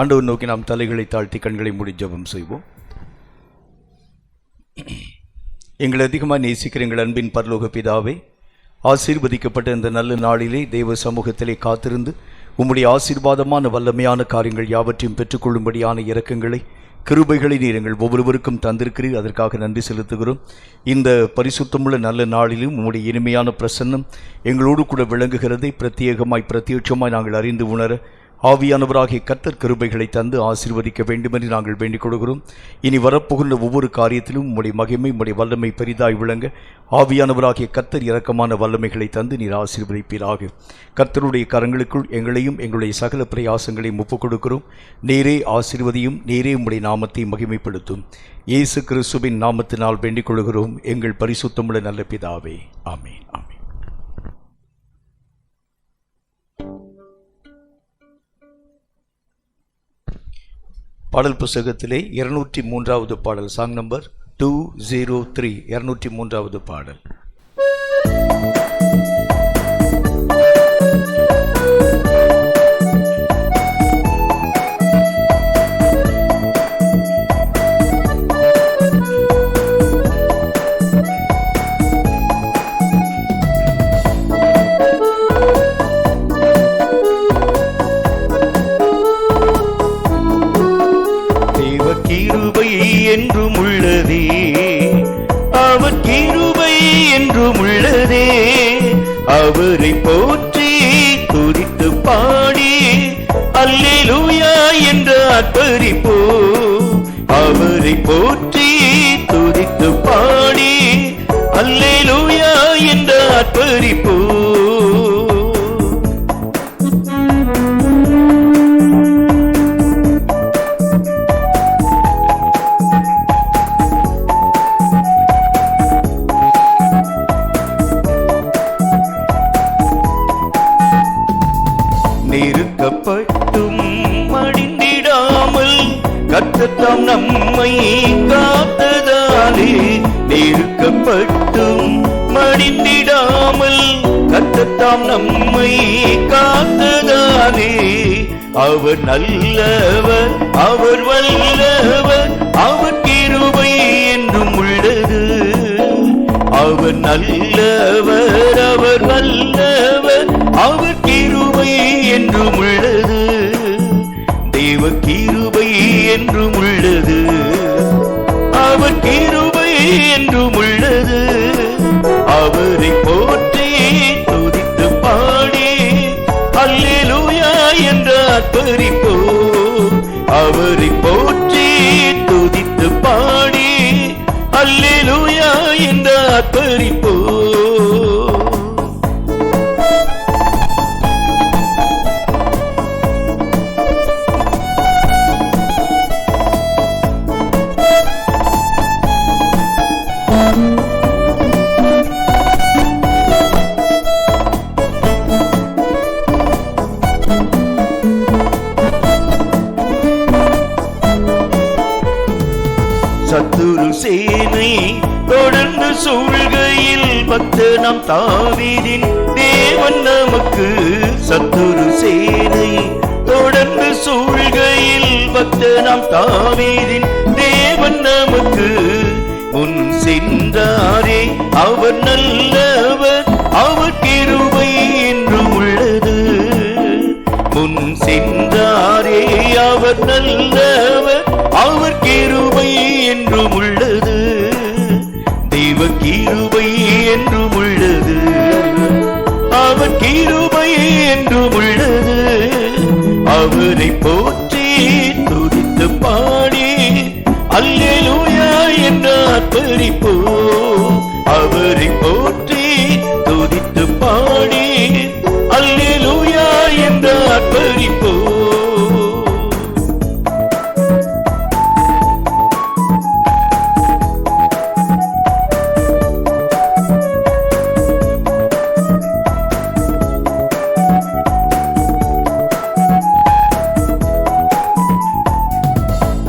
ஆண்டவர் நோக்கி நாம் தலைகளை தாழ்த்தி கண்களை மூடி ஜெபம் செய்வோம். எங்களை அதிகமாக நேசிக்கிற எங்கள் அன்பின் பரலோக பிதாவே, ஆசீர்வதிக்கப்பட்ட இந்த நல்ல நாளிலே தேவ சமூகத்திலே காத்திருந்து உம்முடைய ஆசீர்வாதமான வல்லமையான காரியங்கள் யாவற்றையும் பெற்றுக்கொள்ளும்படியான இரக்கங்களை கிருபைகளை நீர் எங்கள் ஒவ்வொருவருக்கும் தந்திருக்கிறீர். அதற்காக நன்றி செலுத்துகிறோம். இந்த பரிசுத்தமுள்ள நல்ல நாளிலும் உம்முடைய இனிமையான பிரசன்னம் எங்களோடு கூட விளங்குகிறதை பிரத்யட்சமாய் நாங்கள் அறிந்து உணர ஆவியானவராகிய கர்த்தர் கிருபைகளை தந்து ஆசீர்வதிக்க வேண்டுமென்று நாங்கள் வேண்டிக் கொடுக்கிறோம். இனி வரப்போகின்ற ஒவ்வொரு காரியத்திலும் உம்முடைய மகிமை உம்முடைய வல்லமை பெரிதாய் விளங்க ஆவியானவராகிய கர்த்தர் இரக்கமான வல்லமைகளை தந்து நீர் ஆசீர்வதிப்பீராக. கர்த்தருடைய கரங்களுக்குள் எங்களையும் எங்களுடைய சகல பிரயாசங்களையும் ஒப்புக் கொடுக்கிறோம். நேரே ஆசீர்வதியும், நேரே உம்முடைய நாமத்தை மகிமைப்படுத்தும். இயேசு கிறிஸ்துவின் நாமத்தினால் வேண்டிக் கொள்கிறோம் எங்கள் பரிசுத்தமுள்ள நல்ல பிதாவே, ஆமென். ஆமென். பாடல் புஸ்தகத்திலே 203வது பாடல், சாங் நம்பர் 203, 203வது பாடல். என்றும் உள்ளதே, அவர் கிருபை என்றும் உள்ளதே, அவரை போற்றி துதித்து பாடி அல்லேலூயா என்று ஆர்ப்பரிப்போ. அவரை போற்றி துதித்து பாடி அல்லேலூயா என்று ஆர்ப்பரிப்போ. நெருக்கப்பட்டும் மடிந்திடாமல் கர்த்தர் நம்மை காத்ததாலே, நெருக்கப்பட்டும் மடிந்திடாமல் கர்த்தர் நம்மை காத்ததாலே, அவர் நல்லவர், அவர் வல்லவர், அவர் கிருபை என்றும் உள்ளது. அவர் நல்லவர், அவர் வல்லவர், அவர் கிருபை என்றும் உள்ளது. தேவ கிருபை என்றும் உள்ளது, அவர் கிருபை என்றும் உள்ளது. அவரை போற்றி துதித்து பாடி அல்லேலூயா என்று ஆர்ப்பரிப்போ. அவரை போற்றி துதித்து பாடி அல்லேலூயா என்று ஆர்ப்பரிப்போ. சத்துரு சேனை தொடர்ந்து சூழ்கையில் பக்தனாம் தாவீதின் தேவன் நமக்கு. சத்துரு சேனை தொடர்ந்து சூழ்கையில் பக்தனாம் தாவீதின் தேவன் நமக்கு. முன் சென்றாரே அவர் நல்லவர், அவர் கிருபை என்றும் உள்ளது. முன் சென்றாரே அவர் நல்லவர், அவர் கிருபை என்றும் உள்ளது. தெய்வ கிருபை என்றும் உள்ளது, அவர் கிருபை என்றும் உள்ளது. அவரை போற்றி துதித்து பாடி அல்லேலூயா என்று ஆர்ப்பரிப்போ. அவரை போற்றி துதித்து பாடி அல்லேலூயா என்று ஆர்ப்பரிப்போ.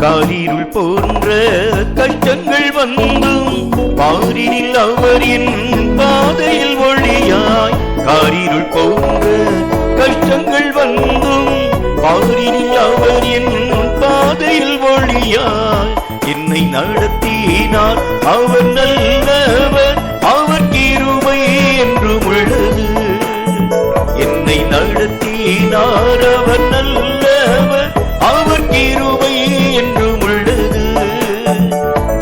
காரிருள் போன்ற கஷ்டங்கள் வந்தும் பாரினில் அவர் என் பாதையில் ஒளியாய். காரிருள் போன்ற கஷ்டங்கள் வந்தும் பாரினில் அவர் என் பாதையில் ஒளியாய் என்னை நடத்தினார். அவர் நல்லவர், அவர் கிருபை என்றும் உள்ளது. என்னை நடத்தினார், அவர் நல்லவர், அவர் கிருபை என்றும் உள்ளது.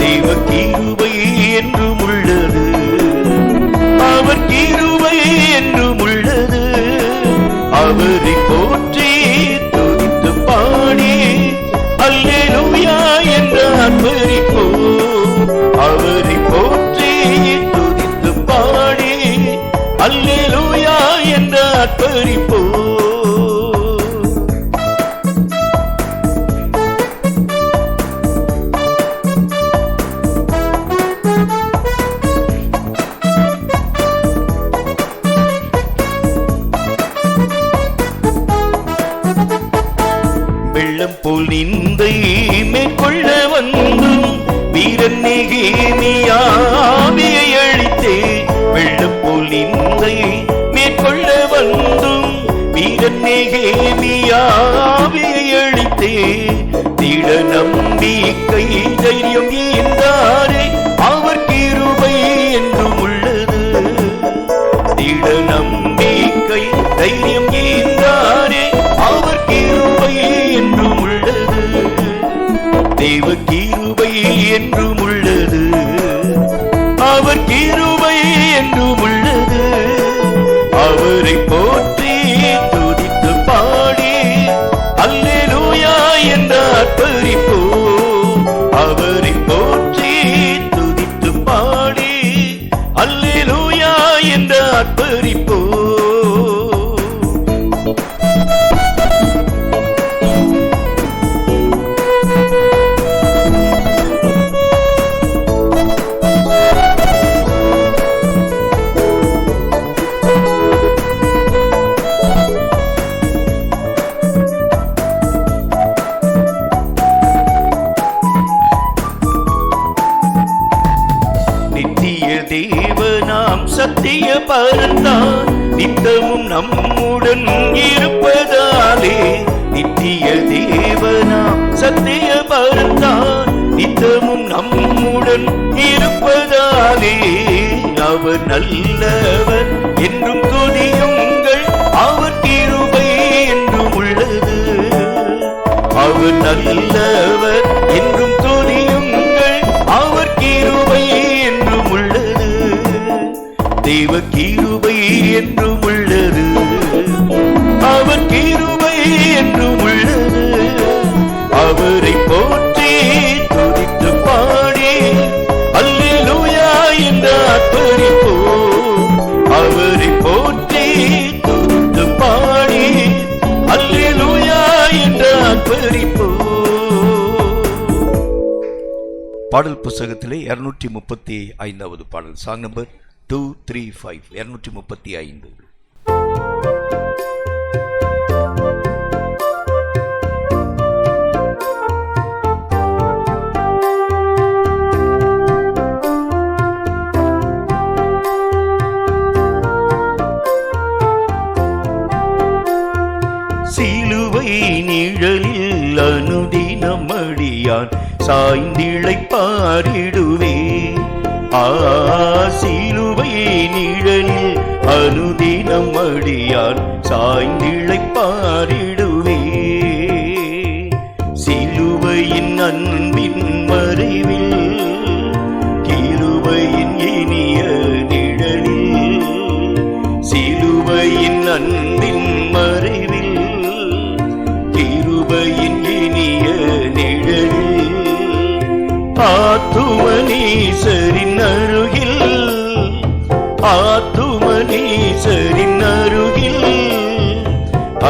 தெய்வ கிருபை என்றும் உள்ளது, அவர் கிருபை என்றும் உள்ளது. அவரை போற்றி துதித்து பாடி அல்லேலூயா என்று ஆர்ப்பரிப்போம். அவரை போற்றி துதித்து பாடி அல்லேலூயா என்று ஆர்ப்பரிப்போம். வெள்ளம் போல் நிந்தை மேற்கொள்ள வந்தும் வீரன் நெகேமியாவியை அழித்தே. வெள்ளம் போல் நிந்தை மேற்கொள்ள வந்தும் வீரன் நெகேமியாவியை அழித்தே. திட நம்பிக்கை தைரியம் ஈந்தாரே, அவர் கிருபை என்றும் உள்ளது. திட நம்பிக்கை தைரியம் ஈந்தாரே, அவர் கிருபை என்றும் உள்ளது. தேவ கிருபை என்றும் உள்ளது, அவர் கிருபை என்றும் உள்ளது. அவரை போற்றி துதித்து பாடி அல்லேலூயா என்று ஆர்ப்பரிப்போம். அவரை போற்றி துதித்து பாடி அல்லேலூயா என்று ஆர்ப்பரிப்போம். தேவனாம் சத்திய பரந்தான் நித்தமும் நம்முடன் இருப்பதாலே. நித்திய தேவனாம் சத்திய பரந்தான் நித்தமும் நம்முடன் இருப்பதாலே. அவர் நல்லவர் என்றும் துதியுங்கள், அவர் கிருபை என்றும் உள்ளது. அவர் நல்லவர் என்றும் துதியுங்கள், அவர் கிருபை என்றும் உள்ளது. தேவ கிருபை என்றும் உள்ளது, அவர் கிருபை என்றும் உள்ளது. அவரை போற்றி துதித்து பாடி அல்லேலூயா என்று ஆர்ப்பரிப்போம். அவரை போற்றி துதித்து பாடி அல்லேலூயா என்று ஆர்ப்பரிப்போம். பாடல் புஸ்தகத்திலே 235வது பாடல், சாங் நம்பர் 235, 235. சிலுவை நிழலில் அனுதினம் அடியான் சாய்ந்திழைப்பாரிடுவே. சிலுவை நிழலில் அனுதினம் அடியான் சாய்ந்திழைப்பாரிடுவே. சிலுவையின் அன்பின் மறைவில் கிருபையின் இனிய நிழலில். சிலுவையின் அன்பின் மறைவில் கிருபையின் இனிய நிழலில். ஆத்துமனீசரின் அருகில், ஆத்துமனீசரின் அருகில்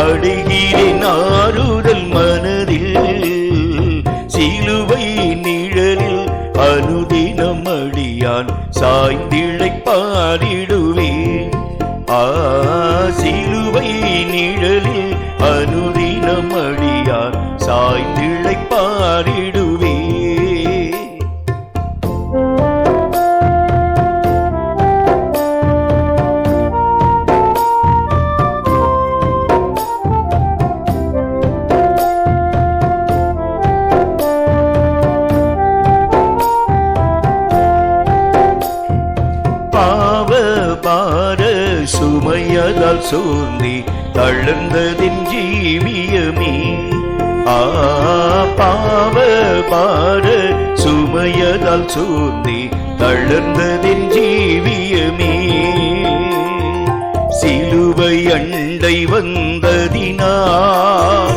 அடைகிறேன் ஆறுதல் மனதில். சிலுவை நிழலில் அனுதினம் அடியான் சாய்ந்திழைப்பாரிடுவேன். சிலுவை நிழலில் அனுதினம் அடியான் சாய்ந்திழைப்பாரிடுவேன். சோர்ந்தே தளர்ந்ததின் ஜீவியமே. பாவ பார சுமையதால் சோர்ந்தே தளர்ந்ததின் ஜீவியமே. சிலுவை அண்டை வந்ததினால்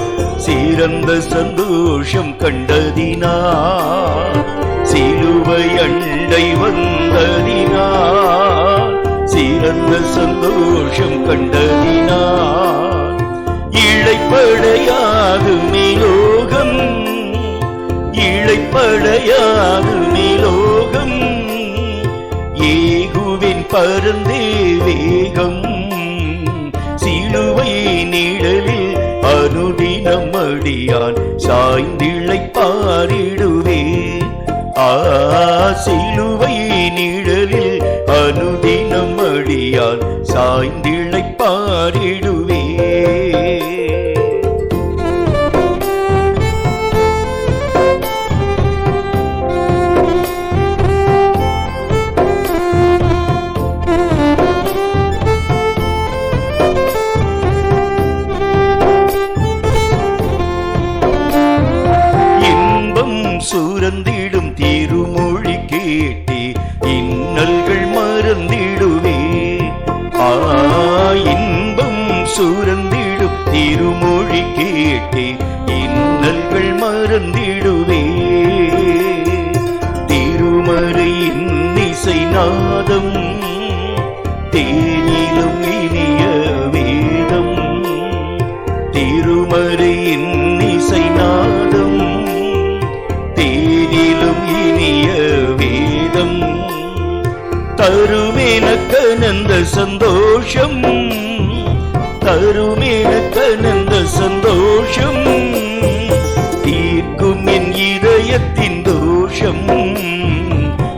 சிறந்த சந்தோஷம் கண்டதினால், சிலுவை அண்டை வந்ததினால் சிறந்த சந்தோஷம் கண்டதினால், இழைப்படையாது மேலோகம், இழைப்படையாது மேலோகம், ஏகுவின் பரந்தே வேகம். சிலுவை நிழலில் அனுதினம் அடியான் சாய்ந்திழைப்பாரிடுவே. சிலுவை நிழலில் அனுதினம் அடியான் சாய்ந்திழைப்பாரிடுவே. சுரந்திடும் திருமொழி கேட்டே இன்னல்கள் மறந்திடுவே. இன்பம் சுரந்திடும் திருமொழி கேட்டே இன்னல்கள் மறந்திடுவே. திருமறையின் இசை நாதம் தேனிலும் இனிய வேதம். திருமறையின் இசை நாதம் தேனிலும் இனிய வேதம். தருமேனக்கனந்த சந்தோஷம், தருமேனக்கனந்த சந்தோஷம், தீர்க்கும் என் இதயத்தின் தோஷம்.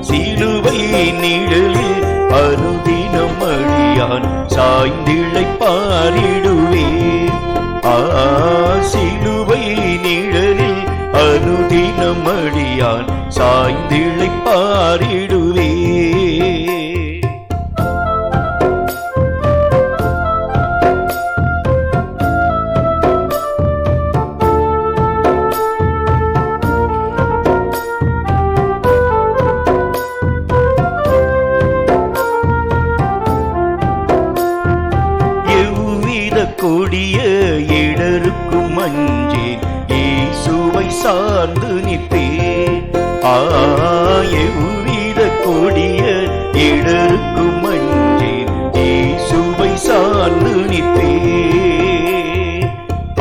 சிலுவை நிழலில் அனுதினம் அடியான் சாய்ந்திழைப்பாரிடுவே. சிலுவை நிழலில் அனுதினம் அடியான் சாய்ந்திழைப்பாரிடுவே. எவ்வித கொடிய இடருக்கும் அஞ்சேன், இயேசுவை சார்ந்து நிற்பேன். எவ்வித கொடிய இடருக்கும் அஞ்சேன், இயேசுவை சார்ந்து நிற்பேன்.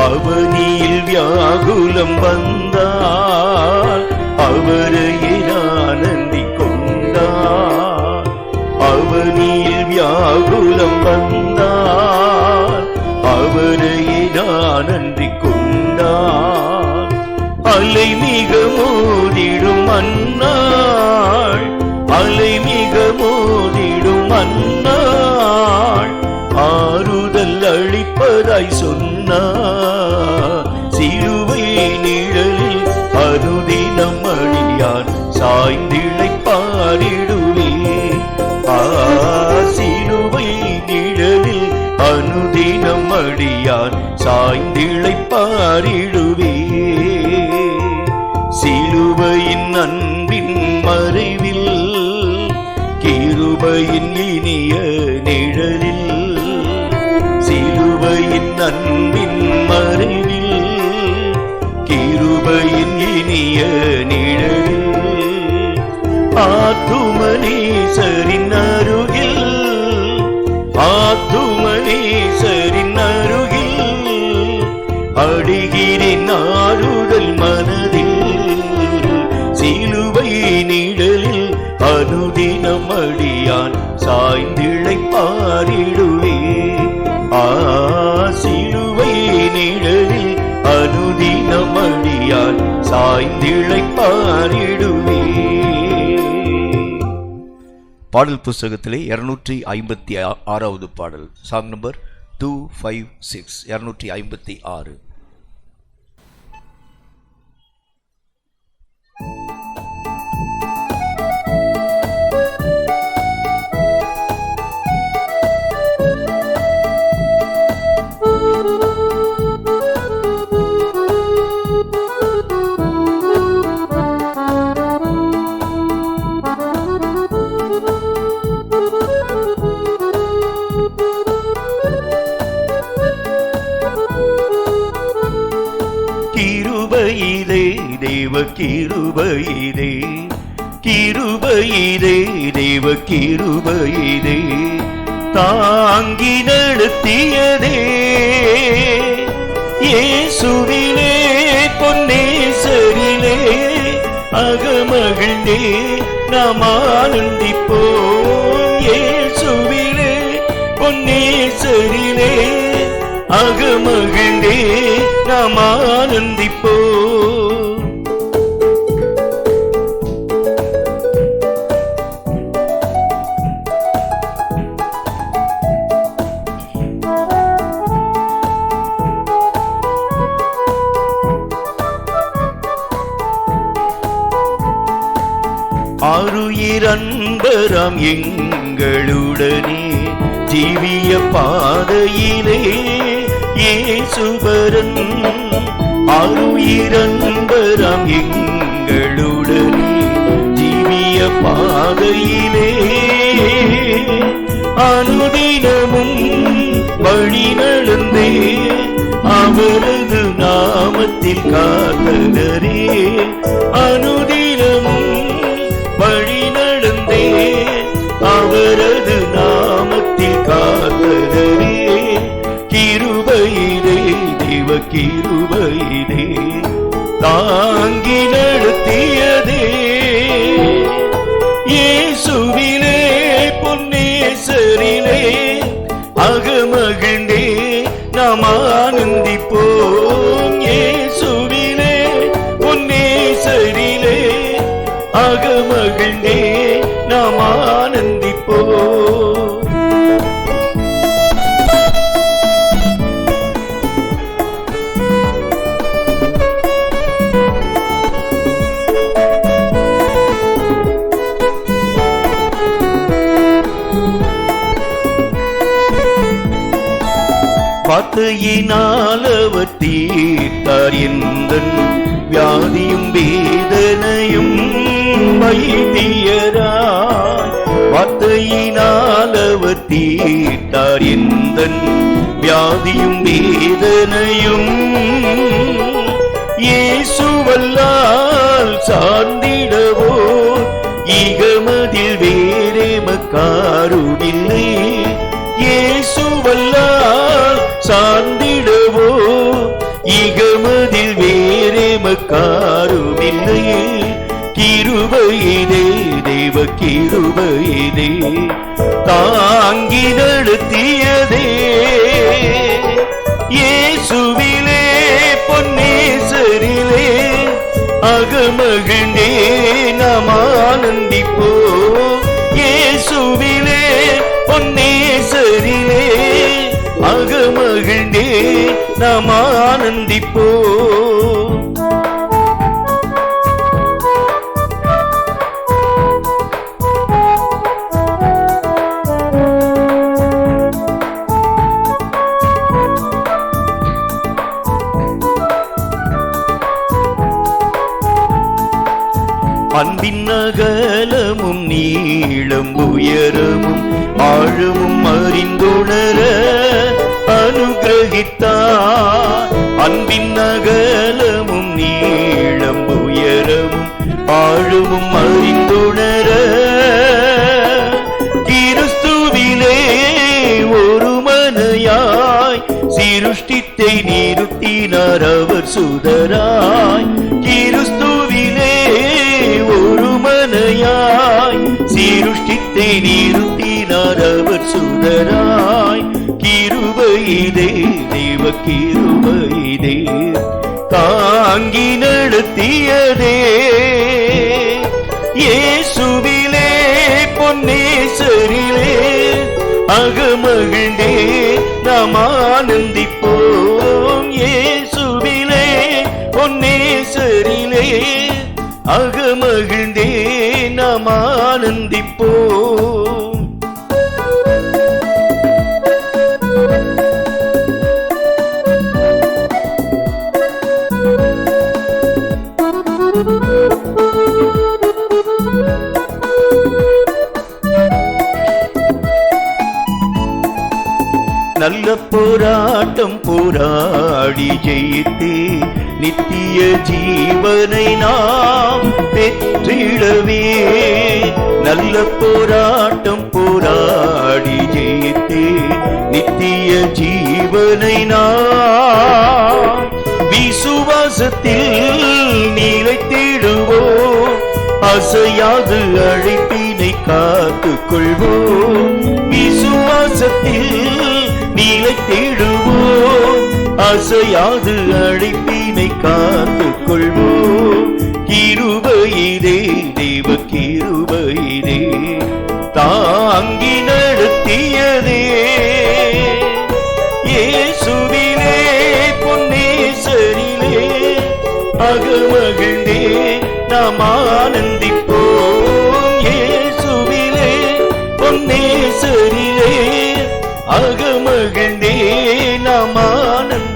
அவனியில் வியாகுலம் வந்தால் அவரையே நான் நம்பிக் கொண்டான். அவனியில் வியாகுலம் வந்தால் அவரையே நான் நம்பிக் கொண்டான். அலை மிக மோதிடும் அந்நாள், அலை மிக மோதிடும் அந்நாள், ஆறுதல் அளிப்பதாய் சொன்னார். சிலுவை நிழலில் அனுதினம் அடியான் சாய்ந்திழைப்பாரிடுவே. சிலுவை நிழலில் அனுதினம் அடியான் சாய்ந்திழைப்பாரிடுவே. சிலுவையின் அன்பின் மறைவில் கிருபையின் இனிய நிழலில், சிலுவையின் அன்பின் மறைவில் கிருபையின் இனிய நிழலில், ஆத்துமனீசரின் அருகில், ஆத்துமனீசரின் அருகில் அடிகிறேன் ஆறுதல் மனதில். சிலுவை நிழலில் அனுதினம் அடியான் சாய்ந்திழைப்பாரிடுவே. சிலுவை நிழலில் அனுதினம் அடியான் சாய்ந்திழைப்பாரிடுவே. பாடல் புஸ்தகத்திலே 256வது பாடல், சாங் நம்பர் 256, 256. கிருபையிதே தேவ கிருபையிதே, கிருபையிதே தேவ கிருபையிதே, தாங்கி நடத்தியதே இயேசுவிலே பொன்னேசரிலே அகமகிழ்ந்தே நாம் ஆனந்திப்போம். இயேசுவிலே பொன்னேசரிலே அகமகிழ்ந்தே நாம் ஆனந்திப்போம். ஆருயிரன்பராம் எங்களுடனே ஜீவிய பாதையிலே இயேசுபரன், ஆருயிரன்பராம் எங்களுடனே ஜீவிய பாதையிலே அனுதினமும் வழி நடந்தே அவரது நாமத்தில் காத்தனரே, அனுதினமும் வழி நடந்தே அவரது நாமத்தில் காத்தனரே, கிருபையிலே தேவ கிருபையிலே தாங்கி நடத்தியதே இயேசுவிலே பொன்னேசரிலே அகமகிழ்ந்தே நாம் ஆனந்திப்போம். இயேசுவிலே பொன்னேசரிலே அகமகிழ்ந்தே நாம் ஆனந்திப்போம். வார்த்தையினால் அவர் தீர்த்தார் எந்தன் வியாதியும் வேதனையும் வைத்தியராய், வார்த்தையினால் அவர் தீர்த்தார் எந்தன் வியாதியும் வேதனையும் இயேசுவல்லால் சார்ந்திடவோ இகமதில் வேறே மக்காருமில்லை, இயேசுவல்லால் சார்ந்திடவோ இகமதில் வேறே மக்காருமில்லை, கிருபையிதே தேவ கிருபையிதே தாங்கி நடத்தியதே இயேசுவிலே பொன்னேசரிலே அகமகிழ்ந்தே நாம் ஆனந்திப்போம். இயேசுவிலே பொன்னேசரிலே அகமகிழ்ந்தே நாம் ஆனந்திப்போம். அன்பின் அகலமும் நீளம் உயரமும் ஆழமும் அறிந்துணர அனுகிரகித்தார். அன்பின் அகலமும் நீளம் உயரமும் ஆழமும் அறிந்துணர கிறிஸ்துவிலே ஒரு மனையாய் சிருஷ்டித்தை நிறுத்தினார் அவர் சுதராய், கிறிஸ்துவிலே ஒரு மனையாய் சிருஷ்டித்தை நிறுத்தினார் அவர் சுதராய், கிருபையிதே தேவ கிருபையிதே தாங்கி நடத்தியதே இயேசுவிலே பொன்னேசரிலே அகமகிழ்ந்தே நாம் ஆனந்திப்போம். இயேசுவிலே பொன்னேசரிலே அகமகிழ்ந்தே நாம் ஆனந்திப்போம். நல்ல போராட்டம் போராடி ஜெயித்தே நித்திய ஜீவனை நாம் பெற்றிடவே நல்ல போராட்டம் போராடி ஜெயித்தே நித்திய ஜீவனை நாம் விசுவாசத்தில் நிலைத்திடுவோம் அசையாது அழைப்பினை காத்துக் கொள்வோம் விசுவாசத்தில் நிலைத்திடுவோம் அசையாது அழைப்பினை காத்துக் கொள்வோம் கிருபையிலே தேவ கிருபையிலே தாங்கி நடத்தியதே இயேசுவிலே பொன்னேசரிலே அகமகிழ்ந்தே நாம் ஆனந்திப்போம் இயேசுவிலே பொன்னேசரிலே அகமகிழ்ந்தே நாம் ஆனந்திப்போம்.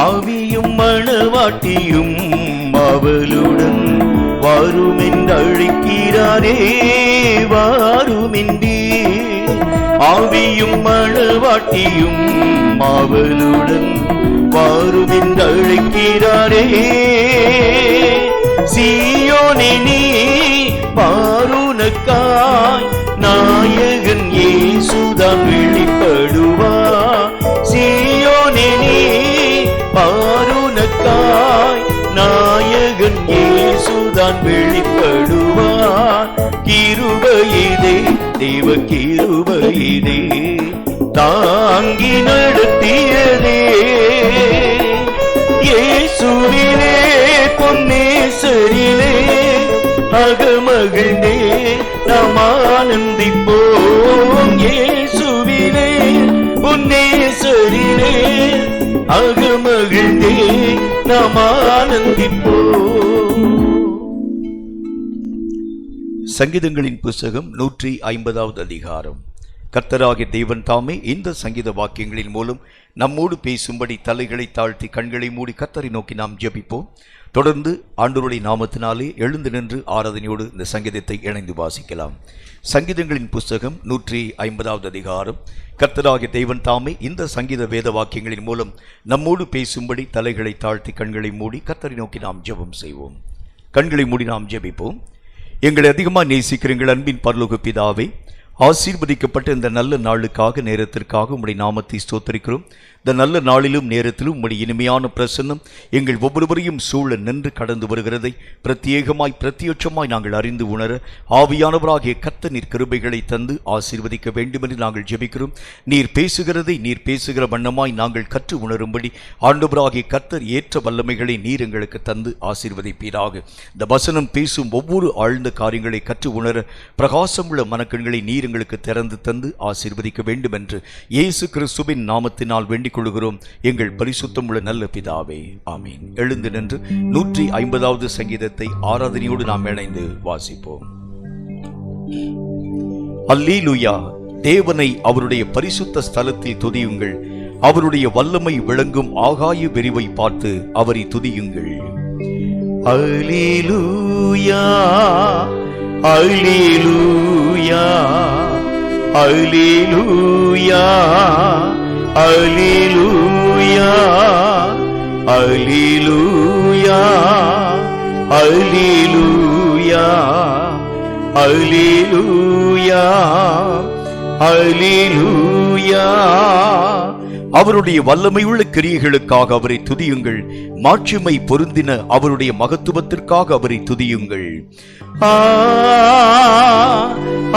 ஆவியும் மணவாட்டியும் அவளுடன் வாருமென்றழைக்கிறாரே வாருமென்றே ஆவியும் மணவாட்டியும் அவளுடன் வாருமென்றழைக்கிறாரே சீயோனே நீ பாருனக்காய் நாயகன் இயேசுதான் வெளிப்படுவார் சீயோனே நீ பாருனக்காய் நாயகன் இயேசுதான் வெளிப்படுவார் கிருபையிலே தேவ கிருபையிலே தாங்கி நடத்தியதே இயேசுவிலே பொன்னேசரிலே அகமகிழ்ந்தே நாம் ஆனந்திப்போம் இயேசுவிலே பொன்னேசரிலே அகமகிழ்ந்தே நாம் ஆனந்திப்போம். சங்கீதங்களின் புஸ்தகம் 150வது அதிகாரம். கர்த்தராகிய தேவன் தாமே இந்த சங்கீத வாக்கியங்களின் மூலம் நம்மோடு பேசும்படி தலைகளை தாழ்த்தி கண்களை மூடி கர்த்தரை நோக்கி நாம் ஜெபிப்போம். தொடர்ந்து ஆண்டவருடைய நாமத்தினாலே எழுந்து நின்று ஆராதனையோடு இந்த சங்கீதத்தை இணைந்து வாசிக்கலாம். சங்கீதங்களின் புஸ்தகம் 150வது அதிகாரம். கர்த்தராகிய தேவன் தாமே இந்த சங்கீத வேத வாக்கியங்களின் மூலம் நம்மோடு பேசும்படி தலைகளை தாழ்த்தி கண்களை மூடி கர்த்தரை நோக்கி நாம் ஜெபம் செய்வோம். கண்களை மூடி நாம் ஜெபிப்போம். எங்களை அதிகமாக நேசிக்கிற எங்கள் அன்பின் பரலோக பிதாவே, ஆசீர்வதிக்கப்பட்ட இந்த நல்ல நாளுக்காக நேரத்திற்காக உம்முடைய நாமத்தை ஸ்தோத்திரிக்கிறோம். இந்த நல்ல நாளிலும் நேரத்திலும் உம்முடைய இனிமையான பிரசன்னம் எங்கள் ஒவ்வொருவரையும் சூழ நின்று கடந்து வருகிறதை பிரத்யேகமாய் பிரத்யட்சமாய் நாங்கள் அறிந்து உணர ஆவியானவராகிய கர்த்தர் நீர் கிருபைகளை தந்து ஆசீர்வதிக்க வேண்டும் என்று நாங்கள் ஜெபிக்கிறோம். நீர் பேசுகிறதை நீர் பேசுகிற வண்ணமாய் நாங்கள் கற்று உணரும்படி ஆண்டவராகிய கர்த்தர் ஏற்ற வல்லமைகளை நீர் எங்களுக்கு தந்து ஆசீர்வதிப்பீராக. இந்த வசனம் பேசும் ஒவ்வொரு ஆழ்ந்த காரியங்களை கற்று உணர பிரகாசமுள்ள மனக்கண்களை நீர் எங்களுக்கு திறந்து தந்து ஆசீர்வதிக்க வேண்டும் என்று இயேசு கிறிஸ்துவின் நாமத்தினால் வேண்டிக் கொள்கிறோம் எங்கள் பரிசுத்தமுள்ள நல்ல பிதாவே, ஆமீன். எழுந்து நின்று 150வது சங்கீதத்தை ஆராதனையோடு நாம் இணைந்து வாசிப்போம். அல்லேலூயா. தேவனை அவருடைய பரிசுத்த ஸ்தலத்தில் துதியுங்கள். அவருடைய வல்லமை விளங்கும் ஆகாய விரிவை பார்த்து அவரை துதியுங்கள். அல்லேலூயா அல்லேலூயா அல்லேலூயா அல்லேலூயா அல்லேலூயா அல்லேலூயா அல்லேலூயா அல்லேலூயா. அவருடைய வல்லமையுள்ள கிரியைகளுக்காக அவரை துதியுங்கள். மாட்சிமை பொருந்தின அவருடைய மகத்துவத்திற்காக அவரை துதியுங்கள்.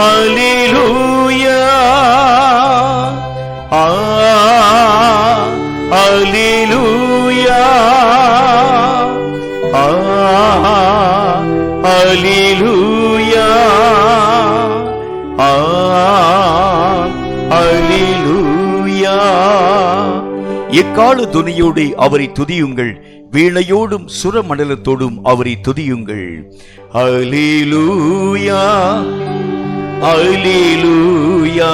அல்லேலூயா அல்லேலூயா அல்லேலூயா அல்லேலூயா. எக்கால துணியோடு அவரை துதியுங்கள். வீணையோடும் சுரமண்டலத்தோடும் அவரை துதியுங்கள். அல்லேலூயா அல்லேலூயா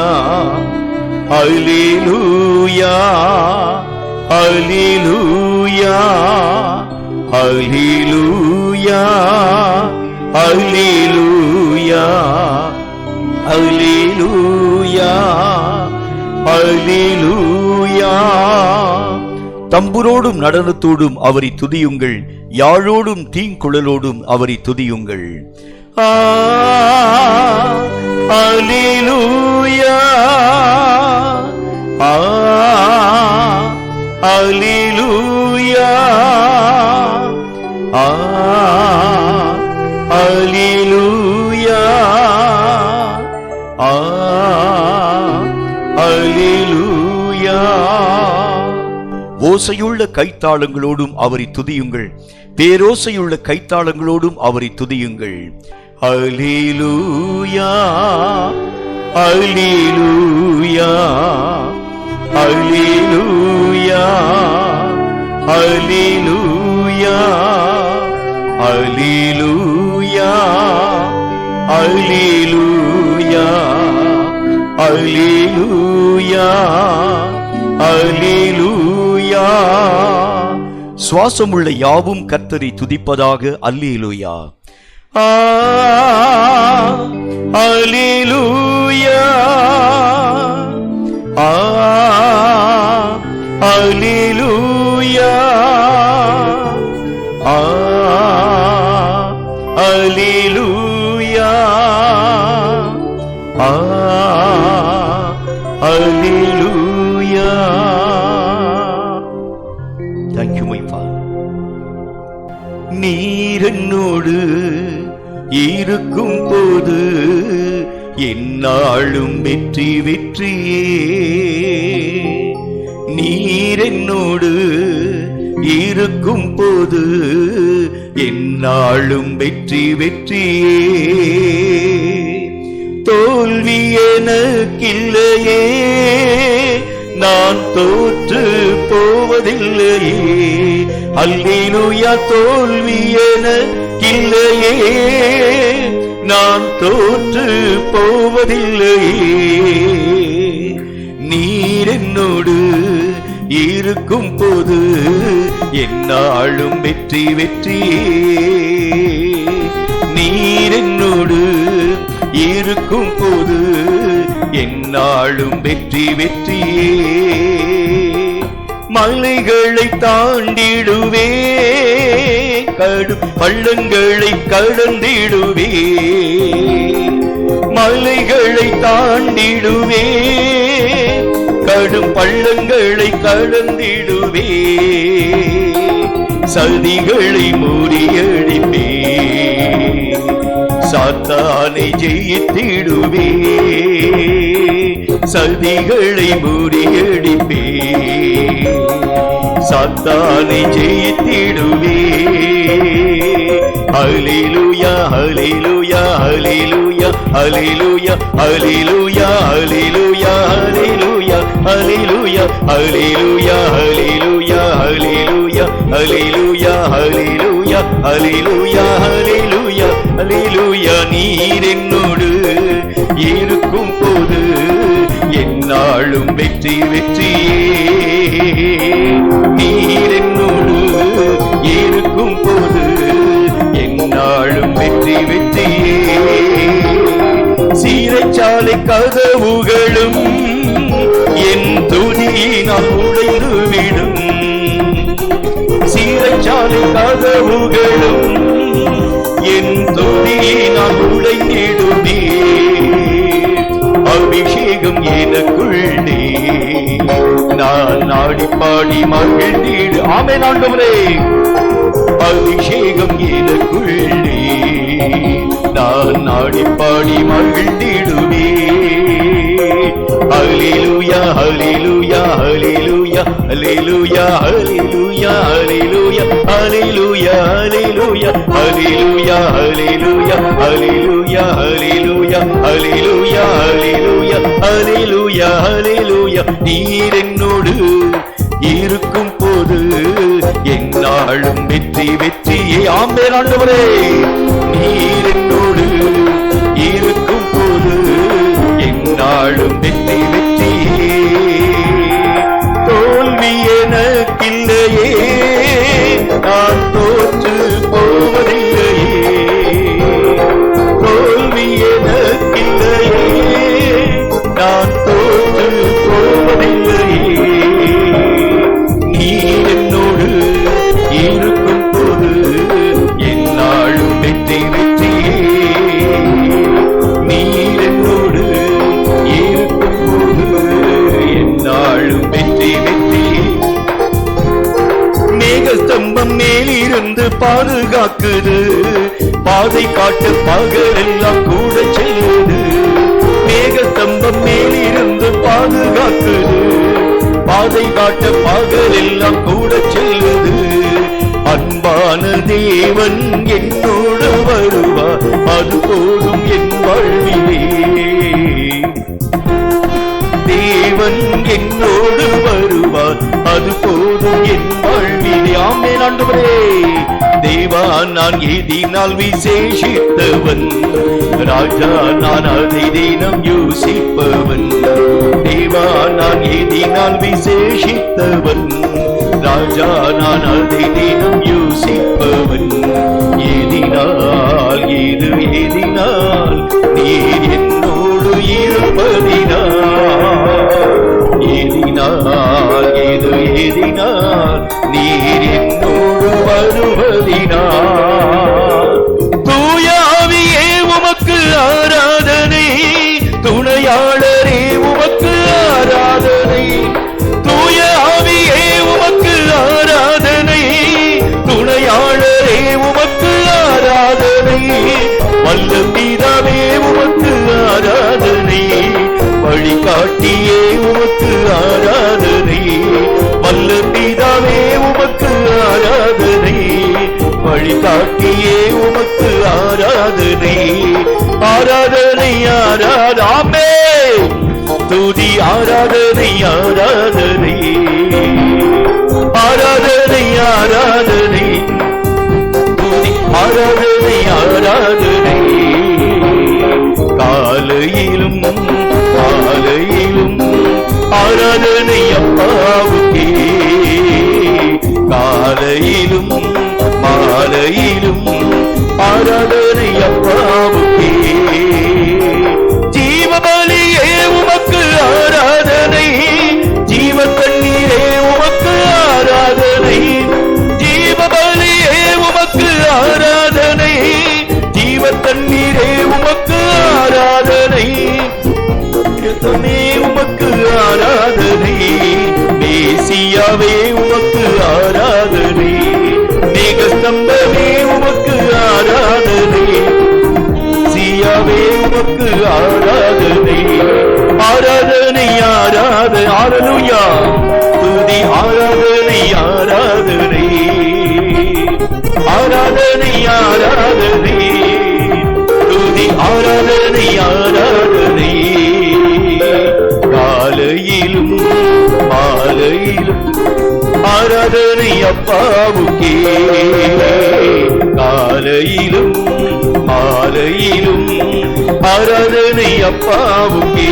அல்லேலூயா அல்லேலூயா அல்லேலூயா அல்லேலூயா அல்லேலூயா அல்லேலூயா. தம்புரோடும் நடனத்தோடும் அவரை துதியுங்கள், யாழோடும் தீங்குழலோடும் அவரை துதியுங்கள். அல்லேலூயா அல்லேலூயா அல்லேலூயா அல்லேலூயா. ஓசையுள்ள கைத்தாளங்களோடும் அவரை துதியுங்கள், பேரோசையுள்ள கைத்தாளங்களோடும் அவரை துதியுங்கள். அல்லேலூயா அல்லேலூயா அல்லேலூயா அல்லேலூயா அல்லேலூயா அல்லேலூயா அல்லேலூயா அல்லேலூயா. சுவாசமுள்ள யாவும் கர்த்தரை துதிப்பதாக. அல்லேலூயா அல்லேலூயா அல்லேலூயா அல்லேலூயா அல்லேலூயா. Thank you, my Father. நீர் என்னோடு இருக்கும் போது என்னாலும் வெற்றி வெற்றியே. நீர் என்னோடு இருக்கும் போது என்னாலும் வெற்றி வெற்றியே. தோல்வி எனக்கில்லையே, நான் தோற்று போவதில்லையே. அல்லேலூயா. தோல்வி எனக்கில்லையே, நான் தோற்று போவதில்லையே. நீர் என்னோடு இருக்கும் போது என்னாலும் வெற்றி வெற்றியே. நீர் என்னோடு இருக்கும் போது என்னாலும் வெற்றி வெற்றியே. மலைகளை தாண்டிடுவே, கடும் பள்ளங்களை கடந்திடுவே. மலைகளை தாண்டிடுவே, கடும் பள்ளங்களை கடந்திடுவே. சதிகளை முறியடிப்பே, சாத்தானை ஜெயித்திடுவே. சதிகளை முறியடிப்பே, சாத்தானை ஜெயித்திடுவே. அல்லேலூயா அல்லேலூயா அல்லேலூயா அல்லேலூயா அல்லேலூயா அல்லேலூயா அல்லேலூயா அல்லேலூயா அல்லேலூயா அல்லேலூயா அல்லேலூயா அல்லேலூயா அல்லேலூயா அல்லேலூயா அல்லேலூயா. நீர் என்னோடு இருக்கும் போது என்னாலும் வெற்றி வெற்றியே. நீர் என்னோடு இருக்கும் போது என்னாலும் வெற்றி வெற்றியே. சீரைச்சாலை கதவுகளும் என் துதியினால் உடைந்துவிடும். சீரைச்சாலை கதவுகளும் என் துதியினால் உடைந்திடுமே. அபிஷேகம் எனக்குள்ளே, நான் நாடி பாடி மகிழ்ந்திடு. ஆமென் ஆண்டவரே. அபிஷேகம் எனக்குள்ளே, நான் நாடி பாடி மகிழ்ந்திடுவே. அல்லேலூயா அல்லேலூயா அல்லேலூயா அல்லேலூயா அல்லேலூயா அல்லேலூயா அல்லேலூயா அல்லேலூயா அல்லேலூயா அல்லேலூயா அல்லேலூயா அல்லேலூயா அல்லேலூயா அல்லேலூயா அல்லேலூயா அல்லேலூயா. நீர் என்னோடு இருக்கும் போது என்னாலும் வெற்றி வெற்றியே. ஆமென் ஆண்டவரே. நீர் என்னோடு இருக்கும் போது என்னாலும் வெற்றி வெற்றியே. மேகஸ்தம்பம் மேலிருந்து பாதுகாக்குது, பாதை காட்டு பகலெல்லாம் கூட செல்லுது. மேகஸ்தம்பம் மேலிருந்து பாதுகாக்குது, பாதை காட்ட பகலெல்லாம் கூட செல்லுது. அன்பான தேவன் என்னோடு வருவார், அது போதும் என் வாழ்விலே. தேவன் என்னோடு வருவார், அது போதும் என் வாழ்விலே. ஆமென் ஆண்டவரே. தேவா நான் எதினால் விசேஷித்தவன், ராஜா நான் அதை தினம் யோசிப்பவன். தேவா நான் எதினால் விசேஷித்தவன், ராஜா நான் அதை தினம் யோசிப்பவன். எதினால் எதினால் நீர் என்னோடு இருப்பதினால், எதினால் எதினால் நீர் என்னோடு வருவதினால். தூயாவியே உமக்கு ஆராதனை, துணையாளரே உமக்கு ஆராதனை. தூய ஆவியே உமக்கு ஆராதனை, துணையாளரே உமக்கு ஆராதனை. வல்ல பிதாவே உமக்கு ஆராதனை, வழிகாட்டியே உமக்கு ஆராதனை. வல்ல பிதாவே உமக்கு ஆராதனை, வழிகாட்டியே உமக்கு ஆராதனை. ஆராதனை ஆராதாமே, துதி ஆராதனை ஆராதனை. ஆராதனை ஆராதனை, துதி ஆராதனை ஆராதனை. காலையிலும் மாலையிலும் ஆராதனை அப்பாவுக்கே, காலையிலும் மாலையிலும் ஆராதனை அப்பாவுக்கே. ஜீவபலியே உமக்கு ஆராதனை, ஜீவ தண்ணீரே உமக்கு ஆராதனை. ஜீவபலியே உமக்கு ஆராதனை, ஜீவ தண்ணீரே உமக்கு ஆராதனை. உமக்கு ஆராதனை, மேசியாவே உமக்கு ஆராதனை. மேகஸ்தம்பமே உமக்கு ஆராதனை, சியாவே உமக்கு ஆராதனை. ஆராதனை ஆராதனை ஹல்லேலூயா, துதி ஆராதனை ஆராதனை. ஆராதனை ஆராதனை, துதி ஆராதனை ஆராதனை. காலையிலும் மாலையிலும் ஆராதனை அப்பாவுக்கே, காலையிலும் மாலையிலும் ஆராதனை அப்பாவுக்கே.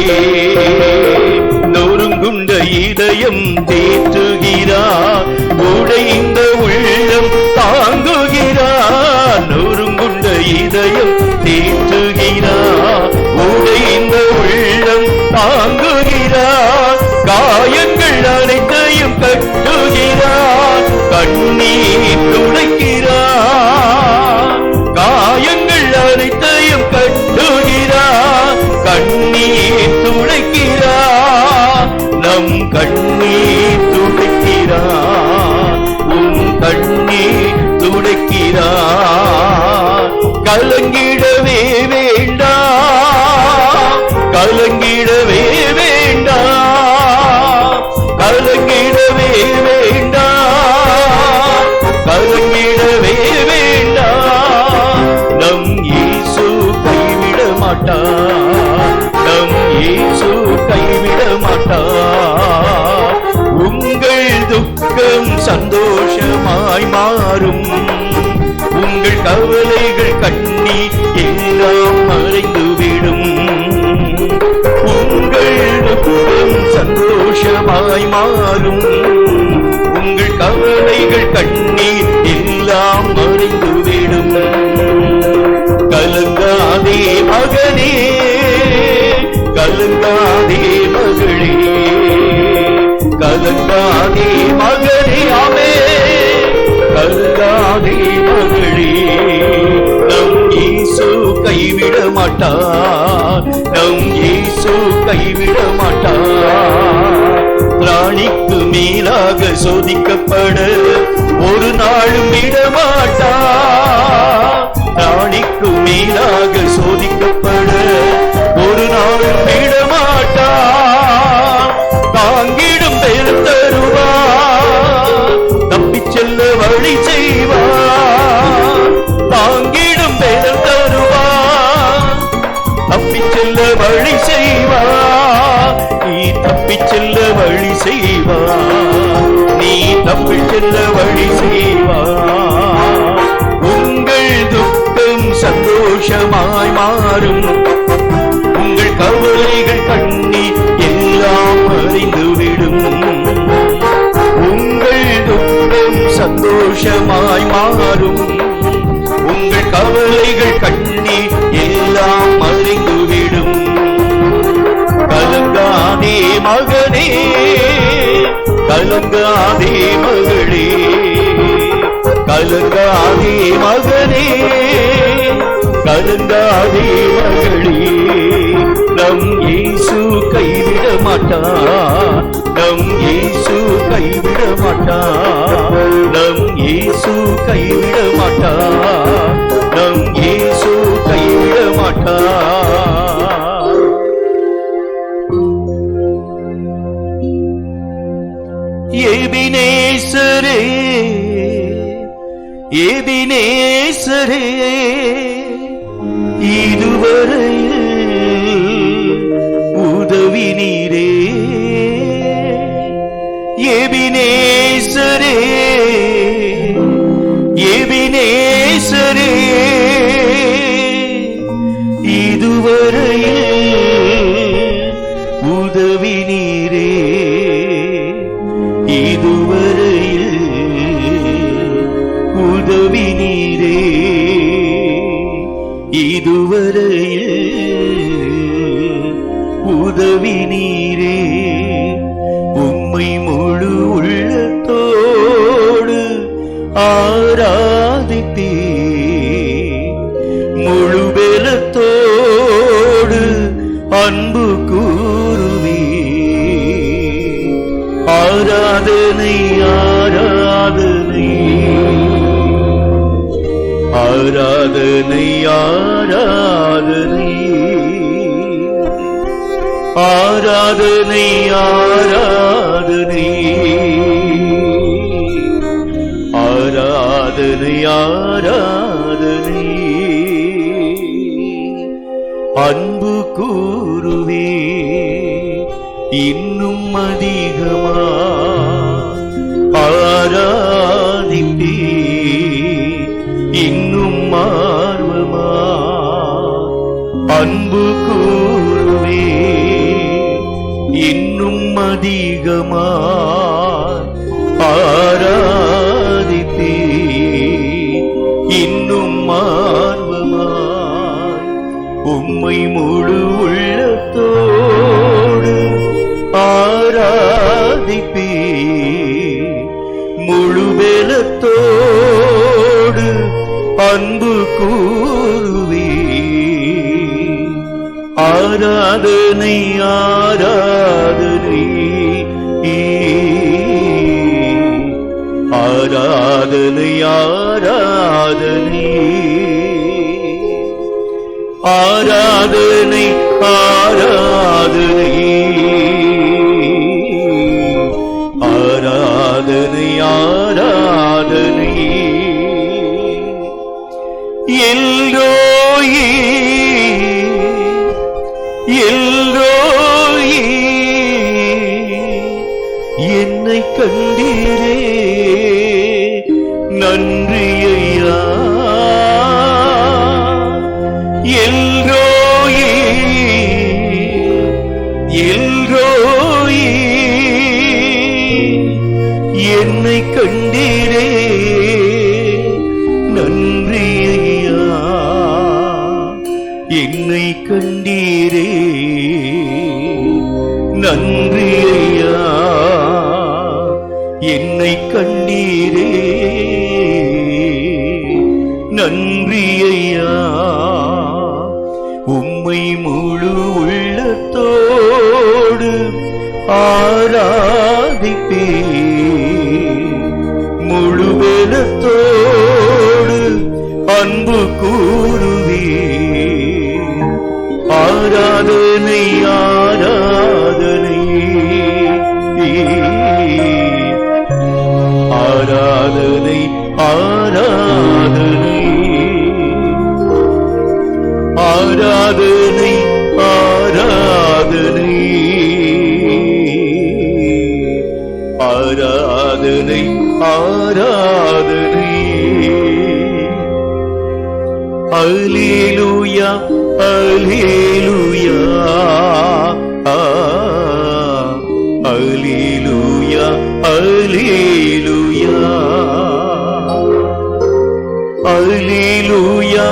நொறுங்குண்ட இதயம் தேற்றுகிறார், உடைந்த உள்ளம் தாங்குகிறார். நொறுங்குண்ட இதயம் தேற்றுகிறார், உடைந்த உள்ளம் தாங்குகிறார். காயங்கள் அனைத்தையும் கட்டுகிறார், கண்ணீர் துடைக்கிறார். காயங்கள் அனைத்தையும் கட்டுகிறார், கண்ணீர் துடைக்கிறார். நம் கண்ணீர் துடைக்கிறார், உன் கண்ணீர் துடைக்கிறார். கலங்கிடவே வேண்டாம், கலங்கிடவே வேண்டாம், கலங்கிடவே வேண்டாம், கலங்கிடவே வேண்டாம். நம் இயேசு கைவிட மாட்டார், நம் இயேசு கைவிட மாட்டார். உங்கள் துக்கம் சந்தோஷமாய் மாறும், உங்கள் கவலைகள் கண்ணீர் எல்லாம் மறைந்துவிடும். உங்கள் துக்கம் சந்தோஷமாய் மாறும், உங்கள் கவலைகள் கண்ணீர் எல்லாம் மறைந்துவிடும். கலங்காதே மகனே, கலங்காதே மகளே, கலங்காதே மகனே. ஆமே, கலங்காதே மகளே. நம் இயேசு கைவிட மாட்டார், நம் இயேசு கைவிட மாட்டார். பிராணிக்கு மேலாக சோதிக்கப்பட ஒரு நாளும் விடமாட்டார். ராணிக்கு மேலாக சோதிக்கப்பட ஒரு நாளும் விடமாட்டார். தாங்கிடும் பேர் தருவார், தப்பிச் செல்ல வழி செய்வார். தாங்கிடும் பேர் தருவார், தப்பிச் செல்ல வழி செய்வார். நீ தப்பிச் செல்ல வழி செய்வார், நீ தப்பிச் செல்ல வழி செய்வார். உங்கள் துக்கம் சந்தோஷமாய் மாறும், உங்கள் கவலைகள் கண்ணீர் எல்லாம் அறிந்துவிடும். உங்கள் துக்கம் சந்தோஷமாய் மாறும், உங்கள் கவலைகள் கண்ணீர் எல்லாம் அறிந்துவிடும். கலங்காதே மகனே, கலங்காதே மகளே, கலங்காதே மகனே, கலங்காதே மகளே. நம் இயேசு கைவிட மாட்டார், நம் இயேசு கைவிட மாட்டார், நம் இயேசு கைவிட மாட்டார், நம் இயேசு கைவிட மாட்டார். எபினேசரே, எபினேசரே, இதுவரையில் உதவி நீரே. எபினேசரே, எபினேசரே, இதுவரையில் உதவி நீரே. இதுவரையில் உதவி நீரே. இதுவரையில் உதவி நீரே. உம்மை முழு உள்ளத்தோடு ஆராதித்தே, முழு பலத்தோடு அன்பு கூறுவே. ஆராதனை ஆராதனை ஆராதனை ஆராதனை ஆராதனை ஆராதனை ஆராதனை ஆராதனை. அன்பு கூறுவே இன்னும் அதிகமா, ஆராதிப்பே இன்னும் ஆர்வமா. அன்பு கூறுவே இன்னும் அதிகமா, ஆராதிப்பே இன்னும் ஆர்வமாய். உம்மை முழு உள்ளத்தோடு ஆராதிப்பே, முழு பலத்தோடு அன்பு கூறுவே. ஆராதனை ஆராதனை ஆராதனை ஆராதனை ஆராதனை ஆராதனை ஆராதனை ஆராதனை. எல்லோயே எல்லோயே, என்னை கண்டீரே நன்றி ஐயா. எல்லோயே எல்லோயே, என்னை கண்டீரே நன்றி ஐயா. என்னை கண்டீரே நன்றி ஐயா. என்னை கண்டீரே நன்றி ஐயா. உம்மை முழு உள்ளத்தோடு ஆராதிப்பே, முழு ஆராதனை ஆராதனை. அல்லேலூயா அல்லேலூயா அல்லேலூயா அல்லேலூயா அல்லேலூயா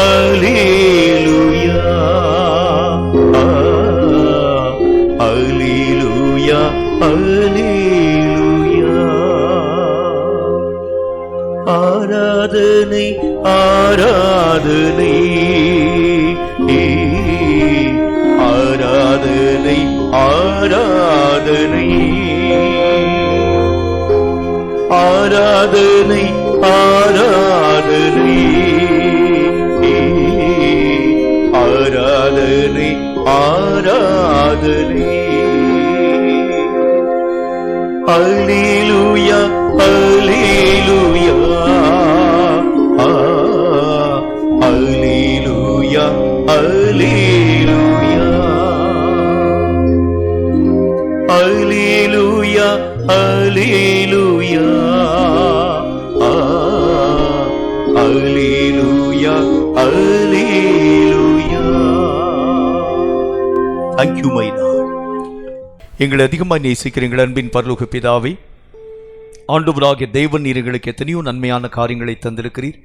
அல்லேலூயா அல்லேலூயா அல்லேலூயா. ஆராதனை ஆராதனை ஆராதனை ஆராதனை ஆராதனை ஆராதனை ஆராதனை ஆராதனை. அல்லேலூயா அல்லேலூயா அல்லேலூயா அல்லேலூயா அல்லேலூயா அல்லேலூயா அல்லேலூயா அல்லேலூயா. Thank you, my Lord. எங்களை அதிகமாக நேசிக்கிற எங்கள் அன்பின் பரலோக பிதாவே, ஆண்டவராகிய தேவன் நீர் எங்களுக்கு எத்தனையோ நன்மையான காரியங்களை தந்திருக்கிறீர்.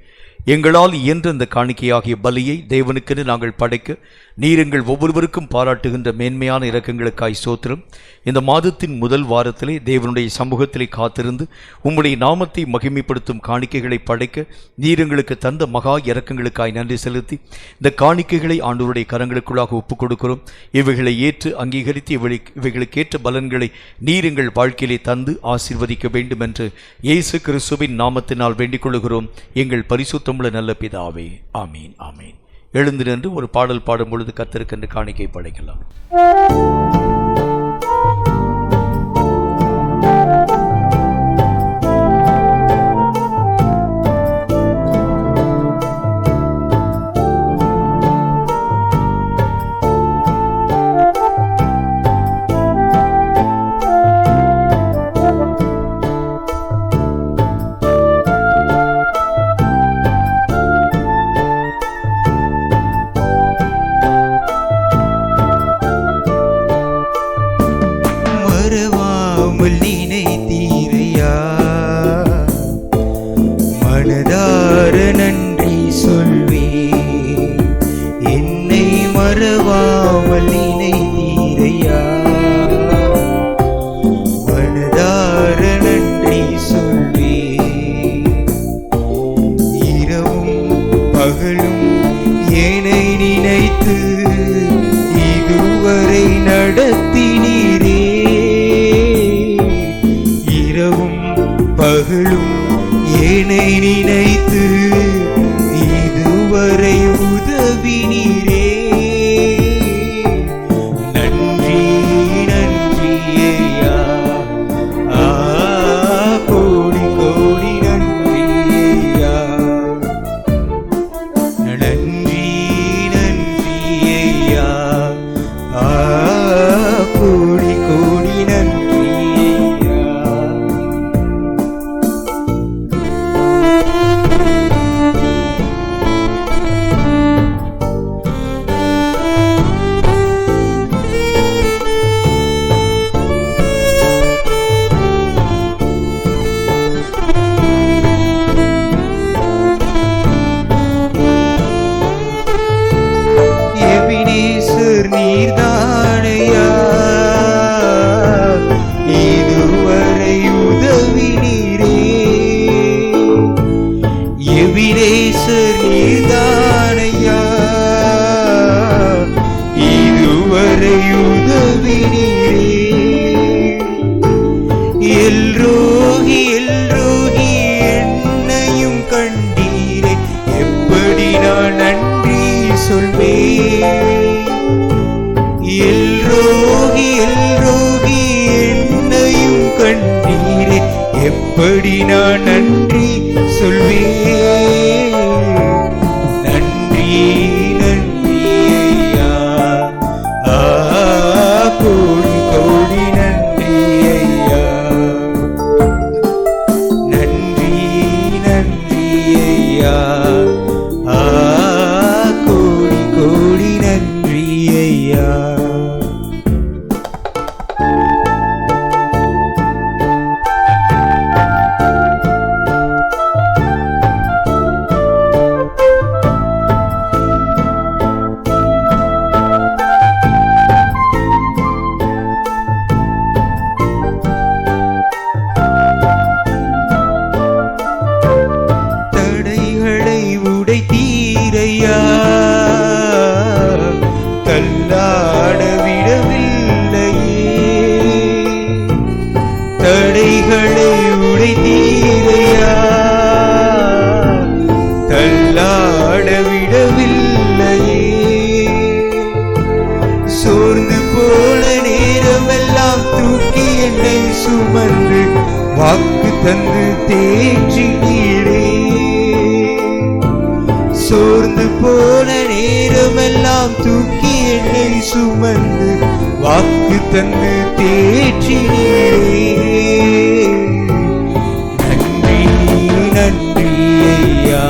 எங்களால் இயன்ற இந்த காணிக்கையாகிய பலியை தேவனுக்கென்று நாங்கள் படைக்க நீர் எங்கள் ஒவ்வொருவருக்கும் பாராட்டுகின்ற மேன்மையான இரக்கங்களுக்காய் ஸ்தோத்திரம். இந்த மாதத்தின் முதல் வாரத்திலே தேவனுடைய சமூகத்திலே காத்திருந்து உம்முடைய நாமத்தை மகிமைப்படுத்தும் காணிக்கைகளை படைக்க நீர் எங்களுக்கு தந்த மகா இரக்கங்களுக்காய் நன்றி செலுத்தி இந்த காணிக்கைகளை ஆண்டவருடைய கரங்களுக்குள்ளாக ஒப்புக் கொடுக்கிறோம். இவைகளை ஏற்று அங்கீகரித்து இவைகளுக்கேற்ற பலன்களை நீர் எங்கள் வாழ்க்கையிலே தந்து ஆசீர்வதிக்க வேண்டும் என்று இயேசு கிறிஸ்துவின் நாமத்தினால் வேண்டிக் கொள்கிறோம் எங்கள் பரிசுத்தமுள்ள நல்ல பிதாவே. ஆமீன் ஆமீன். எழுந்து நின்று ஒரு பாடல் பாடும் பொழுது கர்த்தருக்கென்று காணிக்கை படைக்கலாம். எப்படி நான் நன்றி சொல்வேன். நன்றி நன்றி ஐயா, கோடி கோடி நன்றி ஐயா. அழைத்தீரையா, தள்ளாட விடவில்லையே. சோர்ந்து போன நேரமெல்லாம் தூக்கி என்னை சுமந்து வாக்கு தந்து தேற்றினீரே. சோர்ந்து போன நேரமெல்லாம் தூக்கி என்னை சுமந்து வாக்கு தந்து தேற்றினீரே. நன்றி நன்றி ஐயா,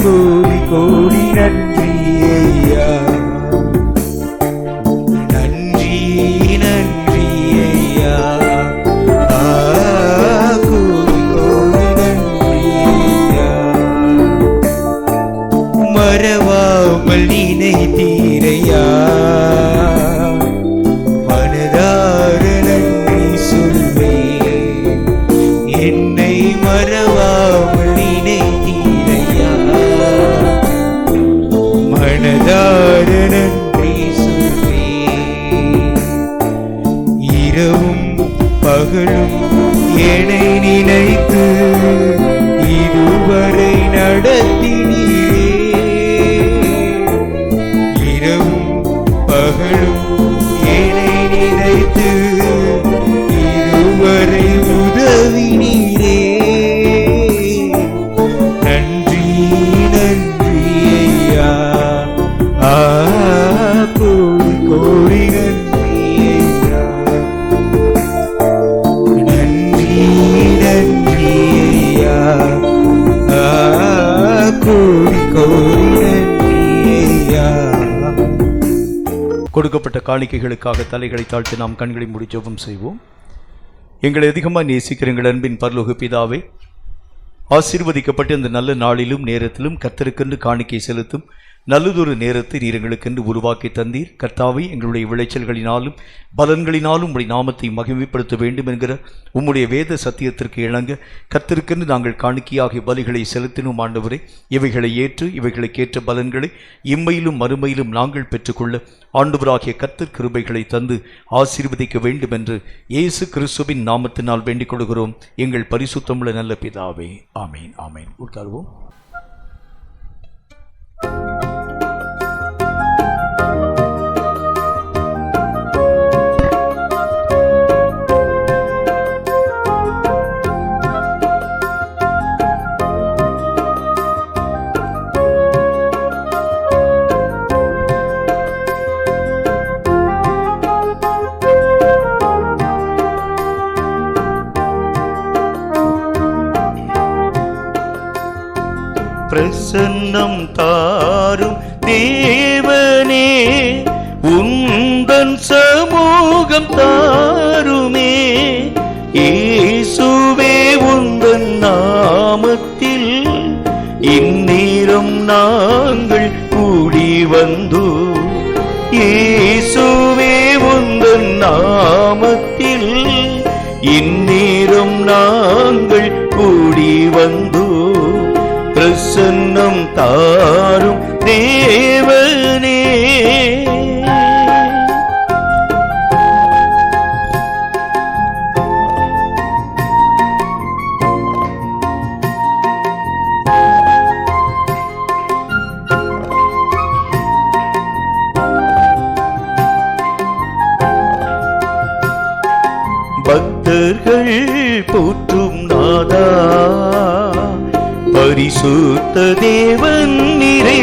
கோடி கோடி நன்றி ஐயா. நன்றி நன்றி ஐயா, கோடி கோடி நன்றி ஐயா. மறவாமல் நினைத்தீரையா, மனதார நன்றி சொல்வேன். என்னை மறவாமல் நினைத்தீரையா, மனதார நன்றி சொல்வேன். இரவும் பகலும் என்னை நினைத்து இதுவரை நடத்தினீரே. இரவும் பகலும் என்னை நினைத்து இதுவரை உதவினீரே. நன்றி நன்றி ஐயா, கோடி கோடி நன்றி ஐயா. நன்றி நன்றி ஐயா, கோடி கோடி நன்றி ஐயா. கொடுக்கப்பட்ட காணிக்கைகளுக்காக தலைகளை தாழ்த்தி நாம் கண்களை மூடி ஜெபம் செய்வோம். எங்களை அதிகமாக நேசிக்கிற எங்கள் அன்பின் பரலோக பிதாவே, ஆசீர்வதிக்கப்பட்ட இந்த நல்ல நாளிலும் நேரத்திலும் கர்த்தருக்கென்று காணிக்கை செலுத்தும் நல்லதொரு நேரத்தை நீர் எங்களுக்கென்று உருவாக்கி தந்தீர். கர்த்தாவை, எங்களுடைய விளைச்சல்களினாலும் பலன்களினாலும் உம்முடைய நாமத்தை மகிமைப்படுத்த வேண்டும் என்கிற உம்முடைய வேத சத்தியத்திற்கு இணங்க கர்த்தருக்கென்று நாங்கள் காணிக்கையாகிய பலிகளை செலுத்தினோம். ஆண்டவரே, இவைகளை ஏற்று இவைகளுக்கேற்ற பலன்களை இம்மையிலும் மறுமையிலும் நாங்கள் பெற்றுக்கொள்ள ஆண்டவராகிய கர்த்தர் கிருபைகளை தந்து ஆசீர்வதிக்க வேண்டும் என்று இயேசு கிறிஸ்துவின் நாமத்தினால் வேண்டிக் கொள்கிறோம் எங்கள் பரிசுத்தமுள்ள நல்ல பிதாவே. ஆமேன் ஆமேன். உட்கார்வோம். பிரசன்னம் தாரும் தேவனே, உந்தன் சமூகம் தாருமே. இயேசுவே, உந்தன் நாமத்தில் இந்நேரம் நாங்கள் கூடி வந்தோம். இயேசுவே, உந்தன் நாமத்தில் இந்நேரம் நாங்கள் கூடி வந்தோம். பிரசன்னம் தாரும் தேவனே. பக்தர்கள் போற்றும் நாதா, பரிசுத்த தேவன் நீரே.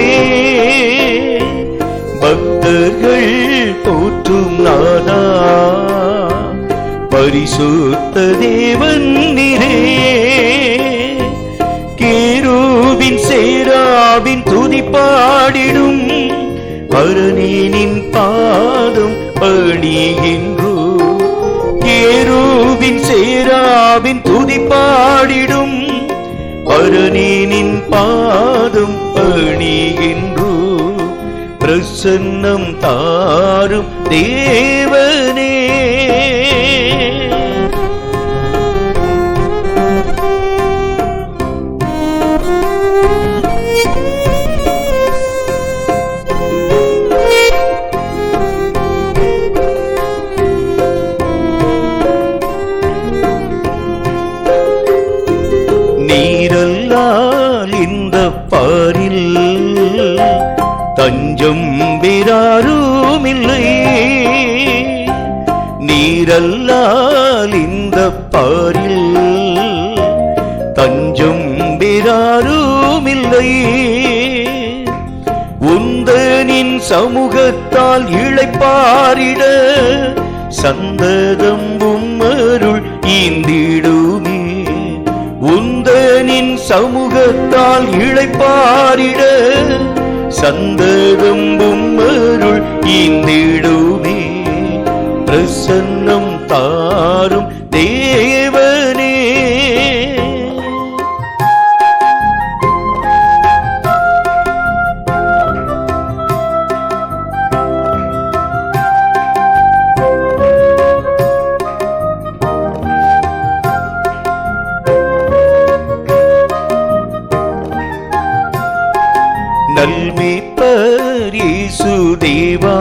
பக்தர்கள் போற்றும் நாதா, பரிசுத்த தேவன் நீரே. கேருவின் சேராவின் துதி பாடிடும் அரணீனின் பாதம் பணிகின்றோ. கேருவின் சேராவின் துதி பாடிடும் அரணீனின் பாதம் பணிகின்றோ. பிரசன்னம் தாரும் தேவனே. வேறாருமில்லை, நீரல்லால் இந்த பாரில் தஞ்சம் வேறாருமில்லை. உந்தனின் சமூகத்தால் இளைப்பாரிட சந்ததம் உம்மருள் ஈந்திடுமே. உந்தனின் சமூகத்தால் இளைப்பாரிட சந்ததம் உம்மருள் ஈந்திடுமே. பிரசன்னம் தாரும் தேவனே, நல்மேய்ப்பர் இயேசு தேவா,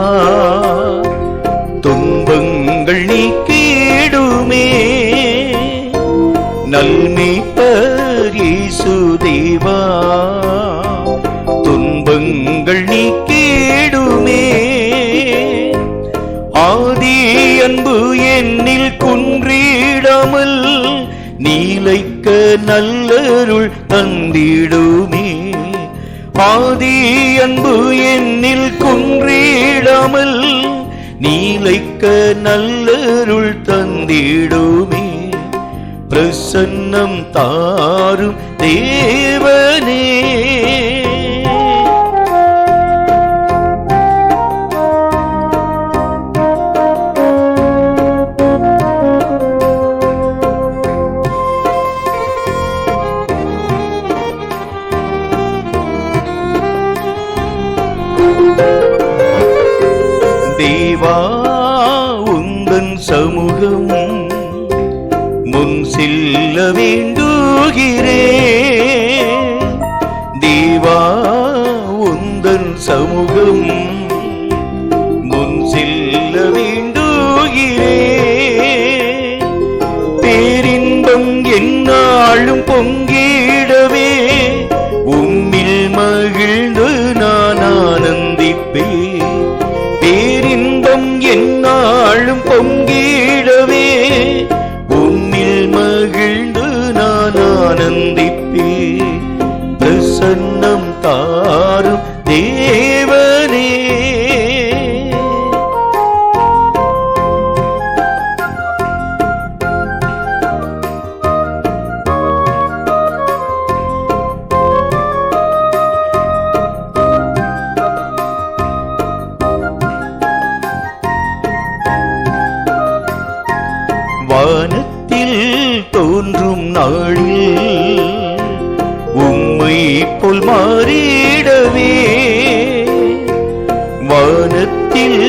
துன்பங்கள் நீக்கிடுமே. நல்மேய்ப்பர் இயேசு தேவா, துன்பங்கள் நீக்கிடுமே. ஆதி அன்பு என்னில் குன்றிடாமல் நீலைக்க நல்லருள் தந்திடுமே. ஆதி அன்பு என்னில் குன்றிடாமல் நீலைக்க நல்லருள் தந்திடுமே. பிரசன்னம் தாரும் தேவனே, தேவா உந்தன் சமூகம் முன் செல்ல வேண்டுகிறே. தேவா உந்தன் சமூகம் முன் செல்ல வேண்டுகிறே. பேரின்பம் எந்நாளும் பொங்கிடவே உம்மில் மகிழ்ந்து நான் ஆனந்திப்பேன். பேரின்பம் எந்நாளும் பொங்கிடவே உம்மில் மகிழ்ந்து நான் ஆனந்திப்பேன். பிரசன்னம் தாரும் தேவனே, வானத்தில் தோன்றும் நாளில் உம்மை போல் மாறிடவே. வானத்தில்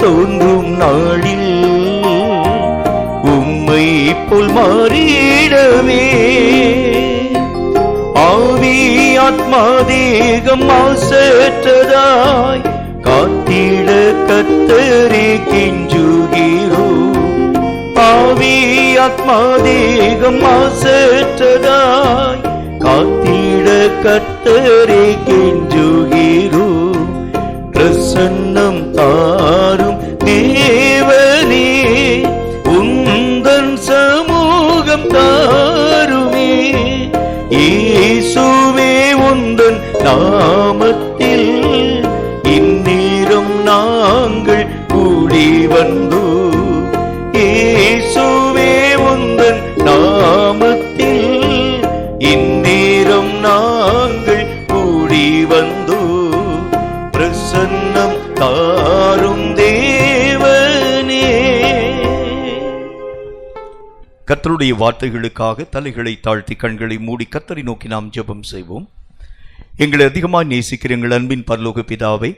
தோன்றும் நாளில் உம்மை போல் மாறிடவே. ஆவி ஆத்மா தேகம் மாசற்றதாய் காத்திட கர்த்தரே கெஞ்சுகிறோ. ஆவி ஆத்மா தேகம் மாசற்றதாய் காத்திட கர்த்தரே கெஞ்சுகிறோ. பிரசன்னம் தாரும் தேவனே, உந்தன் சமூகம் தாருமே. இயேசுவே உந்தன் நாமத்தில் இந்நேரம் நாங்கள் கூடி வந்தோ. இயேசுவே உந்தன் நாமத்தில் இந்நேரம் நாங்கள் கூடி வந்தோ. பிரசன்னம் தாரும் தேவனே. கர்த்தருடைய வார்த்தைகளுக்காக தலைகளை தாழ்த்தி கண்களை மூடி கர்த்தரை நோக்கி நாம் ஜெபம் செய்வோம். எங்களை அதிகமாக நேசிக்கிற எங்கள் அன்பின் பரலோக பிதாவே,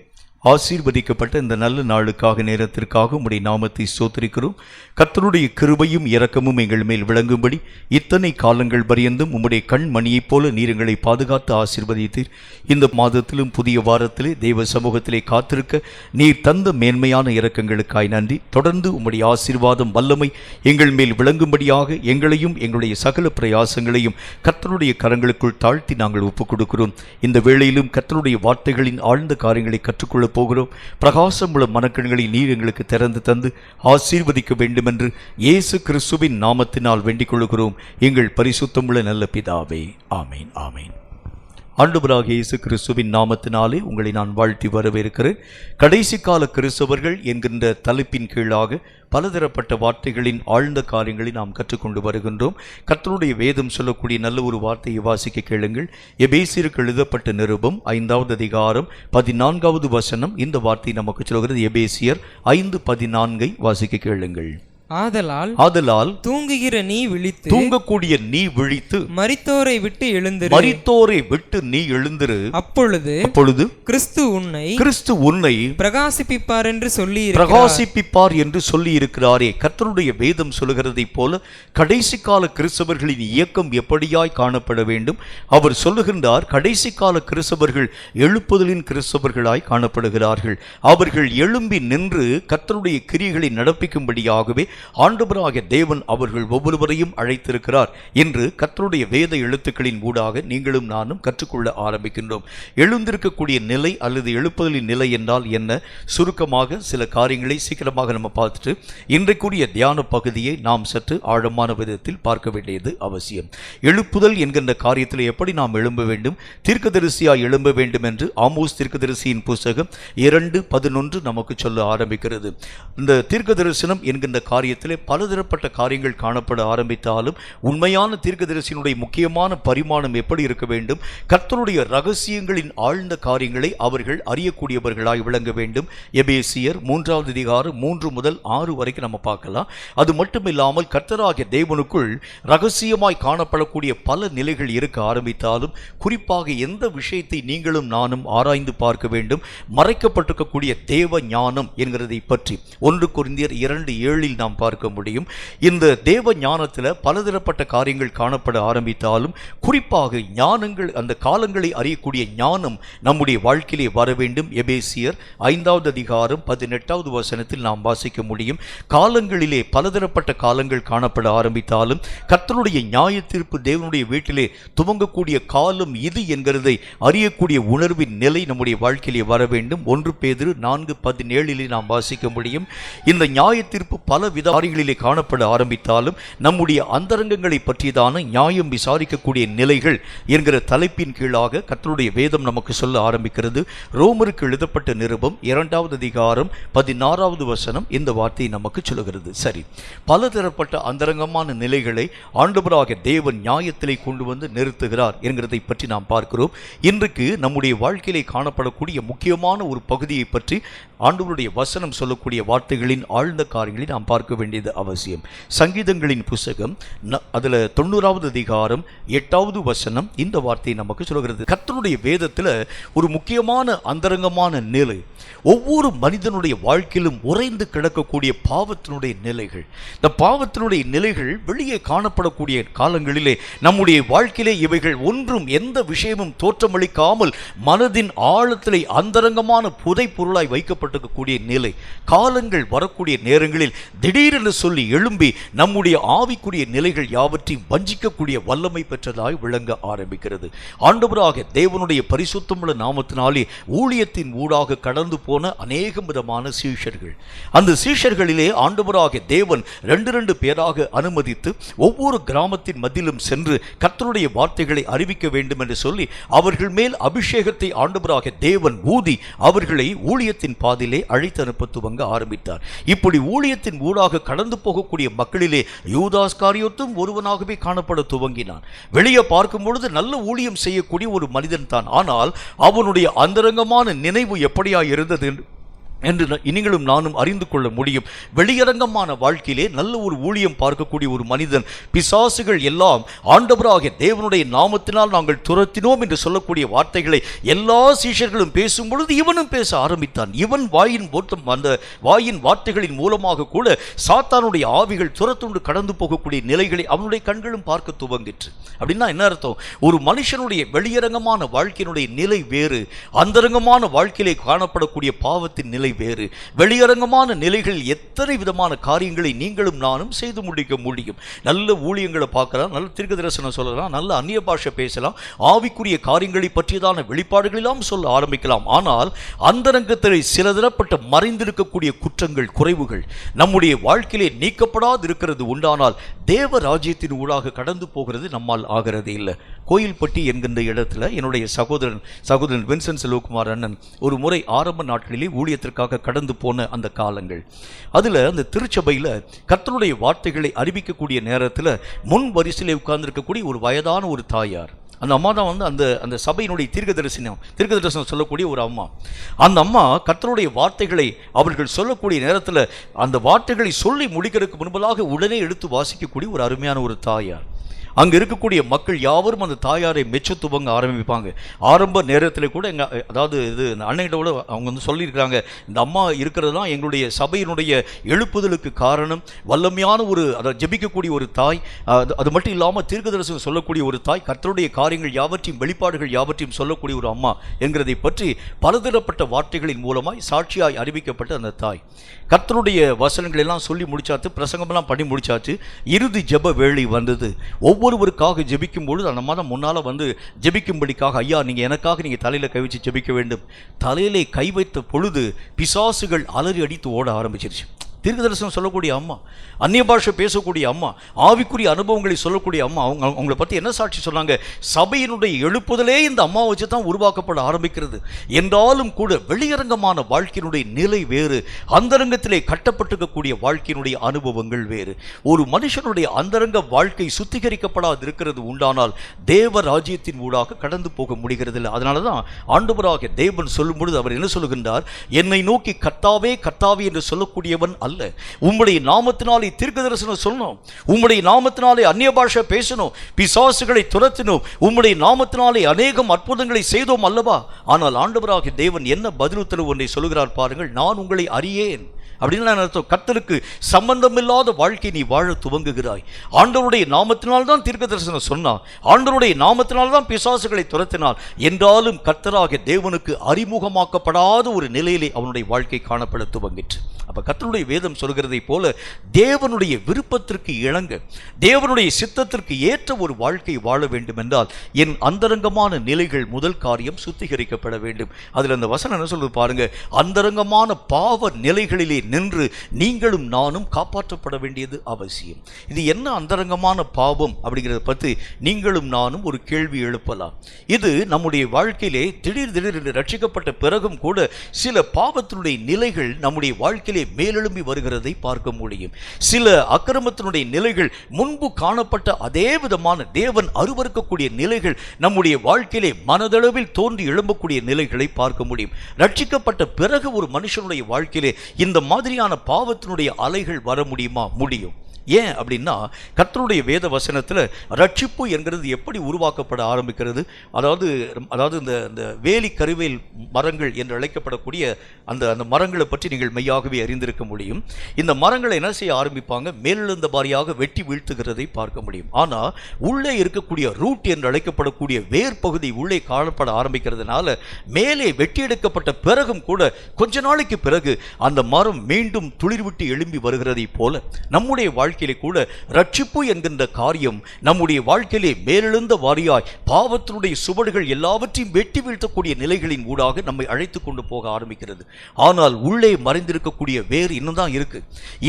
ஆசீர்வதிக்கப்பட்ட இந்த நல்ல நாளுக்காக நேரத்திற்காக உம்முடைய நாமத்தை ஸ்தோத்திரிக்கிறோம். கர்த்தருடைய கிருபையும் இரக்கமும் எங்கள் மேல் விளங்கும்படி இத்தனை காலங்கள் பரியந்தும் உம்முடைய கண்மணியைப் போல நீர் எங்களை பாதுகாத்து ஆசீர்வதித்தீர். இந்த மாதத்திலும் புதிய வாரத்திலே தேவ சமூகத்திலே காத்திருக்க நீர் தந்த மேன்மையான இரக்கங்களுக்காய் நன்றி. தொடர்ந்து உம்முடைய ஆசீர்வாதம் வல்லமை எங்கள் மேல் விளங்கும்படியாக எங்களையும் எங்களுடைய சகல பிரயாசங்களையும் கர்த்தருடைய கரங்களுக்குள் தாழ்த்தி நாங்கள் ஒப்புக் கொடுக்கிறோம். இந்த வேளையிலும் கர்த்தருடைய வார்த்தைகளின் ஆழ்ந்த காரியங்களை கற்றுக்கொள்ள கொள்ளப் போகிறோம். பிரகாசமுள்ள மனக்கண்களை நீர் எங்களுக்கு திறந்து தந்து ஆசீர்வதிக்க வேண்டும் என்று இயேசு கிறிஸ்துவின் நாமத்தினால் வேண்டிக் கொள்கிறோம் எங்கள் பரிசுத்தமுள்ள நல்ல பிதாவே. ஆமேன், ஆமேன். ஆண்டவராகிய இயேசு கிறிஸ்துவின் நாமத்தினாலே உங்களை நான் வாழ்த்தி வரவேற்கிறேன். கடைசி கால கிறிஸ்தவர்கள் என்கின்ற தலைப்பின் கீழாக பலதரப்பட்ட வார்த்தைகளின் ஆழ்ந்த காரியங்களை நாம் கற்றுக்கொண்டு வருகின்றோம். கர்த்தருடைய வேதம் சொல்லக்கூடிய நல்ல ஒரு வார்த்தையை வாசிக்க கேளுங்கள். எபேசியருக்கு எழுதப்பட்ட நிருபம் 5வது அதிகாரம் 14வது வசனம். இந்த வார்த்தை நமக்கு சொல்கிறது. எபேசியர் 5:14 வாசிக்க கேளுங்கள். ஆதலால் தூங்குகிற நீ விழித்து, தூங்கக்கூடிய நீ விழித்து, மரித்தோரை விட்டு எழுந்திரு, மரித்தோரை விட்டு நீ எழுந்திரு. அப்பொழுது கிறிஸ்து உன்னை பிரகாசிப்பிப்பார் என்று சொல்லி இருக்கிறாரே. கர்த்தருடைய வேதம் சொல்லுகிறதைப் போல கடைசி கால கிறிஸ்தவர்களின் இயக்கம் எப்படியாய் காணப்பட வேண்டும்? அவர் சொல்லுகின்றார், கடைசி கால கிறிஸ்தவர்கள் எழுப்புதலின் கிறிஸ்தவர்களாய் காணப்படுகிறார்கள். அவர்கள் எழும்பி நின்று கர்த்தருடைய கிரியைகளை நடப்பிக்கும்படியாகவே ஆண்டவராகிய தேவன் அவர்கள் ஒவ்வொருவரையும் அழைத்திருக்கிறார் என்று கர்த்தருடைய வேத எழுத்துக்களின் ஊடாக நீங்களும் நானும் கற்றுக்கொள்ள ஆரம்பிக்கின்றோம். எழுந்திருக்கக்கூடிய நிலை அல்லது எழுப்புதலின் நிலை என்றால் என்ன? சுருக்கமாக சில காரியங்களை சீக்கிரமாக நம்ம பார்த்துட்டு இன்றைக்குரிய தியான பகுதியை நாம் சற்று ஆழமான விதத்தில் பார்க்க வேண்டியது அவசியம். எழுப்புதல் என்கின்ற காரியத்தில் எப்படி நாம் எழும்ப வேண்டும், தீர்க்கதரிசியாய் எழும்ப வேண்டும் என்று ஆமோஸ் தீர்க்கதரிசியின் புஸ்தகம் 2:11 நமக்கு சொல்ல ஆரம்பிக்கிறது. இந்த தீர்க்க தரிசனம் என்கின்ற காரியத்திலே பலதரப்பட்ட காரியங்கள் காணப்பட ஆரம்பித்தாலும் உண்மையான தீர்க்கதரிசியினுடைய முக்கியமான பரிமாணம் எப்படி இருக்க வேண்டும்? கர்த்தருடைய ரகசியங்களின் ஆழ்ந்த காரியங்களை அவர்கள் அறியக்கூடியவர்களாய் விளங்க வேண்டும். எபேசியர் 3வது அதிகாரம் 3 முதல் 6 வரைக்கும் நம்ம பார்க்கலாம். அது மட்டுமில்லாமல் கர்த்தராகிய தேவனுக்குள் ரகசியமாய் காணப்படக்கூடிய பல நிலைகள் இருக்க ஆரம்பித்தாலும் குறிப்பாக எந்த விஷயத்தை நீங்களும் நானும் ஆராய்ந்து பார்க்க வேண்டும்? மறைக்கப்பட்டிருக்கக்கூடிய தேவ ஞானம் என்கிறதை பற்றி 1 கொரிந்தியர் 2:7 நாம் பார்க்க முடியும். இந்த தேவ ஞானத்தில் பலதரப்பட்ட காரியங்கள் காணப்பட ஆரம்பித்தாலும் குறிப்பாக ஞானங்கள், அந்த காலங்களை அறியக்கூடிய ஞானம் நம்முடைய வாழ்க்கையிலே வர வேண்டும். எபேசியர் 5வது அதிகாரம் 18வது வசனத்தில் நாம் வாசிக்க முடியும். காலங்களிலே பலதரப்பட்ட காலங்கள் காணப்பட ஆரம்பித்தாலும் கர்த்தருடைய நியாய தீர்ப்பு தேவனுடைய வீட்டிலே துவங்கக்கூடிய காலம் இது என்கிறதை அறியக்கூடிய உணர்வின் நிலை நம்முடைய வாழ்க்கையிலே வர வேண்டும். 1 பேதுரு 4:17 நாம் வாசிக்க முடியும். இந்த நியாய தீர்ப்பு பல விதாரிகளிலே காணப்பட ஆரம்பித்தாலும் நம்முடைய அந்தரங்கங்களை பற்றியதான நியாயம் விசாரிக்கக்கூடிய நிலைகள் என்கிற தலைப்பின் கீழாக கர்த்தருடைய வேதம் நமக்கு சொல்ல ஆரம்பிக்கிறது. ரோமருக்கு எழுதப்பட்ட நிருபம் 2வது அதிகாரம் 16வது வசனம் இந்த வார்த்தையை நமக்கு சொல்லுகிறது. சரி, பலதரப்பட்ட அந்தரங்கமான நிலைகளை ஆண்டவராகிய தேவன் நியாயத்திலே கொண்டு வந்து நிறுத்துகிறார் என்கிறதை பற்றி நாம் பார்க்கிறோம். இன்றைக்கு நம்முடைய வாழ்க்கையிலே காணப்படக்கூடிய முக்கியமான ஒரு பகுதியை பற்றி ஆண்டவருடைய வசனம் சொல்லக்கூடிய வார்த்தைகளின் ஆழ்ந்த காரியங்களை நாம் பார்க்க வேண்டியது அவசியம். சங்கீதங்களின் புஸ்தகம் அதுல 90வது அதிகாரம் 8வது வசனம் இந்த வார்த்தையை நமக்கு சொல்கிறது. கர்த்தருடைய வேதத்தில் ஒரு முக்கியமான அந்தரங்கமான நிலை ஒவ்வொரு மனிதனுடைய வாழ்க்கையிலும் உறைந்து கிடக்கக்கூடிய பாவத்தினுடைய நிலைகள். இந்த பாவத்தினுடைய நிலைகள் வெளியே காணப்படக்கூடிய காலங்களிலே நம்முடைய வாழ்க்கையிலே இவைகள் ஒன்றும் எந்த விஷயமும் தோற்றமளிக்காமல் மனதின் ஆழத்திலே அந்தரங்கமான புதை பொருளாய் வைக்கப்பட்டிருக்கக்கூடிய நிலை. காலங்கள் வரக்கூடிய நேரங்களில் திடீரென்று சொல்லி எழும்பி நம்முடைய ஆவிக்குரிய நிலைகள் யாவற்றையும் வஞ்சிக்கக்கூடிய வல்லமை பெற்றதாய் விளங்க ஆரம்பிக்கிறது. ஆண்டவராக தேவனுடைய பரிசுத்தமுள்ள நாமத்தினாலே ஊழியத்தின் ஊடாக கடந்து போன அநேக விதமான சீஷர்கள், அந்த சீஷர்களிலே ஆண்டவராக தேவன் 2 பேராக அனுமதித்து ஒவ்வொரு கிராமத்தின் மத்தியிலும் சென்று கர்த்தருடைய வார்த்தைகளை அறிவிக்க வேண்டும் என்று சொல்லி அவர்கள் மேல் அபிஷேகத்தை ஆண்டவராக தேவன் ஊதி அவர்களை ஊழியத்தின் பாதையிலே அழைத்து அனுப்ப துவங்க ஆரம்பித்தார். இப்படி ஊழியத்தின் ஊடாக கடந்து போகக்கூடிய மக்களிலே யூதாஸ் காரியோத்தும் ஒருவனாகவே காணப்பட துவங்கினான். வெளியே பார்க்கும் பொழுது நல்ல ஊழியம் செய்யக்கூடிய ஒரு மனிதன் தான். ஆனால் அவனுடைய அந்தரங்கமான நினைவு எப்படியா இருந்தது என்று நீங்களும் நானும் அறிந்து கொள்ள முடியும். வெளியரங்கமான வாழ்க்கையிலே நல்ல ஒரு ஊழியம் பார்க்கக்கூடிய ஒரு மனிதன், பிசாசுகள் எல்லாம் ஆண்டவராகிய தேவனுடைய நாமத்தினால் நாங்கள் துரத்தினோம் என்று சொல்லக்கூடிய வார்த்தைகளை எல்லா சீஷர்களும் பேசும் பொழுது இவனும் பேச ஆரம்பித்தான். இவன் அந்த வாயின் வார்த்தைகளின் மூலமாக கூட சாத்தானுடைய ஆவிகள் துரத்துண்டு கடந்து போகக்கூடிய நிலைகளை அவனுடைய கண்களும் பார்க்க துவங்கிற்று. அப்படின்னா என்ன அர்த்தம்? ஒரு மனுஷனுடைய வெளியரங்கமான வாழ்க்கையினுடைய நிலை வேறு, அந்தரங்கமான வாழ்க்கையிலே காணப்படக்கூடிய பாவத்தின் நிலை நிலை வேறு. வெளியரங்கமான நிலைகள் எத்தனை விதமான காரியங்களை நீங்களும் நானும் செய்து முடிக்க முடியும். நல்ல ஊழியங்களை பார்க்கலாம், நல்ல தீர்க்க தரிசனம் சொல்லலாம், நல்ல அந்நிய பாஷை பேசலாம், ஆவிக்குரிய காரியங்களை பற்றியதான வெளிப்பாடுகளெல்லாம் சொல்ல ஆரம்பிக்கலாம். ஆனால் அந்தரங்கத்தில் சில தரப்பட்ட மறைந்திருக்கக்கூடிய குற்றங்கள், குறைவுகள் நம்முடைய வாழ்க்கையிலே நீக்கப்படாது இருக்கிறது உண்டானால் தேவ ராஜ்யத்தின் ஊடாக கடந்து போகிறது நம்மால் ஆகிறது இல்லை. கோயில்பட்டி என்கின்ற இடத்துல என்னுடைய சகோதரன் வின்சென்ட் செல்வகுமார் அண்ணன் ஒரு முறை ஆரம்ப நாட்களிலே ஊழியத்திற்காக கடந்து போன அந்த காலங்கள், அதில் அந்த திருச்சபையில் கர்த்தருடைய வார்த்தைகளை அறிவிக்கக்கூடிய நேரத்தில் முன் வரிசையில் உட்கார்ந்திருக்கக்கூடிய ஒரு வயதான ஒரு தாயார், அந்த அம்மா தான் வந்து அந்த சபையினுடைய தீர்க்க தரிசனம் சொல்லக்கூடிய ஒரு அம்மா. அந்த அம்மா கர்த்தருடைய வார்த்தைகளை அவர்கள் சொல்லக்கூடிய நேரத்தில் அந்த வார்த்தைகளை சொல்லி முடிக்கிறதுக்கு முன்பதாக உடனே எடுத்து வாசிக்கக்கூடிய ஒரு அருமையான ஒரு தாயார். அங்கே இருக்கக்கூடிய மக்கள் யாவரும் அந்த தாயாரை மெச்ச துவங்க ஆரம்பிப்பாங்க. ஆரம்ப நேரத்தில் கூட அதாவது இது அன்னைகிட்ட அவங்க வந்து சொல்லியிருக்கிறாங்க, இந்த அம்மா இருக்கிறது தான் எங்களுடைய சபையினுடைய எழுப்புதலுக்கு காரணம். வல்லமையான ஒரு அதை ஜெபிக்கக்கூடிய ஒரு தாய், அது மட்டும் இல்லாமல் தீர்க்க தரிசனம் சொல்லக்கூடிய ஒரு தாய், கர்த்தருடைய காரியங்கள் யாவற்றையும் வெளிப்பாடுகள் யாவற்றையும் சொல்லக்கூடிய ஒரு அம்மா என்கிறதை பற்றி பலதரப்பட்ட வார்த்தைகளின் மூலமாய் சாட்சியாய் அறிவிக்கப்பட்ட அந்த தாய் கர்த்தருடைய வசனங்கள் எல்லாம் சொல்லி முடிச்சாச்சு, பிரசங்கமெல்லாம் பண்ணி முடிச்சாச்சு. இறுதி ஜெப வேளை வந்தது. ஒவ்வொருவருக்காக ஜெபிக்கும் பொழுது அந்த மாதம் முன்னால் வந்து ஜெபிக்கும்படிக்காக, ஐயா நீங்கள் எனக்காக நீங்கள் தலையில் கை வச்சு ஜெபிக்க வேண்டும். தலையிலே கை வைத்த பொழுது பிசாசுகள் அலறி அடித்து ஓட ஆரம்பிச்சிருச்சு. தீர்க்க தரிசனம் சொல்லக்கூடிய அம்மா, அந்நிய பாஷை பேசக்கூடிய அம்மா, ஆவிக்குரிய அனுபவங்களை சொல்லக்கூடிய அம்மா, அவங்கள பற்றி என்ன சாட்சி சொன்னாங்க? சபையினுடைய எழுப்புதலே இந்த அம்மா வச்சு தான் உருவாக்கப்பட ஆரம்பிக்கிறது. என்றாலும் கூட வெளியரங்கமான வாழ்க்கையினுடைய நிலை வேறு, அந்தரங்கத்திலே கட்டப்பட்டிருக்கக்கூடிய வாழ்க்கையினுடைய அனுபவங்கள் வேறு. ஒரு மனுஷனுடைய அந்தரங்க வாழ்க்கை சுத்திகரிக்கப்படாது இருக்கிறது உண்டானால் தேவ ராஜ்யத்தின் ஊடாக கடந்து போக முடிகிறதில்லை. அதனால தான் ஆண்டவராக தேவன் சொல்லும் பொழுது அவர் என்ன சொல்லுகின்றார்? என்னை நோக்கி கர்த்தாவே கர்த்தாவே என்று சொல்லக்கூடியவன் அல்ல, உம்முடைய நாமத்தினாலே தீர்க்க தரிசனம் சொல்லணும், உம்முடைய நாமத்தினாலே அந்நிய பாஷை பேசணும், பிசாசுகளை துரத்தினோம், உம்முடைய நாமத்தினாலே அநேகம் அற்புதங்களை செய்தோம் அல்லவா? ஆனால் ஆண்டவராகிய தேவன் என்ன பதில் உத்தரவு ஒன்றை சொல்கிறார் பாருங்கள், நான் உங்களை அறியேன். அப்படின்னு அர்த்தம், கர்த்தருக்கு சம்பந்தமில்லாத வாழ்க்கை நீ வாழ துவங்குகிறாய். ஆண்டவருடைய நாமத்தினால் தான் தீர்க்க தரிசனம் சொன்னான், ஆண்டவருடைய நாமத்தினால் தான் பிசாசுகளை துரத்தினான். என்றாலும் கர்த்தராகிய தேவனுக்கு அறிமுகமாக்கப்படாத ஒரு நிலையிலே அவனுடைய வாழ்க்கை காணப்பட துவங்கிற்று. அப்ப கர்த்தருடைய வேதம் சொல்கிறதை போல தேவனுடைய விருப்பத்திற்கு இணங்க, தேவனுடைய சித்தத்திற்கு ஏற்ற ஒரு வாழ்க்கை வாழ வேண்டும் என்றால் என் அந்தரங்கமான நிலைகள் முதல் காரியம் சுத்திகரிக்கப்பட வேண்டும். அதில் அந்த வசனம் என்ன சொல்றது பாருங்க, அந்தரங்கமான பாவ நிலைகளிலே நின்று நீங்களும் நானும் காப்பாற்றப்பட வேண்டியது அவசியம். இது என்ன அந்தரங்கமான பாவம் அப்படிங்கிறத பற்றி நீங்களும் நானும் ஒரு கேள்வி எழுப்பலாம். இது நம்முடைய வாழ்க்கையிலே திடீர் ரட்சிக்கப்பட்ட பிறகும் கூட சில பாவத்தினுடைய நிலைகள் நம்முடைய வாழ்க்கையிலே மேலெழும்பி வருகிறதை பார்க்க முடியும். சில அக்கிரமத்தினுடைய நிலைகள், முன்பு காணப்பட்ட அதே விதமான தேவன் அருவருக்கக்கூடிய நிலைகள் நம்முடைய வாழ்க்கையிலே மனதளவில் தோன்றி எழும்பக்கூடிய நிலைகளை பார்க்க முடியும். ரட்சிக்கப்பட்ட பிறகு ஒரு மனுஷனுடைய வாழ்க்கையிலே இந்த மாதிரியான பாவத்தினுடைய அலைகள் வர முடியுமா? முடியும். ஏன் அப்படின்னா கர்த்தருடைய வேத வசனத்தில் ரட்சிப்பு என்கிறது எப்படி உருவாக்கப்பட ஆரம்பிக்கிறது? அதாவது இந்த வேலி கருவேல் மரங்கள் என்று அழைக்கப்படக்கூடிய அந்த மரங்களை பற்றி நீங்கள் மெய்யாகவே அறிந்திருக்க முடியும். இந்த மரங்களை என்ன செய்ய ஆரம்பிப்பாங்க? மேலெழுந்த பாரியாக வெட்டி வீழ்த்துகிறதை பார்க்க முடியும். ஆனால் உள்ளே இருக்கக்கூடிய ரூட் என்று அழைக்கப்படக்கூடிய வேர் பகுதி உள்ளே காணப்பட ஆரம்பிக்கிறதுனால மேலே வெட்டி எடுக்கப்பட்ட பிறகும் கூட கொஞ்ச நாளைக்கு பிறகு அந்த மரம் மீண்டும் துளிர்விட்டு எழும்பி வருகிறதை போல நம்முடைய வாழ்க்கையிலே கூட ரட்சிப்பு என்கின்ற காரியம் நம்முடைய வாழ்க்கையிலே மேலெழுந்த வாரியாய் பாவத்தினுடைய சுவடுகள் எல்லாவற்றையும் வெட்டி வீழ்த்தக்கூடிய நிலைகளின் ஊடாக நம்மை அழைத்து கொண்டு போக ஆரம்பிக்கிறது. ஆனால் உள்ளே மறைந்திருக்கக்கூடிய வேர் இன்னும் தான் இருக்கு.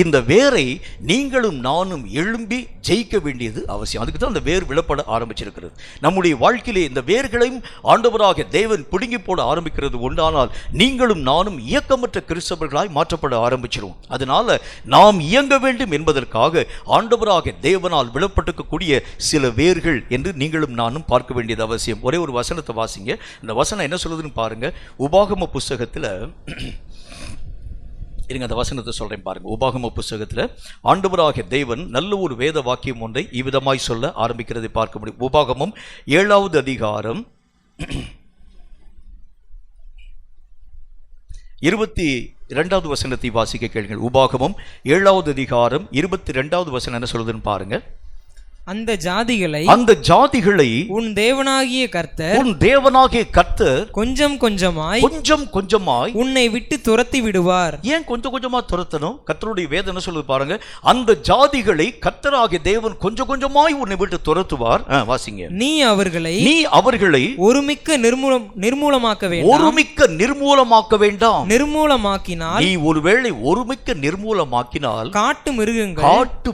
இந்த வேரை நீங்களும் நானும் எழும்பி ஜெயிக்க வேண்டியது அவசியம். அதுக்கு தான் அந்த வேர் விழப்பட ஆரம்பிச்சிருக்கிறது. நம்முடைய வாழ்க்கையிலே இந்த வேர்களையும் ஆண்டவராக தேவன் பிடுங்கி போட ஆரம்பிக்கிறது உண்டானால் நீங்களும் நானும் இயக்கமற்ற கிறிஸ்தவர்களாய் மாற்றப்பட ஆரம்பிச்சிடும். அதனால நாம் இயங்க வேண்டும் என்பதற்காக ஆண்டவராக தேவனால் விழப்பட்டிருக்கக்கூடிய சில வேர்கள் என்று நீங்களும் நானும் பார்க்க வேண்டியது அவசியம். ஒரே ஒரு வசனத்தை வாசிங்க. இந்த வசனம் என்ன சொல்லுதுன்னு பாருங்க. உபாகம புஸ்தகத்தில் இருங்க, அந்த வசனத்தை சொல்றேன் பாருங்க. உபாகம புஸ்தகத்தில் ஆண்டவராகிய தேவன் நல்ல ஒரு வேத வாக்கியம் ஒன்றை இவ்விதமாய் சொல்ல ஆரம்பிக்கிறதை பார்க்க முடியும். உபாகமம் 7வது அதிகாரம் 22வது வசனத்தை வாசிக்க கேளுங்கள். உபாகமம் 7வது அதிகாரம் 22வது வசனம் என்ன சொல்லுதுன்னு பாருங்க. அந்த ஜாதிகளை உன் தேவனாகிய கர்த்தர் கொஞ்சம் கொஞ்சமாய் உன்னை விட்டு துரத்தி விடுவார். ஏன் கொஞ்சம் கொஞ்சமா துரத்தணும்? கர்த்தருடைய வேதம் என்ன சொல்லுது பாருங்க. அந்த ஜாதிகளை கர்த்தராகிய தேவன் கொஞ்சம் கொஞ்சமாய் உன்னை விட்டு துரத்துவார். வாசிங்க. நீ அவர்களை ஒருமிக்க நிர்மூலமாக்க வேண்டாம். நிர்மூலமாக்கினால், நீ ஒருவேளை ஒருமிக்க நிர்மூலமாக்கினால், காட்டு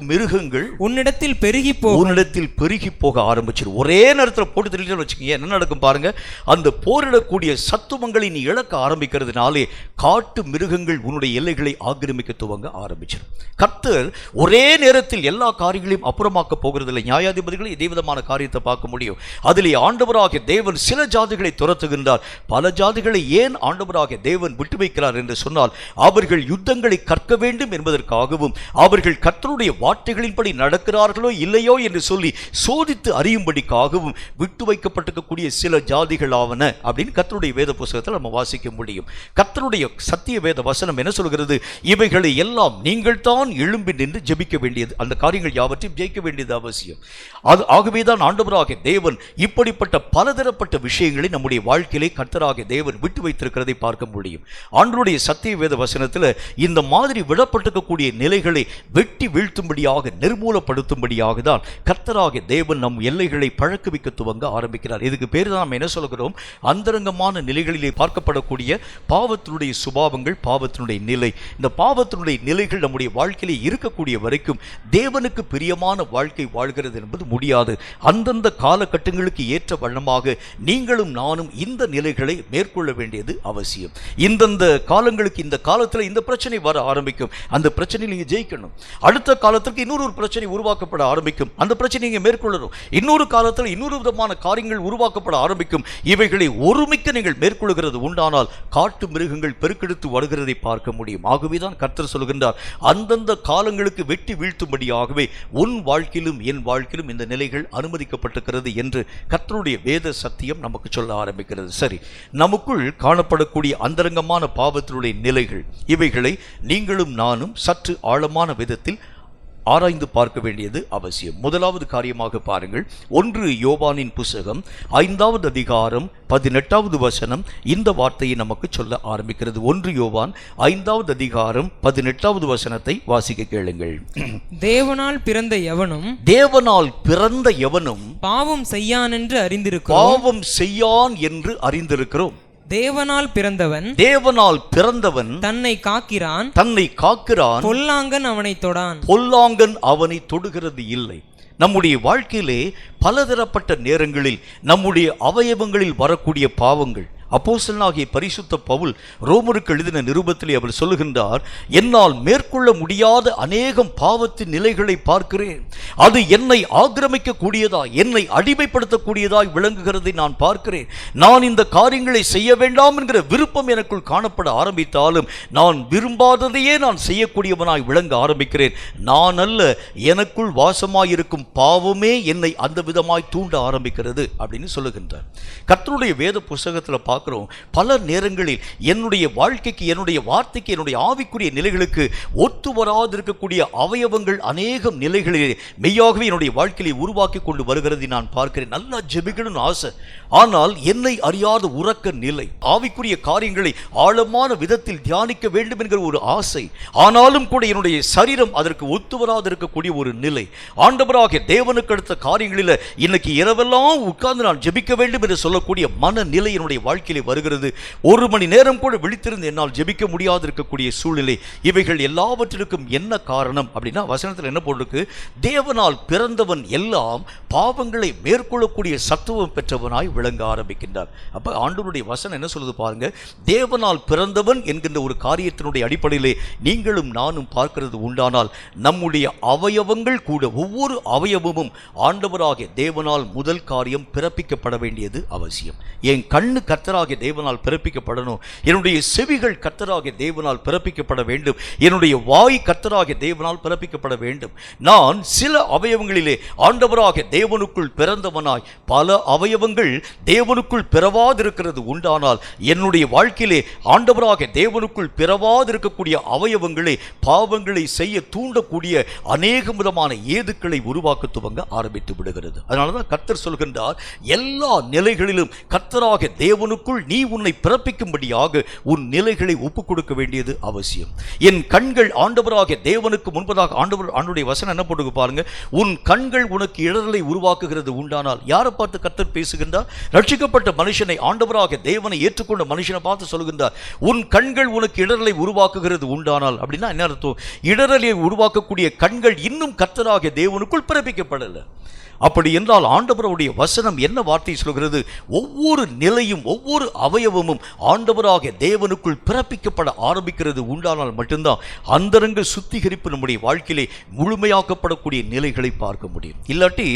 மிருகங்கள் உன்னிடத்தில் பெருகி போக ஆரம்பிச்சிடும். ஒரே நேரத்தில் போட்டு தெளிச்சு வச்சுக்கீங்க, என்ன நடக்கும் பாருங்க. அந்த போரிடக்கூடிய சத்துவங்களை நீ இழக்க ஆரம்பிக்கிறதுனாலே காட்டு மிருகங்கள் உன்னுடைய எல்லைகளை ஆக்கிரமிக்க துவங்க ஆரம்பிச்சிடும். கர்த்தர் ஒரே நேரத்தில் எல்லா காரியங்களையும் அப்புறமாக்க போகிறதில்லை. நியாயாதிபதிகளை இதே விதமான காரியத்தை பார்க்க முடியும். அதிலே ஆண்டவராகிய தேவன் சில ஜாதிகளை துரத்துகின்றார். பல ஜாதிகளை ஏன் ஆண்டவராகிய தேவன் விட்டு வைக்கிறார் என்று சொன்னால், அவர்கள் யுத்தங்களை கற்க வேண்டும் என்பதற்காகவும், அவர்கள் கர்த்தருடைய வார்த்தைகளின்படி நடக்கிறார்களோ இல்லையோ என்று சொல்லி சோதித்து அறியும்படிக்காகவும் விட்டு வைக்கப்பட்டிருக்கக்கூடிய சில ஜாதிகள் ஆவன அப்படின்னு கர்த்தருடைய வேத புத்தகத்தில் நம்ம வாசிக்க முடியும். கர்த்தருடைய சத்திய வேத வசனம் என்ன சொல்கிறது? இவைகளை எல்லாம் நீங்கள் தான் எழும்பி நின்று ஜெபிக்க வேண்டியது, அந்த காரியங்கள் யாவற்றையும் ஜெயிக்க வேண்டியது அவசியம். ஆகவேதான் ஆண்டவராகிய தேவன் இப்படிப்பட்ட பலதரப்பட்ட விஷயங்களை நம்முடைய வாழ்க்கையிலே கர்த்தராகிய தேவன் விட்டு வைத்திருக்கிறதை பார்க்க முடியும். ஆண்டவருடைய சத்திய வேத வசனத்தில் இந்த மாதிரி விடப்பட்டிருக்கக்கூடிய நிலைகளை வெட்டி வீழ்த்தும்படியாக, நிர்மூலப்படுத்தும்படியாக தான் கர்த்தராகிய தேவன் நம் எல்லைகளை பழக்குவிக்க துவங்க ஆரம்பிக்கிறார். இதுக்கு பேர் தான் நம்ம என்ன சொல்கிறோம்? அந்தரங்கமான நிலைகளிலே பார்க்கப்படக்கூடிய பாவத்தினுடைய சுபாவங்கள், பாவத்தினுடைய நிலை. இந்த பாவத்தினுடைய நிலைகள் நம்முடைய வாழ்க்கையிலே இருக்கக்கூடிய வரைக்கும் தேவனுக்கு பிரியமான வாழ்க்கை வாழ்கிறது என்பது முடியாது. அந்தந்த காலகட்டங்களுக்கு ஏற்ற வண்ணமாக நீங்களும் நானும் இந்த நிலைகளை மேற்கொள்ள வேண்டியது அவசியம். இந்தந்த காலங்களுக்கு, இந்த காலத்தில் இந்த பிரச்சனை வர ஆரம்பிக்கும், அந்த பிரச்சனையை நீங்க ஜெயிக்கணும். அடுத்த காலத்திற்கு இன்னொரு பிரச்சனை உருவாக்கப்பட ஆரம்பிக்கும், அந்த பிரச்சனை நீங்க மேற்கொள்ளணும். இன்னொரு காலத்தில் இன்னொரு விதமான காரியங்கள் உருவாக்கப்பட ஆரம்பிக்கும். இவைகளை ஒருமிக்க நீங்கள் மேற்கொள்கிறது உண்டானால் காட்டு மிருகங்கள் பெருக்கெடுத்து வருகிறதை பார்க்க முடியும். ஆகவேதான் கர்த்தர் சொல்கின்றார், அந்தந்த காலங்களுக்கு வெட்டி வீழ்த்தும்படியாகவே உன் வாழ்க்கையிலும் என் வாழ்க்கையிலும் இந்த நிலைகள் அனுமதிக்கப்பட்டிருக்கிறது என்று கர்த்தருடைய வேத சத்தியம் நமக்கு சொல்ல ஆரம்பிக்கிறது. சரி, நமக்குள் காணப்படக்கூடிய அந்தரங்கமான பாவத்தினுடைய நிலைகள், இவைகளை நீங்களும் நானும் சற்று ஆழமான விதத்தில் ஆராய்ந்து பார்க்க வேண்டியது அவசியம். முதலாவது காரியமாக பாருங்கள், 1 யோவானின் புத்தகம் 5வது அதிகாரம் 18வது வசனம் இந்த வார்த்தையை நமக்கு சொல்ல ஆரம்பிக்கிறது. 1 யோவான் 5வது அதிகாரம் 18வது வசனத்தை வாசிக்க கேளுங்கள். தேவனால் பிறந்த எவனும் பாவம் செய்யான் என்று அறிந்திருக்கிறோம். தேவனால் பிறந்தவன் தன்னை காக்கிறான், பொல்லாங்கன் அவனை தொடுகிறது இல்லை. நம்முடைய வாழ்க்கையிலே பலதரப்பட்ட நேரங்களில் நம்முடைய அவயவங்களில் வரக்கூடிய பாவங்கள், அப்போஸ்தலனாகிய பரிசுத்த பவுல் ரோமருக்கு எழுதின நிருபத்திலே அவர் சொல்லுகின்றார், என்னால் மேற்கொள்ள முடியாத அநேகம் பாவத்தின் நிலைகளை பார்க்கிறேன். அது என்னை ஆக்கிரமிக்க கூடியதாய், என்னை அடிமைப்படுத்தக்கூடியதாய் விளங்குகிறதை நான் பார்க்கிறேன். நான் இந்த காரியங்களை செய்ய வேண்டாம் என்கிற விருப்பம் எனக்குள் காணப்பட ஆரம்பித்தாலும் நான் விரும்பாததையே நான் செய்யக்கூடியவனாய் விளங்க ஆரம்பிக்கிறேன். நான் அல்ல, எனக்குள் வாசமாயிருக்கும் பாவமே என்னை அந்த விதமாய் தூண்ட ஆரம்பிக்கிறது அப்படின்னு சொல்லுகின்றார். கர்த்தருடைய வேத புத்தகத்தில் பார்க்கிறோம், பல நேரங்களில் என்னுடைய வாழ்க்கைக்கு, என்னுடைய வார்த்தைக்கு, என்னுடைய ஆவிக்குரிய நிலைகளுக்கு ஒத்து வராது இருக்கக்கூடிய அவயவங்கள் அநேகம் நிலைகளிலே மெய்யாகவே என்னுடைய வாழ்க்கையை உருவாக்கி கொண்டு வருகிறதை நான் பார்க்கிறேன். நல்லா ஜெபிக்கணும்னு ஆசை, ஆனால் என்னை அறியாத உறக்க நிலை, ஆவிக்குரிய காரியங்களை ஆழமான விதத்தில் தியானிக்க வேண்டும் என்கிற ஒரு ஆசை, ஆனாலும் கூட என்னுடைய சரீரம் அதற்கு ஒத்து வராது இருக்கக்கூடிய ஒரு நிலை. ஆண்டவராகிய தேவனுக்கு அடுத்த காரியங்களில் இன்னைக்கு இரவெல்லாம் உட்கார்ந்து நான் ஜெபிக்க வேண்டும் என்று சொல்லக்கூடிய மனநிலை என்னுடைய வாழ்க்கையிலே வருகிறது. 1 மணி நேரம் கூட விழித்திருந்து என்னால் ஜெபிக்க முடியாது இருக்கக்கூடிய சூழ்நிலை. இவைகள் எல்லாவற்றிற்கும் என்ன காரணம் அப்படின்னா, வசனத்தில் என்ன போட்டிருக்கு? தேவனால் பிறந்தவன் எல்லாம் பாவங்களை மேற்கொள்ளக்கூடிய சத்துவம் பெற்றவனாய் விளங்க ஆரம்பிக்கின்றார். அப்ப ஆண்டவருடைய வசனம் என்ன சொல்லுது பாருங்க, தேவனால் பிறந்தவன் என்கின்ற ஒரு காரியத்தினுடைய அடிப்படையிலே நீங்களும் நானும் பார்க்கிறது உண்டானால் நம்முடைய அவயவங்கள் கூட, ஒவ்வொரு அவயவமும் ஆண்டவராகிய தேவனால் முதல் காரியம் பிறப்பிக்கப்பட வேண்டியது அவசியம். என் கண்ணு கர்த்தராகிய கர்த்தராகிய தேவனால் பிறப்பிக்கப்படணும், என்னுடைய செவிகள் கர்த்தராகிய தேவனால் பிறப்பிக்கப்பட வேண்டும், என்னுடைய வாய் கர்த்தராகிய தேவனால் பிறப்பிக்கப்பட வேண்டும். நான் சில அவயவங்களிலே ஆண்டவராகிய தேவனுக்குள் பிறந்தவனாய் பல அவயவங்கள் தேவனுக்குள் பிறவாதிருக்கிறது உண்டானால் என்னுடைய வாழ்க்கையிலே ஆண்டவராகிய தேவனுக்குள் பிறவாதிருக்கக்கூடிய அவயவங்களை பாவங்களை செய்ய தூண்டக்கூடிய அநேக விதமான ஏதுக்களை உருவாக்க துவங்க ஆரம்பித்து விடுகிறது. அதனாலதான் கர்த்தர் சொல்கின்றார், எல்லா நிலைகளிலும் கர்த்தராகிய தேவனுக்குள் நீ உன்னை பிறப்பிக்கும்படியாக உன் நிலைகளை ஒப்புக் கொடுக்க வேண்டியது அவசியம். என் கண்கள் ஆண்டவராகிய தேவனுக்கு முன்பதாக ஆண்டவருடைய வசனம் என்ன போட்டு பாருங்க, உன் கண்கள் உனக்கு இடரலை உருவாக்குகிறது உண்டானால். யாரை பார்த்து கர்த்தர் பேசுகின்றார்? ரட்சிக்கப்பட்ட மனுஷனை, ஆண்டவராகிய தேவனை ஏற்றுக்கொண்ட மனுஷனை பார்த்து சொல்கின்றார், உன் கண்கள் உனக்கு இடரலை உருவாக்குகிறது உண்டானால். அப்படின்னா என்ன அர்த்தம்? இடரலை உருவாக்கக்கூடிய கண்கள் இன்னும் கர்த்தராகிய தேவனுக்குள் பிறப்பிக்கப்படல. அப்படி என்றால் ஆண்டவருடைய வசனம் என்ன வார்த்தை சொல்கிறது? ஒவ்வொரு நிலையும் ஒவ்வொரு அவயவமும் ஆண்டவராகிய தேவனுக்குள் பிறப்பிக்கப்பட ஆரம்பிக்கிறது உண்டானால் மட்டும்தான் அந்தரங்க சுத்திகரிப்பு நம்முடைய வாழ்க்கையிலே முழுமையாக்கப்படக்கூடிய நிலைகளை பார்க்க முடியும். இல்லாட்டி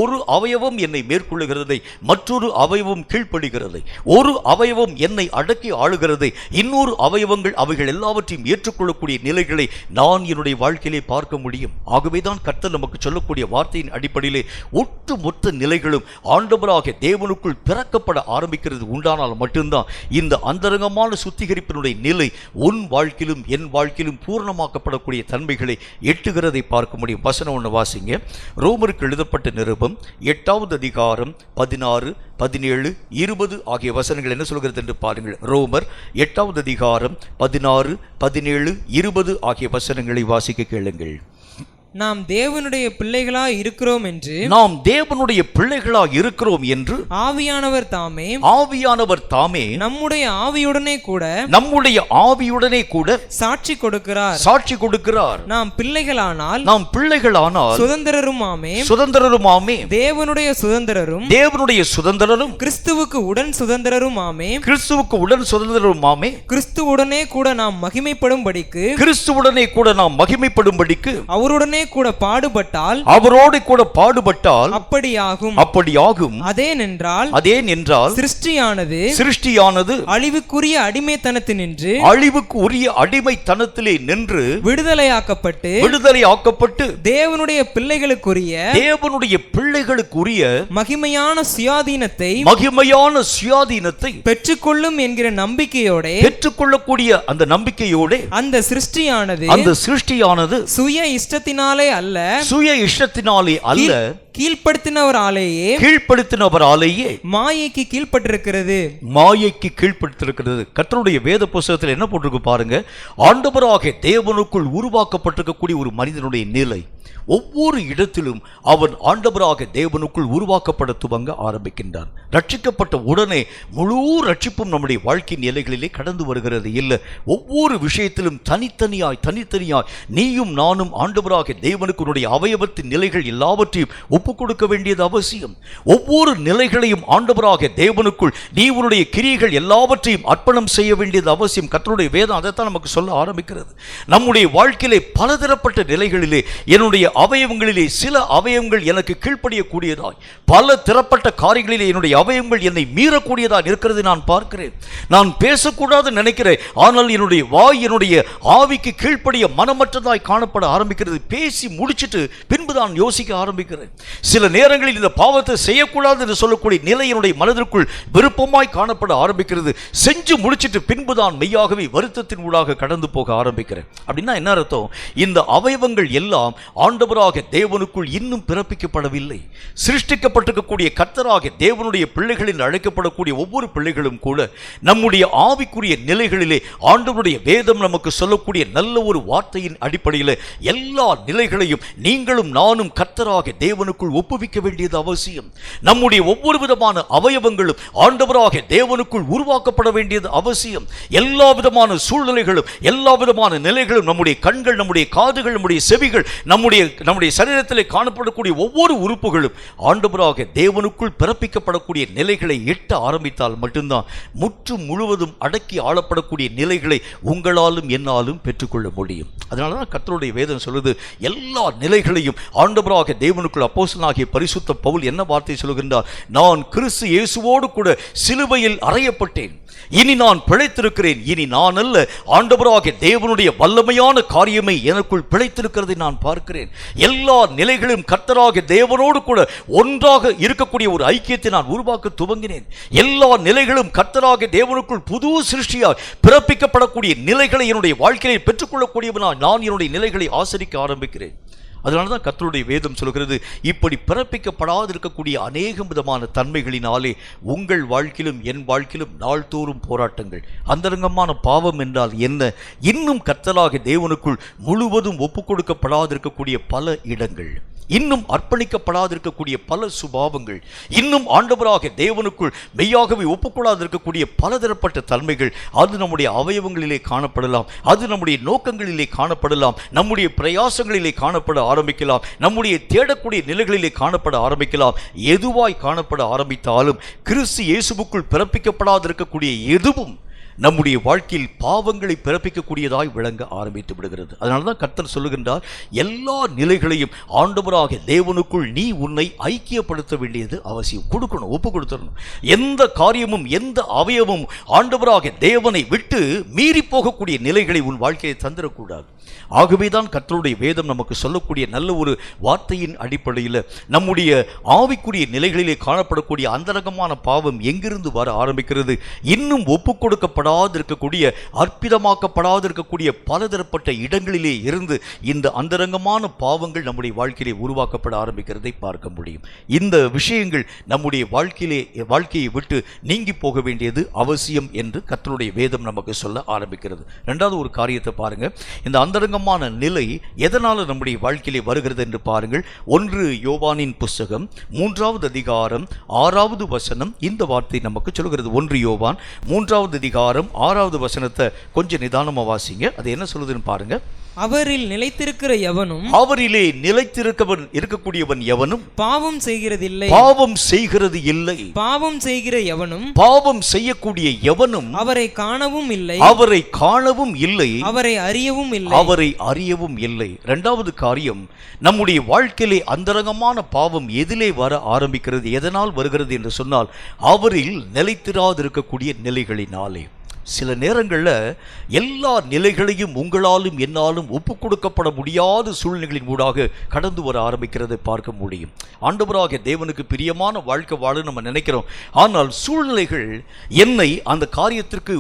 ஒரு அவயவம் என்னை மேற்கொள்ளுகிறதை, மற்றொரு அவயவம் கீழ்ப்படுகிறதை, ஒரு அவயவம் என்னை அடக்கி ஆளுகிறதை, இன்னொரு அவயவங்கள் அவைகள் எல்லாவற்றையும் ஏற்றுக்கொள்ளக்கூடிய நிலைகளை நான் என்னுடைய வாழ்க்கையிலே பார்க்க முடியும். ஆகவேதான் கர்த்தர் நமக்கு சொல்லக்கூடிய வார்த்தையின் அடிப்படையிலே ஒட்டு மொத்த நிலைகளும் ஆண்டவராகிய தேவனுக்குள் பிறக்கப்பட ஆரம்பிக்கிறது உண்டானால் மட்டும்தான் இந்த அந்தரங்கமான சுத்திகரிப்பினுடைய நிலை உன் வாழ்க்கையிலும் என் வாழ்க்கையிலும் பூர்ணமாக்கப்படக்கூடிய தன்மைகளை எட்டுகிறதை பார்க்க முடியும். வசனம் ஒன்று வாசிங்க. ரோமருக்கு எழுதப்பட்ட நிருபம் 8வது அதிகாரம் 16, 17, 20 ஆகிய வசனங்கள் என்ன சொல்கிறது என்று பாருங்கள். ரோமர் 8வது அதிகாரம் 16, 17, 20 ஆகிய வசனங்களை வாசிக்க கேளுங்கள். நாம் தேவனுடைய பிள்ளைகளாய் இருக்கிறோம் என்று, நாம் தேவனுடைய பிள்ளைகளாய் இருக்கிறோம் என்று ஆவியானவர் தாமே நம்முடைய ஆவியுடனே கூட சாட்சி கொடுக்கிறார். நாம் பிள்ளைகளானால் சுதந்திரருமாமே, தேவனுடைய சுதந்திரரும் கிறிஸ்துவுக்கு உடன் சுதந்திரருமாமே, கிறிஸ்துவுடனே கூட நாம் மகிமைப்படும்படிக்கு அவருடனே கூட பாடுபட்டால் அப்படியாகும். அதேனென்றால் சிருஷ்டியானது அழிவுக்குரிய அடிமைத்தனத்திலே நின்று விடுதலையாக்கப்பட்டு தேவனுடைய பிள்ளைகளுக்குரிய மகிமையான சுயாதீனத்தை பெற்றுக்கொள்ளும் என்கிற பெற்றுக்கொள்ளக்கூடிய அந்த நம்பிக்கையோட அந்த சிருஷ்டியானது சுய இஷ்டத்தினாலே அல்ல கீழ்ப்படுத்தினவராலேயே மாயைக்கு கீழ்ப்பட்டிருக்கிறது. கர்த்தருடைய வேத புத்தகத்தில் என்ன போட்டிருக்கு பாருங்க. ஆண்டவராகிய தேவனுக்குள் உருவாக்கப்பட்டிருக்கக்கூடிய ஒரு மனிதனுடைய நிலை ஒவ்வொரு இடத்திலும் அவன் ஆண்டவராகிய தேவனுக்குள் உருவாக்கப்பட துவங்க ஆரம்பிக்கின்றான். ரட்சிக்கப்பட்ட உடனே முழு ரட்சிப்பும் நம்முடைய வாழ்க்கை நிலைகளிலே கடந்து வருகிறது இல்லை. ஒவ்வொரு விஷயத்திலும் தனித்தனியாய் நீயும் நானும் ஆண்டவராகிய தேவனுக்கு அவயவத்தின் நிலைகள் எல்லாவற்றையும் ஒப்புக் கொடுக்க வேண்டியது அவசியம். ஒவ்வொரு நிலைகளையும் ஆண்டவராகிய தேவனுக்குள் நீ உன்னுடைய கிரியைகள் எல்லாவற்றையும் அர்ப்பணம் செய்ய வேண்டியது அவசியம். கர்த்தருடைய வேதம் அதைத்தான் நமக்கு சொல்ல ஆரம்பிக்கிறது. நம்முடைய வாழ்க்கையிலே பலதரப்பட்ட நிலைகளிலே என்னுடைய அவயவங்களிலே சில அவயவங்கள் எனக்கு கீழ்ப்படியக்கூடியதாய், பல திறப்பட்ட காரியங்களிலே என்னுடைய அவயவங்கள் என்னை மீறக்கூடியதாக இருக்கிறது நான் பார்க்கிறேன். நான் பேசக்கூடாது நினைக்கிறேன், ஆனால் என்னுடைய வாய் என்னுடைய ஆவிக்கு கீழ்ப்படிய மனமற்றதாய் காணப்பட ஆரம்பிக்கிறது. பேசி முடிச்சிட்டு பின்பு தான் யோசிக்க ஆரம்பிக்கிறேன். சில நேரங்களில் இந்த பாவத்தை செய்யக்கூடாது என்று சொல்லக்கூடிய நிலை என்னுடைய மனதிற்குள் விருப்பமாய் காணப்பட ஆரம்பிக்கிறது. செஞ்சு முடிச்சிட்டு பின்புதான் மெய்யாகவே வருத்தத்தின் ஊடாக கடந்து போக ஆரம்பிக்கிறேன். அப்படின்னா என்ன அர்த்தம்? இந்த அவயவங்கள் எல்லாம் ஆண்டவராகிய தேவனுக்குள் இன்னும் பிறப்பிக்கப்படவில்லை. சிருஷ்டிக்கப்பட்டிருக்கக்கூடிய கர்த்தராகிய தேவனுடைய பிள்ளைகளில் அழைக்கப்படக்கூடிய ஒவ்வொரு பிள்ளைகளும் கூட நம்முடைய ஆவிக்குரிய நிலைகளிலே ஆண்டவருடைய வேதம் நமக்கு சொல்லக்கூடிய நல்ல ஒரு வார்த்தையின் அடிப்படையில் எல்லா நிலைகளையும் நீங்களும் நானும் கர்த்தராகிய தேவனுக்குள் ஒப்புவிக்க வேண்டியது அவசியம். நம்முடைய ஒவ்வொரு விதமான அவயவங்களும் ஆண்டவராகிய தேவனுக்குள் உருவாக்கப்பட வேண்டியது அவசியம். எல்லா விதமான சூழ்நிலைகளும் எல்லா விதமான நிலைகளும், நம்முடைய கண்கள், நம்முடைய காதுகள், நம்முடைய செவிகள், நம்முடைய சரீரத்திலே காணப்படக்கூடிய ஒவ்வொரு உறுப்புகளும் ஆண்டவராகிய தேவனுக்குள் பிறப்பிக்கப்படக்கூடிய நிலைகளை எட்ட ஆரம்பித்தால் மட்டும்தான் முற்றும் முழுவதும் அடக்கி ஆளப்படக்கூடிய நிலைகளை உங்களாலும் என்னாலும் பெற்றுக்கொள்ள முடியும். அதனால தான் கர்த்தருடைய வேதம் சொல்லுது, எல்லா நிலைகளையும் ஆண்டவராகிய தேவனுக்குள். அப்போஸ்தலர் அப்போஸ்தலனாகிய பரிசுத்த பவுல் என்ன வார்த்தை சொல்கின்றார்? நான் கிறிஸ்து இயேசுவோடு கூட சிலுவையில் அறையப்பட்டேன், இனி நான் பிழைத்திருக்கிறேன், இனி நான் அல்ல, ஆண்டவராகிய தேவனுடைய வல்லமையான காரியமே எனக்குள் பிழைத்திருக்கிறதை நான் பார்க்கிறேன். எல்லா நிலைகளும் கர்த்தராகிய தேவனோடு கூட ஒன்றாக இருக்கக்கூடிய ஒரு ஐக்கியத்தை நான் உருவாக்க துவங்கினேன். எல்லா நிலைகளும் கர்த்தராகிய தேவனுக்குள் புது சிருஷ்டியாய் பிறப்பிக்கப்படக்கூடிய நிலைகளை என்னுடைய வாழ்க்கையை பெற்றுக்கொள்ளக்கூடியவனாய் நான் என்னுடைய நிலைகளை ஆசரிக்க ஆரம்பிக்கிறேன். அதனால தான் கர்த்தருடைய வேதம் சொல்கிறது, இப்படி பிறப்பிக்கப்படாது இருக்கக்கூடிய அநேக விதமான தன்மைகளினாலே உங்கள் வாழ்க்கையிலும் என் வாழ்க்கையிலும் நாள்தோறும் போராட்டங்கள். அந்தரங்கமான பாவம் என்றால் என்ன? இன்னும் கர்த்தராகிய தேவனுக்குள் முழுவதும் ஒப்புக் கொடுக்கப்படாது இருக்கக்கூடிய பல இடங்கள், இன்னும் அர்ப்பணிக்கப்படாது இருக்கக்கூடிய பல சுபாவங்கள், இன்னும் ஆண்டவராகிய தேவனுக்குள் மெய்யாகவே ஒப்புக்கொள்ளாது இருக்கக்கூடிய பலதரப்பட்ட தன்மைகள், அது நம்முடைய அவயவங்களிலே காணப்படலாம், அது நம்முடைய நோக்கங்களிலே காணப்படலாம், நம்முடைய பிரயாசங்களிலே காணப்பட ஆரம்பிக்கலாம், நம்முடைய தேடக்கூடிய நிலைகளிலே காணப்பட ஆரம்பிக்கலாம். எதுவாய் காணப்பட ஆரம்பித்தாலும் கிறிஸ்து இயேசுவுக்குள் பிறப்பிக்கப்படாது இருக்கக்கூடிய எதுவும் நம்முடைய வாழ்க்கையில் பாவங்களை பிறப்பிக்கக்கூடியதாய் விளங்க ஆரம்பித்து விடுகிறது. அதனால தான் கர்த்தர் சொல்லுகின்றார், எல்லா நிலைகளையும் ஆண்டவராகிய தேவனுக்குள் நீ உன்னை ஐக்கியப்படுத்த வேண்டியது அவசியம். கொடுக்கணும், ஒப்பு கொடுத்துடணும். எந்த காரியமும் எந்த அவயவமும் ஆண்டவராகிய தேவனை விட்டு மீறி போகக்கூடிய நிலைகளை உன் வாழ்க்கையை தந்திரக்கூடாது. ஆகவேதான் கர்த்தருடைய வேதம் நமக்கு சொல்லக்கூடிய நல்ல ஒரு வார்த்தையின் அடிப்படையில் நம்முடைய ஆவிக்குரிய நிலைகளிலே காணப்படக்கூடிய அந்தரங்கமான பாவம் எங்கிருந்து வர ஆரம்பிக்கிறது? இன்னும் ஒப்புக் கொடுக்கப்படாது இருக்கக்கூடிய, அற்புதமாக்கப்படாது இருக்கக்கூடிய பலதரப்பட்ட இடங்களிலே இருந்து இந்த அந்தரங்கமான பாவங்கள் நம்முடைய வாழ்க்கையிலே உருவாக்கப்பட ஆரம்பிக்கிறதை பார்க்க முடியும். இந்த விஷயங்கள் நம்முடைய வாழ்க்கையை விட்டு நீங்கி போக வேண்டியது அவசியம் என்று கர்த்தருடைய வேதம் நமக்கு சொல்ல ஆரம்பிக்கிறது. இரண்டாவது ஒரு காரியத்தை பாருங்க, இந்த அந்தரங்கமான நிலை எதனால நம்முடைய வாழ்க்கையிலே வருகிறது என்று பாருங்கள். 1 யோவானின் புஸ்தகம் 3வது அதிகாரம் 6வது வசனம் இந்த வார்த்தை நமக்கு சொல்கிறது. 1 யோவான் 3வது அதிகாரம் 6வது வசனத்தை கொஞ்சம் நிதானமா வாசிங்க. அது என்ன சொல்லுதுன்னு பாருங்க. அவரில் நிலைத்திருக்கிற எவனும், அவரிலே இருக்கக்கூடியவன் எவனும் பாவம் செய்கிறதில்லை, பாவம் செய்கிறது இல்லை. பாவம் செய்கிற எவனும், பாவம் செய்யக்கூடிய எவனும் அவரை காணவும் இல்லை, அவரை காணவும் இல்லை, அவரை அறியவும் இல்லை, அவரை அறியவும் இல்லை. இரண்டாவது காரியம், நம்முடைய வாழ்க்கையிலே அந்தரங்கமான பாவம் எதிலே வர ஆரம்பிக்கிறது, எதனால் வருகிறது என்று சொன்னால் அவரில் நிலைத்திராது இருக்கக்கூடிய நிலைகளினாலே. சில நேரங்களில் எல்லா நிலைகளையும் உங்களாலும் என்னாலும் ஒப்புக் கொடுக்கப்பட முடியாத சூழ்நிலைகளின் ஊடாக கடந்து வர ஆரம்பிக்கிறதை பார்க்க முடியும். ஆண்டவராகிய தேவனுக்கு பிரியமான வாழ்க்கை வாழ நம்ம நினைக்கிறோம், ஆனால் சூழ்நிலைகள் என்னை அந்த காரியத்திற்கு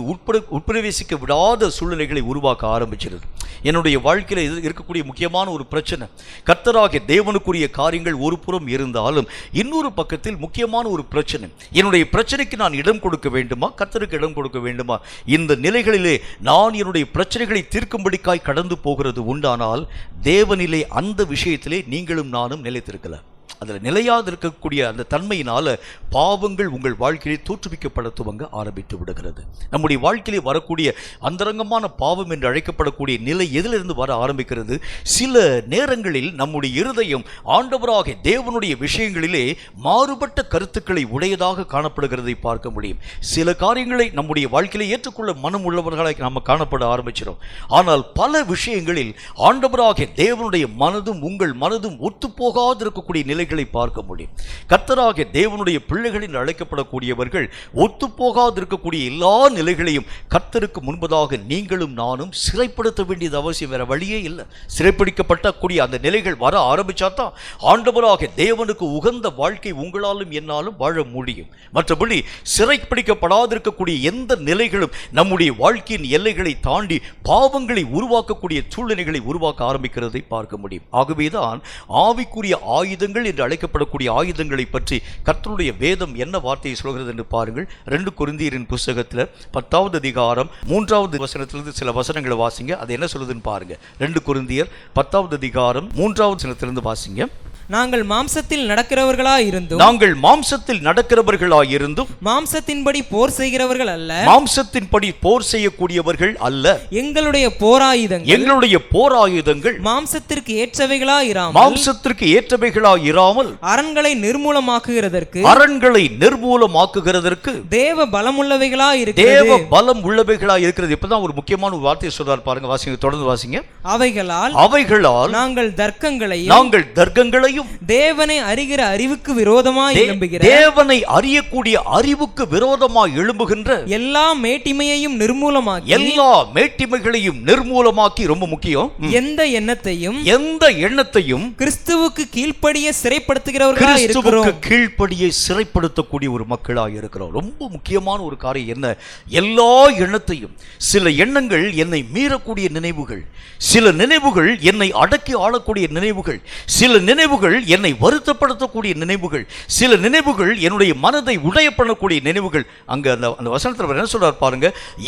உட்பிரவேசிக்க விடாத சூழ்நிலைகளை உருவாக்க ஆரம்பிச்சிருது. என்னுடைய வாழ்க்கையில் இருக்கக்கூடிய முக்கியமான ஒரு பிரச்சனை, கர்த்தராகிய தேவனுக்குரிய காரியங்கள் ஒரு புறம் இருந்தாலும் இன்னொரு பக்கத்தில் முக்கியமான ஒரு பிரச்சனை. என்னுடைய பிரச்சனைக்கு நான் இடம் கொடுக்க வேண்டுமா, கர்த்தருக்கு இடம் கொடுக்க வேண்டுமா? இந்த நிலைகளிலே நான் என்னுடைய பிரச்சனைகளை தீர்க்கும்படிக்காய் கடந்து போகிறது உண்டானால் தேவனிலே அந்த விஷயத்திலே நீங்களும் நானும் நிலைத்திருக்கல. அதில் நிலையாது இருக்கக்கூடிய அந்த தன்மையினால பாவங்கள் உங்கள் வாழ்க்கையை தோற்றுவிக்கப்பட துவங்க ஆரம்பித்து விடுகிறது. நம்முடைய வாழ்க்கையிலே வரக்கூடிய அந்தரங்கமான பாவம் என்று அழைக்கப்படக்கூடிய நிலை எதிலிருந்து வர ஆரம்பிக்கிறது? சில நேரங்களில் நம்முடைய இருதயம் ஆண்டவராகிய தேவனுடைய விஷயங்களிலே மாறுபட்ட கருத்துக்களை உடையதாக காணப்படுகிறதை பார்க்க முடியும். சில காரியங்களை நம்முடைய வாழ்க்கையிலே ஏற்றுக்கொள்ள மனம் உள்ளவர்களாக நாம் காணப்பட ஆரம்பிக்கிறோம். ஆனால் பல விஷயங்களில் ஆண்டவராகிய தேவனுடைய மனதும் உங்கள் மனதும் ஒத்துப்போகாது இருக்கக்கூடிய நிலை பார்க்க முடியும். கர்த்தராகிய தேவனுடைய பிள்ளைகளில் அழைக்கப்படக்கூடியவர்கள் ஒத்துப்போகாது இருக்கக்கூடிய எல்லா நிலைகளையும் கர்த்தருக்கு முன்பதாக நீங்களும் நானும் சிறைப்படுத்த வேண்டியது அவசியம். வேற வழியே இல்லை. சிறைப்பிடிக்கப்படக்கூடிய அந்த நிலைகள் வர ஆரம்பிச்சாதான் ஆண்டவராகிய தேவனுக்கு உகந்த வாழ்க்கை உங்களாலும் என்னாலும் வாழ முடியும். மற்றபடி சிறைப்பிடிக்கப்படாது இருக்கக்கூடிய எந்த நிலைகளும் நம்முடைய வாழ்க்கையின் எல்லைகளை தாண்டி பாவங்களை உருவாக்கக்கூடிய சூழ்நிலைகளை உருவாக்க ஆரம்பிக்கிறதை பார்க்க முடியும். ஆகவேதான் ஆவிக்குரிய ஆயுதங்கள் என்று அழைக்கப்படக்கூடிய ஆயுதங்களை பற்றி கர்த்தருடைய வேதம் என்ன வார்த்தையை சொல்கிறது என்று பாருங்கள். 2 கொரிந்தியரின் புஸ்தகத்தில் 10வது அதிகாரம் 3வது வசனத்திலிருந்து சில வசனங்களை வாசிங்க. அது என்ன சொல்லுதுன்னு பாருங்க. 2 கொரிந்தியர் 10வது அதிகாரம் 3வது வசனத்திலிருந்து வாசிங்க. நாங்கள் மாம்சத்தில் நடக்கிறவர்களாயிருந்தும், நாங்கள் மாம்சத்தில் நடக்கிறவர்களாயிருந்தும் மாம்சத்தின்படி போர் செய்கிறவர்கள் அல்ல, மாம்சத்தின்படி போர் செய்யக்கூடியவர்கள் அல்ல. எங்களுடைய போராயுதங்கள் மாம்சத்திற்கு ஏற்றவைகளாயிராமல் அரண்களை நிர்மூலமாக்குகிறதற்கு தேவ பலம் உள்ளவைகளாய் இருக்கிறது. இப்பதான் ஒரு முக்கியமான ஒரு வார்த்தையை சொல்றார் பாருங்க. வாசிங்க, தொடர்ந்து வாசிங்க. அவைகளால் நாங்கள் தர்க்கங்களையும் மேட்டிமையும் தேவனை அறிகிற அறிவுக்கு விரோதமாய் எழும்புகிற தேவனை அறியக்கூடிய அறிவுக்கு விரோதமாய் எழும்புகின்ற எல்லா மேட்டிமையையும் நிர்மூலமாக்கி எல்லா மேட்டிமைகளையும் நிர்மூலமாக்கி, ரொம்ப முக்கியம், எந்த எண்ணத்தையும் கிறிஸ்துவுக்கு கீழ்ப்படிய சிறைப்படுத்துகிறவர்களாய் இருக்கிறோம். கிறிஸ்துவுக்கு கீழ்ப்படியை சிறைப்படுத்தக்கூடிய ஒரு மக்களாக இருக்கிறோம். ரொம்ப முக்கியமான ஒரு காரியம் என்ன? எல்லா எண்ணத்தையும். சில எண்ணங்கள் என்னை மீறக்கூடிய நினைவுகள், சில நினைவுகள் என்னை அடக்கி ஆளக்கூடிய நினைவுகள், சில நினைவுகள் என்னை வருத்தப்படுத்தக்கூடிய நினைவுகள், சில நினைவுகள் என்னுடைய மனதை உடைய பண்ணக்கூடிய நினைவுகள். அங்க அந்த வசனத்தில் என்ன சொல்றார் பாருங்க,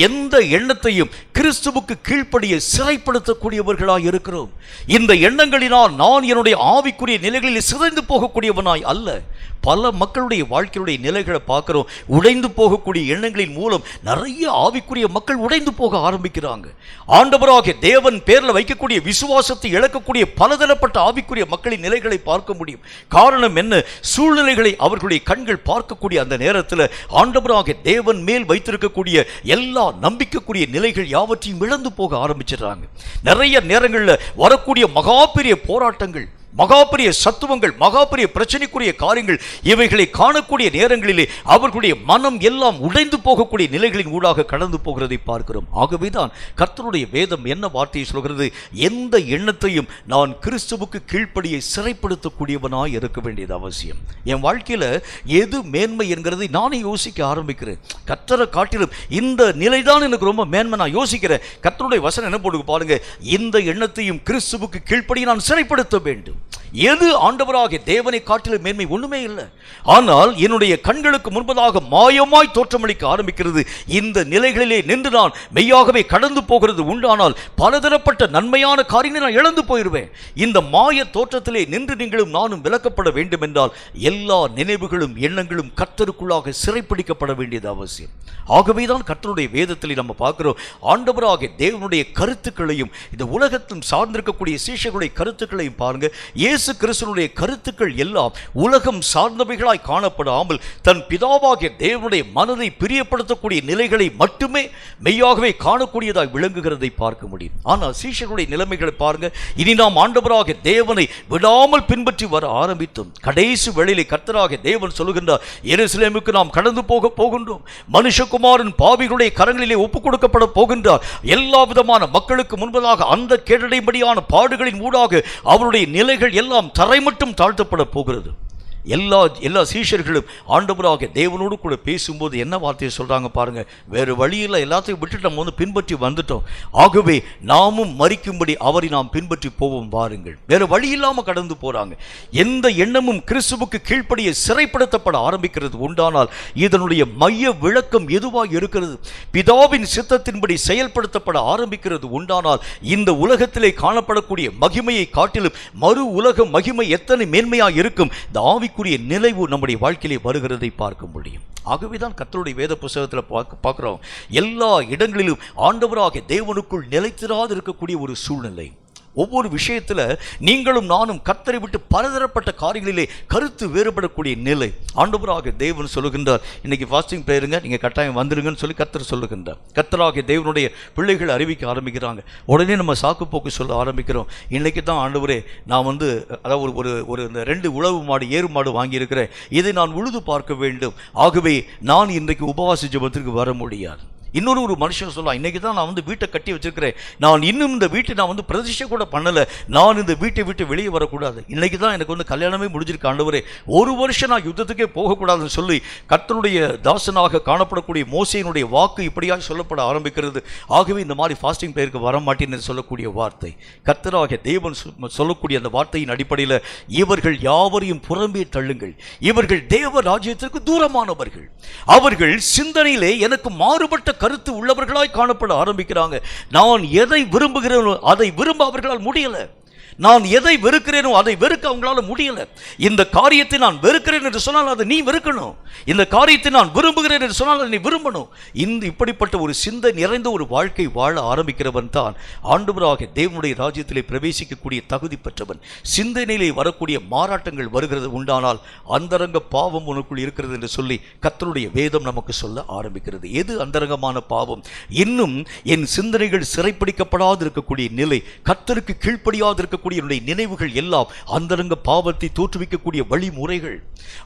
எந்த எண்ணத்தையும் கிறிஸ்துவுக்கு கீழ்ப்படிய சிறைப்படுத்தக்கூடியவர்களாய் இருக்கிறோம். இந்த எண்ணங்களினால் நான் என்னுடைய ஆவிக்குரிய நிலைகளில் சிதைந்து போகக்கூடியவனாய் அல்ல. பல மக்களுடைய வாழ்க்கையுடைய நிலைகளை பார்க்கிறோம். உடைந்து போகக்கூடிய எண்ணங்களின் மூலம் நிறைய ஆவிக்குரிய மக்கள் உடைந்து போக ஆரம்பிக்கிறாங்க. ஆண்டவராகிய தேவன் பேரில் வைக்கக்கூடிய விசுவாசத்தை இழக்கக்கூடிய பலதரப்பட்ட ஆவிக்குரிய மக்களின் நிலைகளை பார்க்க முடியும். காரணம் என்ன? சூழ்நிலைகளை அவர்களுடைய கண்கள் பார்க்கக்கூடிய அந்த நேரத்தில் ஆண்டவராகிய தேவன் மேல் வைத்திருக்கக்கூடிய எல்லா நம்பிக்கைக்குரிய நிலைகள் யாவற்றையும் இழந்து போக ஆரம்பிச்சிடறாங்க. நிறைய நேரங்களில் வரக்கூடிய மகா பெரிய போராட்டங்கள், மகா பெரிய சத்துவங்கள், மகா பெரிய பிரச்சனைக்குரிய காரியங்கள், இவைகளை காணக்கூடிய நேரங்களிலே அவர்களுடைய மனம் எல்லாம் உடைந்து போகக்கூடிய நிலைகளின் ஊடாக கடந்து போகிறதை பார்க்கிறோம். ஆகவேதான் கர்த்தருடைய வேதம் என்ன வார்த்தையை சொல்கிறது? எந்த எண்ணத்தையும் நான் கிறிஸ்துவுக்கு கீழ்ப்படியை சிறைப்படுத்தக்கூடியவனாய் இருக்க வேண்டியது அவசியம். என் வாழ்க்கையில எது மேன்மை என்கிறதை நானே யோசிக்க ஆரம்பிக்கிறேன். கர்த்தரை காட்டிலும் இந்த நிலைதான் எனக்கு ரொம்ப மேன்மை நான் யோசிக்கிறேன். கர்த்தருடைய வசனம் என்ன போட்டு பாருங்க, இந்த எண்ணத்தையும் கிறிஸ்துவுக்கு கீழ்ப்படி நான் சிறைப்படுத்த வேண்டும். எது ஆண்டவராகிய தேவனை காட்டிலும் மேன்மை? ஒண்ணுமே இல்லை. ஆனால் என்னுடைய கண்களுக்கு முன்பதாக மாயமாய் தோற்றமளிக்க ஆரம்பிக்கிறது. இந்த நிலைகளிலே நின்று நான் மெய்யாகவே கடந்து போகிறது உண்டானால் பலதரப்பட்ட நன்மையான காரியங்களை நான் இழந்து போயிருவேன். இந்த மாய தோற்றத்திலே நின்று நீங்களும் நானும் விலக்கப்பட வேண்டும் என்றால் எல்லா நினைவுகளும் எண்ணங்களும் கர்த்தருக்குள்ளாக சிறைப்பிடிக்கப்பட வேண்டியது அவசியம். ஆகவேதான் கர்த்தருடைய வேதத்திலே நம்ம பார்க்கிறோம், ஆண்டவராகிய தேவனுடைய கருத்துக்களையும் இந்த உலகத்திலும் சார்ந்திருக்கக்கூடிய சீஷர்களுடைய கருத்துக்களையும் பாருங்க. இயேசு கிறிஸ்துவினுடைய கருத்துக்கள் எல்லாம் உலகம் சார்ந்தவைகளாய் காணப்படாமல் தன் பிதாவாகிய தேவனுடைய மனதை பிரியப்படுத்தக்கூடிய நிலைகளை மட்டுமே மெய்யாகவே காணக்கூடியதாய் விளங்குகிறதை பார்க்க முடியும். ஆனால் சீஷர்களுடைய நிலைமைகளை பாருங்க. இனி நாம் ஆண்டவராகிய தேவனை விடாமல் பின்பற்றி வர ஆரம்பித்தோம். கடைசி வேளையிலே கர்த்தராகிய தேவன் சொல்லுகின்றார், எருசலேமுக்கு நாம் கடந்து போகின்றோம். மனுஷகுமாரன் பாவிகளுடைய கரங்களிலே ஒப்புக் கொடுக்கப்பட போகின்றார். எல்லா விதமான மக்களுக்கு முன்பதாக அந்த கேடடைபடியான பாடுகளின் ஊடாக அவருடைய நிலைகள் எல்லாம் தரை மட்டும் தாழ்த்தப்பட போகிறது. எல்லா சீஷர்களும் ஆண்டவராகிய தேவனோடு கூட பேசும்போது என்ன வார்த்தையை சொல்றாங்க பாருங்க, வேறு வழியில் எல்லாத்தையும் விட்டு நம்ம வந்து பின்பற்றி வந்துட்டோம். ஆகவே நாமும் மரிக்கும்படி அவரை நாம் பின்பற்றி போவோம் வாருங்கள். வேறு வழி இல்லாம கடந்து போறாங்க. எந்த எண்ணமும் கிறிஸ்துவுக்கு கீழ்ப்படிய சிறைப்படுத்தப்பட ஆரம்பிக்கிறது உண்டானால் இதனுடைய மைய விளக்கம் எதுவாக இருக்கிறது? பிதாவின் சித்தத்தின்படி செயல்படுத்தப்பட ஆரம்பிக்கிறது உண்டானால் இந்த உலகத்திலே காணப்படக்கூடிய மகிமையை காட்டிலும் மறு உலக மகிமை எத்தனை மேன்மையாக இருக்கும். இந்த ஆவிக்குரிய நிலைவு நம்முடைய வாழ்க்கையிலே வருகிறதை பார்க்க முடியும். ஆகவேதான் கர்த்தருடைய வேத புத்தகத்தில் பார்க்கிறோம், எல்லா இடங்களிலும் ஆண்டவராகிய தேவனுக்குள் நிலைத்திராது இருக்கக்கூடிய ஒரு சூழ்நிலை. ஒவ்வொரு விஷயத்துல நீங்களும் நானும் கர்த்தரை விட்டு பலதரப்பட்ட காரியங்களிலே கருத்து வேறுபடக்கூடிய நிலை. ஆண்டவராகிய தேவன் சொல்லுகின்றார், இன்னைக்கு ஃபாஸ்டிங் பிரேயருங்க, நீங்க கட்டாயம் வந்துருங்கன்னு சொல்லி கர்த்தர் சொல்லுகின்றார். கர்த்தராகிய தேவனுடைய பிள்ளைகள் அறிவிக்க ஆரம்பிக்கிறாங்க. உடனே நம்ம சாக்கு போக்கு சொல்ல ஆரம்பிக்கிறோம். இன்னைக்கு தான் ஆண்டவரே நான் வந்து அதாவது ஒரு இந்த 2 உழவு மாடு ஏறு மாடு வாங்கியிருக்கிறேன், இதை நான் உழுது பார்க்க வேண்டும். ஆகவே நான் இன்றைக்கு உபவாச ஜெபத்திற்கு வர முடியாது. இன்னொரு மனுஷன் சொல்லலாம், இன்னைக்கு தான் நான் வந்து வீட்டை கட்டி வச்சிருக்கிறேன், நான் இன்னும் இந்த வீட்டை நான் வந்து பிரதிஷ்டை கூட பண்ணலை, நான் இந்த வீட்டை விட்டு வெளியே வரக்கூடாது. இன்னைக்கு தான் எனக்கு வந்து கல்யாணமே முடிஞ்சிருக்கு ஆண்டவரே, 1 வருஷம் நான் யுத்தத்துக்கே போகக்கூடாதுன்னு சொல்லி கர்த்தருடைய தாசனாக காணப்படக்கூடிய மோசேயினுடைய வாக்கு இப்படியாக சொல்லப்பட ஆரம்பிக்கிறது. ஆகவே இந்த மாதிரி ஃபாஸ்டிங் பிரேயருக்கு வர மாட்டேன்னு சொல்லக்கூடிய வார்த்தை, கர்த்தராகிய தேவன் சொல்லக்கூடிய அந்த வார்த்தையின் அடிப்படையில் இவர்கள் யாவரையும் புறம்பே தள்ளுங்கள், இவர்கள் தேவ ராஜ்யத்திற்கு தூரமானவர்கள், அவர்கள் சிந்தனையிலே எனக்கு மாறுபட்ட கருத்து உள்ளவர்களாய் காணப்பட ஆரம்பிக்கிறாங்க. நான் எதை விரும்புகிறேனோ அதை விரும்ப அவர்களால் முடியல, நான் எதை வெறுக்கிறேனோ அதை வெறுக்க அவங்களால முடியல. இந்த காரியத்தை நான் வெறுக்கிறேன் என்று சொன்னால் அதை நீ வெறுக்கணும், இந்த காரியத்தை நான் விரும்புகிறேன் என்று சொன்னால் அதை நீ விரும்பணும். இந்த இப்படிப்பட்ட ஒரு சிந்தை நிறைந்த ஒரு வாழ்க்கை வாழ ஆரம்பிக்கிறவன் தான் ஆண்டவராகிய தேவனுடைய ராஜ்யத்திலே பிரவேசிக்கக்கூடிய தகுதி பெற்றவன். சிந்தனையிலே வரக்கூடிய மாறாட்டங்கள் வருகிறது உண்டானால் அந்தரங்க பாவம் உனக்குள் இருக்கிறது என்று சொல்லி கர்த்தருடைய வேதம் நமக்கு சொல்ல ஆரம்பிக்கிறது. எது அந்தரங்கமான பாவம்? இன்னும் என் சிந்தனைகள் சிறைப்பிடிக்கப்படாது இருக்கக்கூடிய நிலை, கர்த்தருக்கு கீழ்ப்படியாது இருக்கக்கூடிய இருக்கக்கூடிய என்னுடைய நினைவுகள் எல்லாம் அந்தரங்க பாவத்தை தோற்றுவிக்கக்கூடிய வழிமுறைகள்.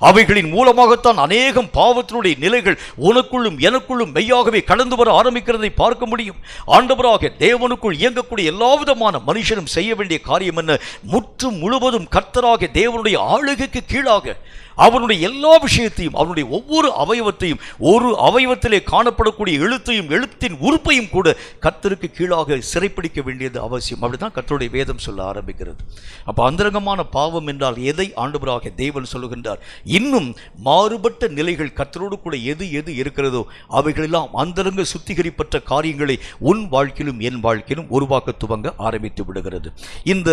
அவைகளின் மூலமாகத்தான் அநேகம் பாவத்தினுடைய நிலைகள் உனக்குள்ளும் எனக்குள்ளும் மெய்யாகவே கடந்து வர ஆரம்பிக்கிறதை பார்க்க முடியும். ஆண்டவராக தேவனுக்குள் இயங்கக்கூடிய எல்லா விதமான மனுஷனும் செய்ய வேண்டிய காரியம் என்ன? முற்றும் முழுவதும் கர்த்தராக தேவனுடைய ஆளுகைக்கு கீழாக அவனுடைய எல்லா விஷயத்தையும், அவனுடைய ஒவ்வொரு அவயவத்தையும், ஒரு அவயவத்திலே காணப்படக்கூடிய எழுத்தையும் எழுத்தின் உறுப்பையும் கூட கர்த்தருக்கு கீழாக சிறைப்பிடிக்க வேண்டியது அவசியம். அப்படிதான் கர்த்தருடைய வேதம் சொல்ல ஆரம்பிக்கிறது. அப்ப அந்தரங்கமான பாவம் என்றால் எதை ஆண்டவராக தேவன் சொல்லுகின்றார்? இன்னும் மாறுபட்ட நிலைகள் கர்த்தரோடு கூட எது எது இருக்கிறதோ அவைகளெல்லாம் அந்தரங்க சுத்திகரிப்பற்ற காரியங்களை உன் வாழ்க்கையிலும் என் வாழ்க்கையிலும் உருவாக்க துவங்க ஆரம்பித்து விடுகிறது. இந்த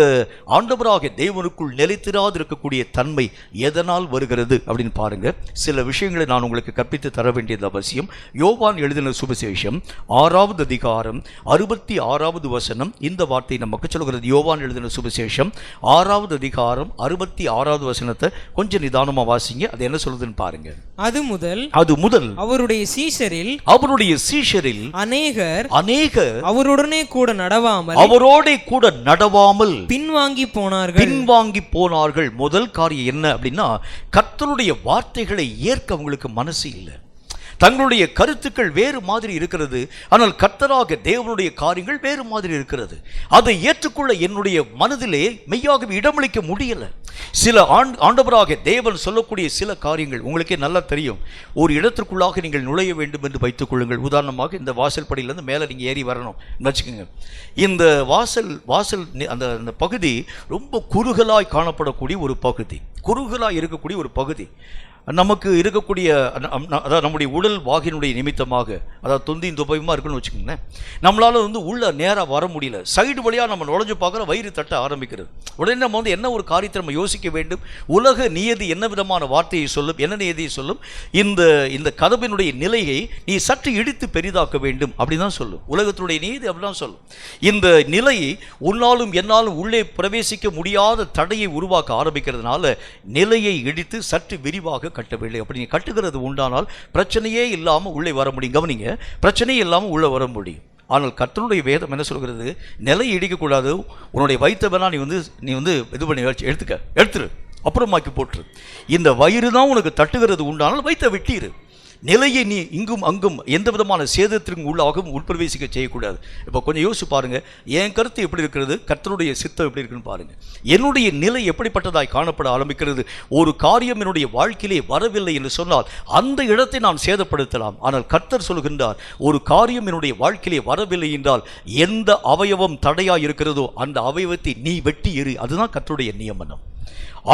ஆண்டவராக தேவனுக்குள் நிலைத்திராது இருக்கக்கூடிய தன்மை எதனால் வருகிறது அப்படின்னு பாருங்க. சில விஷயங்களை நான் உங்களுக்கு கற்பித்து தர வேண்டியது அவசியம். யோவான் எழுதின சுவிசேஷம் 6வது அதிகாரம் 66வது வசனம் இந்த வார்த்தை நமக்கு சொல்கிறது. யோவான் எழுதின சுவிசேஷம் 6வது அதிகாரம் 66வது வசனத்தை கொஞ்சம் நிதானமா வாசிங்க. அது என்ன சொல்றதுன்னு பாருங்க. அது முதல் அவருடைய சீஷரில் அநேகர் அவரோடே கூட நடவாமல் பின்வாங்கி போனார்கள். முதல் காரியம் என்ன அப்படின்னா, கர்த்தருடைய வார்த்தைகளை ஏற்க அவங்களுக்கு மனசு இல்லை. தங்களுடைய கருத்துக்கள் வேறு மாதிரி இருக்கிறது, ஆனால் கர்த்தராக தேவனுடைய காரியங்கள் வேறு மாதிரி இருக்கிறது. அதை ஏற்றுக்கொள்ள என்னுடைய மனதிலே மெய்யாகவே இடமளிக்க முடியல. சில ஆண்டவராக தேவன் சொல்லக்கூடிய சில காரியங்கள் உங்களுக்கே நல்லா தெரியும். ஒரு இடத்திற்குள்ளாக நீங்கள் நுழைய வேண்டும் என்று வைத்துக் கொள்ளுங்கள். உதாரணமாக இந்த வாசல் படியிலேருந்து மேலே நீங்கள் ஏறி வரணும் வச்சுக்கோங்க. இந்த வாசல் அந்த பகுதி ரொம்ப குறுகலாய் காணப்படக்கூடிய ஒரு பகுதி, குறுகலாய் இருக்கக்கூடிய ஒரு பகுதி. நமக்கு இருக்கக்கூடிய அதாவது நம்முடைய உடல் வாகினுடைய நிமித்தமாக, அதாவது தொந்தியும் துப்பையுமா இருக்குன்னு வச்சுக்கோங்களேன், நம்மளால் உள்ள நேராக வர முடியல. சைடு வழியாக நம்ம நுழைஞ்சு பார்க்குற வயிறு தட்ட ஆரம்பிக்கிறது. உடனே நம்ம என்ன ஒரு காரியத்தை நம்ம யோசிக்க வேண்டும். உலக நியதி என்ன விதமான வார்த்தையை சொல்லும், என்ன நியதியை சொல்லும்? இந்த கதவினுடைய நிலையை நீ சற்று இடித்து பெரிதாக்க வேண்டும் அப்படின்னு தான் சொல்லும். உலகத்தினுடைய நீதி அப்படிதான் சொல்லும். இந்த நிலையை உன்னாலும் என்னாலும் உள்ளே பிரவேசிக்க முடியாத தடையை உருவாக்க ஆரம்பிக்கிறதுனால நிலையை இடித்து சற்று விரிவாக கட்டவில்லை. அப்படி நீ கட்டுகிறது உண்டானால் பிரச்சனையே இல்லாமல் உள்ளே வர முடியும். கவனிங்க, பிரச்சனையே இல்லாமல் உள்ளே வர முடியும். ஆனால் கர்த்தருடைய வேதம் என்ன சொல்கிறது? நிலை இடிக்கக்கூடாது. உன்னுடைய வயிற்றை வேணா நீ இது பண்ணி எடுத்துரு, அப்புறமாக்கி போட்டுரு. இந்த வயிறு தான் உனக்கு தட்டுகிறது உண்டானால் வயிற்றை வெட்டிரு. நிலையை நீ இங்கும் அங்கும் எந்த விதமான சேதத்திற்கும் உள்ளாகவும் உட்பிரவேசிக்க செய்யக்கூடாது. இப்போ கொஞ்சம் யோசிச்சு பாருங்க, என் கருத்து எப்படி இருக்கிறது, கர்த்தருடைய சித்தம் எப்படி இருக்குன்னு பாருங்க. என்னுடைய நிலை எப்படிப்பட்டதாய் காணப்பட ஆரம்பிக்கிறது? ஒரு காரியம் என்னுடைய வாழ்க்கையிலே வரவில்லை என்று சொன்னால் அந்த இடத்தை நான் சேதப்படுத்தலாம். ஆனால் கர்த்தர் சொல்கின்றார், ஒரு காரியம் என்னுடைய வாழ்க்கையிலே வரவில்லை என்றால் எந்த அவயவம் தடையாய் இருக்கிறதோ அந்த அவயவத்தை நீ வெட்டி எறி. அதுதான் கர்த்தருடைய நியமனம்.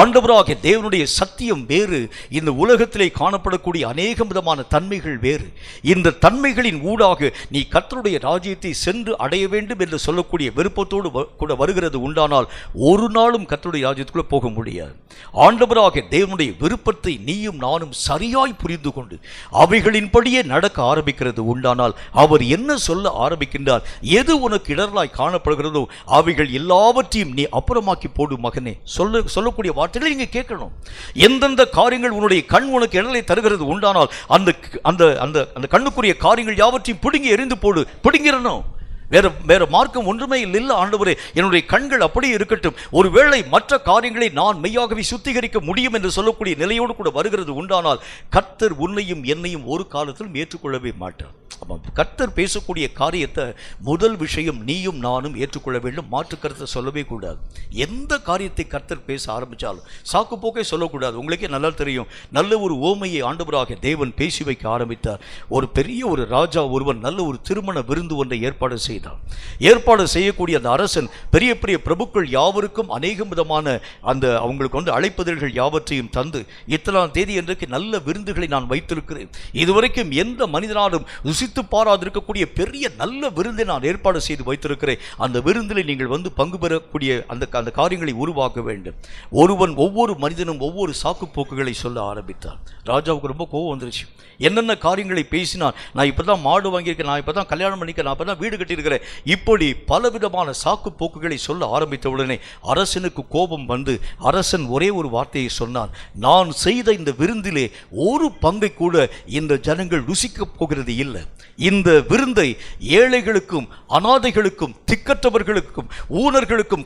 ஆண்டவராக தேவனுடைய சத்தியம் வேறு, இந்த உலகத்திலே காணப்படக்கூடிய அநேக விதமான தன்மைகள் வேறு. இந்த தன்மைகளின் ஊடாக நீ கர்த்தருடைய ராஜ்யத்தை சென்று அடைய வேண்டும் என்று சொல்லக்கூடிய விருப்பத்தோடு கூட வருகிறது உண்டானால் ஒரு நாளும் கர்த்தருடைய ராஜ்யத்துக்குள்ளே போக முடியாது. ஆண்டவராக தேவனுடைய விருப்பத்தை நீயும் நானும் சரியாய் புரிந்து கொண்டு அவைகளின்படியே நடக்க ஆரம்பிக்கிறது உண்டானால் அவர் என்ன சொல்ல ஆரம்பிக்கின்றார், எது உனக்கு இடரலாய் காணப்படுகிறதோ அவைகள் எல்லாவற்றையும் நீ அப்புறமாக்கி போடு மகனே. சொல்லக்கூடிய வார்த்தைகளை நீங்க கேட்கணும். எந்தெந்த காரியங்கள் உன்னுடைய கண் உனக்கு இடலை தருகிறது உண்டானால் அந்த கண்ணுக்குரிய காரியங்கள் யாவற்றையும் பிடுங்கி எறிந்து போடு. பிடுங்கிறணும். வேற மார்க்கம் ஒன்றுமே இல்லை. ஆண்டவரே, என்னுடைய கண்கள் அப்படியே இருக்கட்டும். ஒருவேளை மற்ற காரியங்களை நான் மெய்யாகவே சுத்திகரிக்க முடியும் என்று சொல்லக்கூடிய நிலையோடு கூட வருகிறது உண்டானால் கர்த்தர் உன்னையும் என்னையும் ஒரு காலத்திலும் ஏற்றுக்கொள்ளவே மாட்டார். கர்த்தர் பேசக்கூடிய காரியத்தை முதல் விஷயம் நீயும் நானும் ஏற்றுக்கொள்ள வேண்டும். மாற்று கருத்தை சொல்லவே கூடாது. எந்த காரியத்தை கர்த்தர் பேச ஆரம்பித்தாலும் சாக்கு போக்கே சொல்லக்கூடாது. உங்களுக்கே நல்லா தெரியும், நல்ல ஒரு ஓமையை ஆண்டவராக தேவன் பேசி வைக்க ஆரம்பித்தார். ஒரு பெரிய ஒரு ராஜா ஒருவன் நல்ல ஒரு திருமண விருந்து ஒன்றை ஏற்பாடு செய்யக்கூடிய அந்த அரசன் பெரிய பெரிய பிரபுக்கள் யாவருக்கும் அநேக விதமான அவங்களுக்கு அழைப்பதழ்கள் யாவற்றையும் தந்து, இத்தனாம் தேதி என்றைக்கு நல்ல விருந்துகளை நான் வைத்திருக்கிறேன், இதுவரைக்கும் எந்த மனிதனாலும் ருசித்து பாராதிருக்கக்கூடிய பெரிய நல்ல விருந்தை நான் ஏற்பாடு செய்து வைத்திருக்கிறேன். அந்த விருந்தில் நீங்கள் பங்கு பெறக்கூடிய அந்த காரியங்களை உருவாக்க வேண்டும். ஒவ்வொரு மனிதனும் ஒவ்வொரு சாக்கு போக்குகளை சொல்ல ஆரம்பித்தார். ராஜாவுக்கு ரொம்ப கோபம் வந்துருச்சு. என்னென்ன காரியங்களை பேசினான், நான் இப்பதான் மாடு வாங்கியிருக்கேன், நான் இப்பதான் கல்யாணம் பண்ணிக்கிறேன், நான் இப்பதான் வீடு கட்டியிருக்கிறேன், இப்படி பலவிதமான சாக்கு போக்குகளை சொல்ல ஆரம்பித்த உடனே அரசனுக்கு கோபம் வந்து அரசன் ஒரே ஒரு வார்த்தையை சொன்னான், நான் செய்த இந்த விருந்திலே ஒரு பங்கை கூட இந்த ஜனங்கள் ருசிக்க போகிறது இல்லை. இந்த விருந்தை ஏழைகளுக்கும் அனாதைகளுக்கும் திக்கற்றவர்களுக்கும் ஊனர்களுக்கும்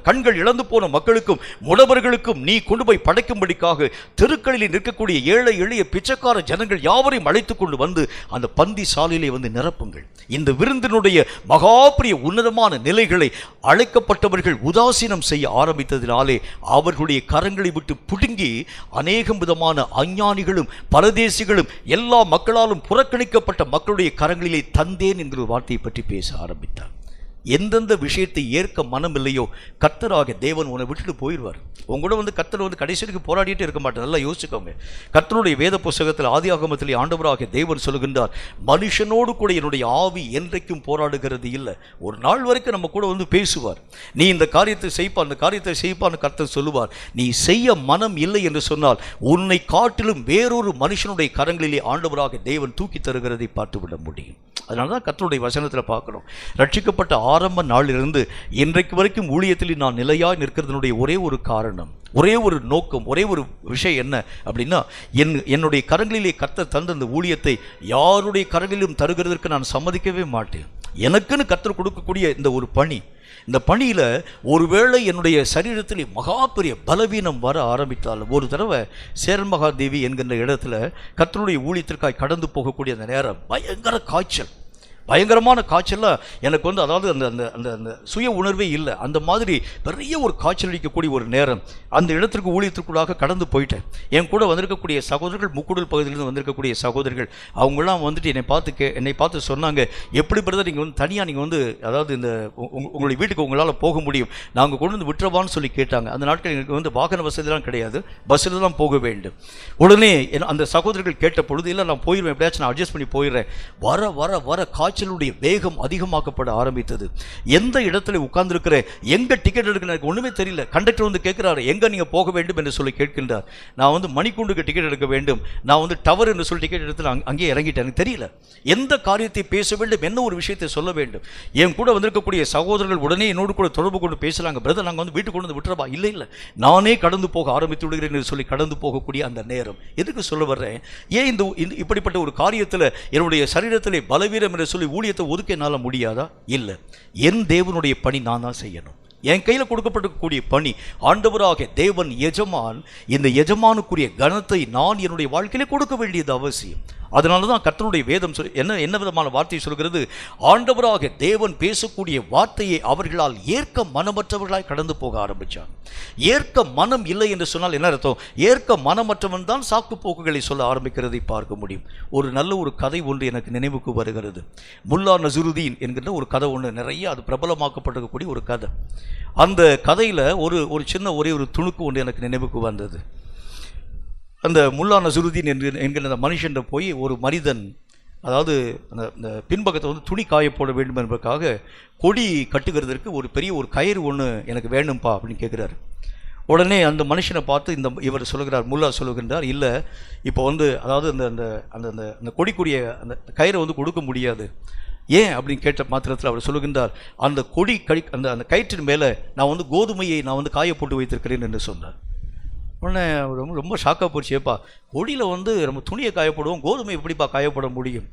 கண்கள் இழந்து போன மக்களுக்கும் முடவர்களுக்கும் நீ கொண்டு போய் படைக்கும்படிக்காக தெருக்களில் நிற்கக்கூடிய ஏழை எளிய பிச்சைக்கார ஜனங்கள் யாவரையும் அழைத்துக் கொண்டு வந்து அந்த பந்தி சாலையிலே வந்து நிரப்புங்கள். இந்த விருந்தினுடைய மகாபிரிய உன்னதமான நிலைகளை அழைக்கப்பட்டவர்கள் உதாசீனம் செய்ய ஆரம்பித்ததினாலே அவர்களுடைய கரங்களை விட்டு பிடுங்கி அநேகம் விதமான அஞ்ஞானிகளும் பரதேசிகளும் எல்லா மக்களாலும் புறக்கணிக்கப்பட்ட மக்களுடைய கரங்களிலே தந்தேன் என்கிற வார்த்தையை பற்றி பேச ஆரம்பித்தார். எந்தெந்த விஷயத்தை ஏற்க மனம் இல்லையோ கர்த்தராக தேவன் உன்னை விட்டுட்டு போயிடுவார். உங்களோட வந்து கர்த்தர் வந்து கடைசி வரைக்கும் போராடிட்டே இருக்க மாட்டார். நல்லா யோசிச்சுக்கோங்க. கர்த்தருடைய வேத புஸ்தகத்தில் ஆதியாகமத்திலே ஆண்டவராக தேவன் சொல்லுகின்றார், மனுஷனோடு கூட என்னுடைய ஆவி என்றைக்கும் போராடுகிறது இல்லை. ஒரு நாள் வரைக்கும் நம்ம கூட வந்து பேசுவார். நீ இந்த காரியத்தை செய்ப்பா, அந்த காரியத்தை செய்ப்பான்னு கர்த்தர் சொல்லுவார். நீ செய்ய மனம் இல்லை என்று சொன்னால் உன்னை காட்டிலும் வேறொரு மனுஷனுடைய கரங்களிலே ஆண்டவராக தேவன் தூக்கி தருகிறதை பார்த்துவிட முடியும். அதனால தான் கர்த்தருடைய வசனத்தில் பார்க்கணும், ரட்சிக்கப்பட்ட ஆரம்ப நாளிலிருந்து இன்றைக்கு வரைக்கும் ஊழியத்தில் நான் நிலையாய் நிற்கிறதுனுடைய ஒரே ஒரு காரணம், ஒரே ஒரு நோக்கம், ஒரே ஒரு விஷயம் என்ன அப்படின்னா, என்னுடைய கரங்களிலே கர்த்தர் தந்த இந்த ஊழியத்தை யாருடைய கரங்களிலும் தருகிறதற்கு நான் சம்மதிக்கவே மாட்டேன். எனக்குன்னு கர்த்தர் கொடுக்கக்கூடிய இந்த ஒரு பணி, இந்த பணியில் ஒருவேளை என்னுடைய சரீரத்தில் மகா பெரிய பலவீனம் வர ஆரம்பித்தாலும், ஒரு தடவை சேரன் மகாதேவி என்கின்ற இடத்துல கர்த்தருடைய ஊழியத்திற்காக கடந்து போகக்கூடிய அந்த நேரம் பயங்கர காய்ச்சல், பயங்கரமான காய்ச்சல்லாம் எனக்கு வந்து அதாவது அந்த அந்த அந்த அந்த சுய உணர்வே இல்லை. அந்த மாதிரி பெரிய ஒரு காய்ச்சல் அடிக்கக்கூடிய ஒரு நேரம். அந்த இடத்திற்கு ஊழியத்திற்குள்ளாக கடந்து போயிட்டேன். என் கூட வந்திருக்கக்கூடிய சகோதரர்கள், முக்கூடல் பகுதியிலிருந்து வந்திருக்கக்கூடிய சகோதரர்கள், அவங்களாம் வந்துட்டு என்னை பார்த்து சொன்னாங்க, எப்படி பிரதர் நீங்கள் வந்து தனியாக நீங்கள் வந்து அதாவது இந்த உங்களுடைய வீட்டுக்கு உங்களால் போக முடியும், நாங்கள் கொண்டு வந்து விட்டுறவான்னு சொல்லி கேட்டாங்க. அந்த நாட்கள் எனக்கு வந்து வாகன வசதிலாம் கிடையாது, பஸ்ஸில் தான் போக வேண்டும். உடனே அந்த சகோதரர்கள் கேட்ட பொழுது, இல்லை நான் போயிடுவேன், எப்படியாச்சும் நான் அட்ஜஸ்ட் பண்ணி போயிடுறேன். வர வர வர காய்ச்சலுடைய வேகம் அதிகமாக்கப்பட ஆரம்பித்தது. எந்த இடத்துல உட்கார்ந்துருக்கிற, எங்க டிக்கெட் எடுக்க எனக்கு ஒண்ணுமே தெரியல. கண்டக்டர் வந்து கேட்கிறாரு, எங்க நீங்க போக வேண்டும் என்று சொல்லி கேட்கின்றார். நான் வந்து மணிக்கூண்டுக்கு டிக்கெட் எடுக்க வேண்டும், நான் வந்து டவர் என்று சொல்லி டிக்கெட் எடுத்து அங்கேயே இறங்கிட்டேன். எனக்கு தெரியல எந்த காரியத்தை பேச வேண்டும், என்ன ஒரு விஷயத்தை சொல்ல வேண்டும். என் கூட வந்திருக்கக்கூடிய சகோதரர்கள் உடனே என்னோடு கூட தொடர்பு கொண்டு பேசலாங்க, பிரதர் நாங்கள் வந்து வீட்டுக்கு கொண்டு வந்து விட்டுறவா, இல்லை இல்லை நானே கடந்து போக ஆரம்பித்து விடுகிறேன் என்று சொல்லி கடந்து போகக்கூடிய அந்த நேரம். எதுக்கு சொல்ல வர்றேன், ஏன் இந்த இப்படிப்பட்ட ஒரு காரியத்தில் என்னுடைய சரீரத்திலே பலவீனம் என்று சொல்லி ஊழியத்தை ஒதுக்க என்னால் முடியாதா? இல்லை, என் தேவனுடைய பணி நான் தான் செய்யணும். என் கையில் கொடுக்கப்பட்டிருக்கக்கூடிய பணி, ஆண்டவராக தேவன் எஜமான், இந்த எஜமானுக்குரிய கனத்தை நான் என்னுடைய வாழ்க்கையிலே கொடுக்க வேண்டியது அவசியம். அதனால தான் கர்த்தருடைய வேதம் என்ன விதமான வார்த்தையை சொல்கிறது, ஆண்டவராக தேவன் பேசக்கூடிய வார்த்தையை அவர்களால் ஏற்க மனமற்றவர்களாய் கடந்து போக ஆரம்பித்தார். ஏற்க மனம் இல்லை என்று சொன்னால் என்ன அர்த்தம்? ஏற்க மனமற்றவன் தான் சாக்கு போக்குகளை சொல்ல ஆரம்பிக்கிறதை பார்க்க முடியும். ஒரு நல்ல ஒரு கதை ஒன்று எனக்கு நினைவுக்கு வருகிறது. முல்லா நசுருதீன் என்கின்ற ஒரு கதை ஒன்று, நிறைய அது பிரபலமாக்கப்பட்டிருக்கக்கூடிய ஒரு கதை. அந்த கதையில் ஒரு சின்ன ஒரே ஒரு துணுக்கு ஒன்று எனக்கு நினைவுக்கு வந்தது. அந்த முல்லா நசுருதீன் என்கிற அந்த மனுஷன் போய் ஒரு மனிதன், அதாவது அந்த பின்பக்கத்தை வந்து துணி காய போட வேண்டும் என்பதற்காக கொடி கட்டுகிறதற்கு ஒரு பெரிய ஒரு கயிறு ஒன்று எனக்கு வேணும்ப்பா அப்படின்னு கேட்குறாரு. உடனே அந்த மனுஷனை பார்த்து இவர் சொல்லுகிறார், முல்லா சொல்லுகின்றார், இல்லை இப்போ வந்து அதாவது அந்த அந்த அந்த கொடிக்குரிய அந்த கயிறை வந்து கொடுக்க முடியாது. ஏன் அப்படின்னு கேட்ட மாத்திரத்தில் அவர் சொல்லுகின்றார், அந்த கொடி அந்த கயிற்றின் மேலே நான் வந்து கோதுமையை நான் வந்து காய போட்டு வைத்திருக்கிறேன் என்று சொன்னார். உடனே ரொம்ப ஷாக்காக போச்சு. ஏப்பா, கொடியில் வந்து நம்ம துணியை காயப்படுவோம், கோதுமை எப்படிப்பா காயப்பட முடியும்?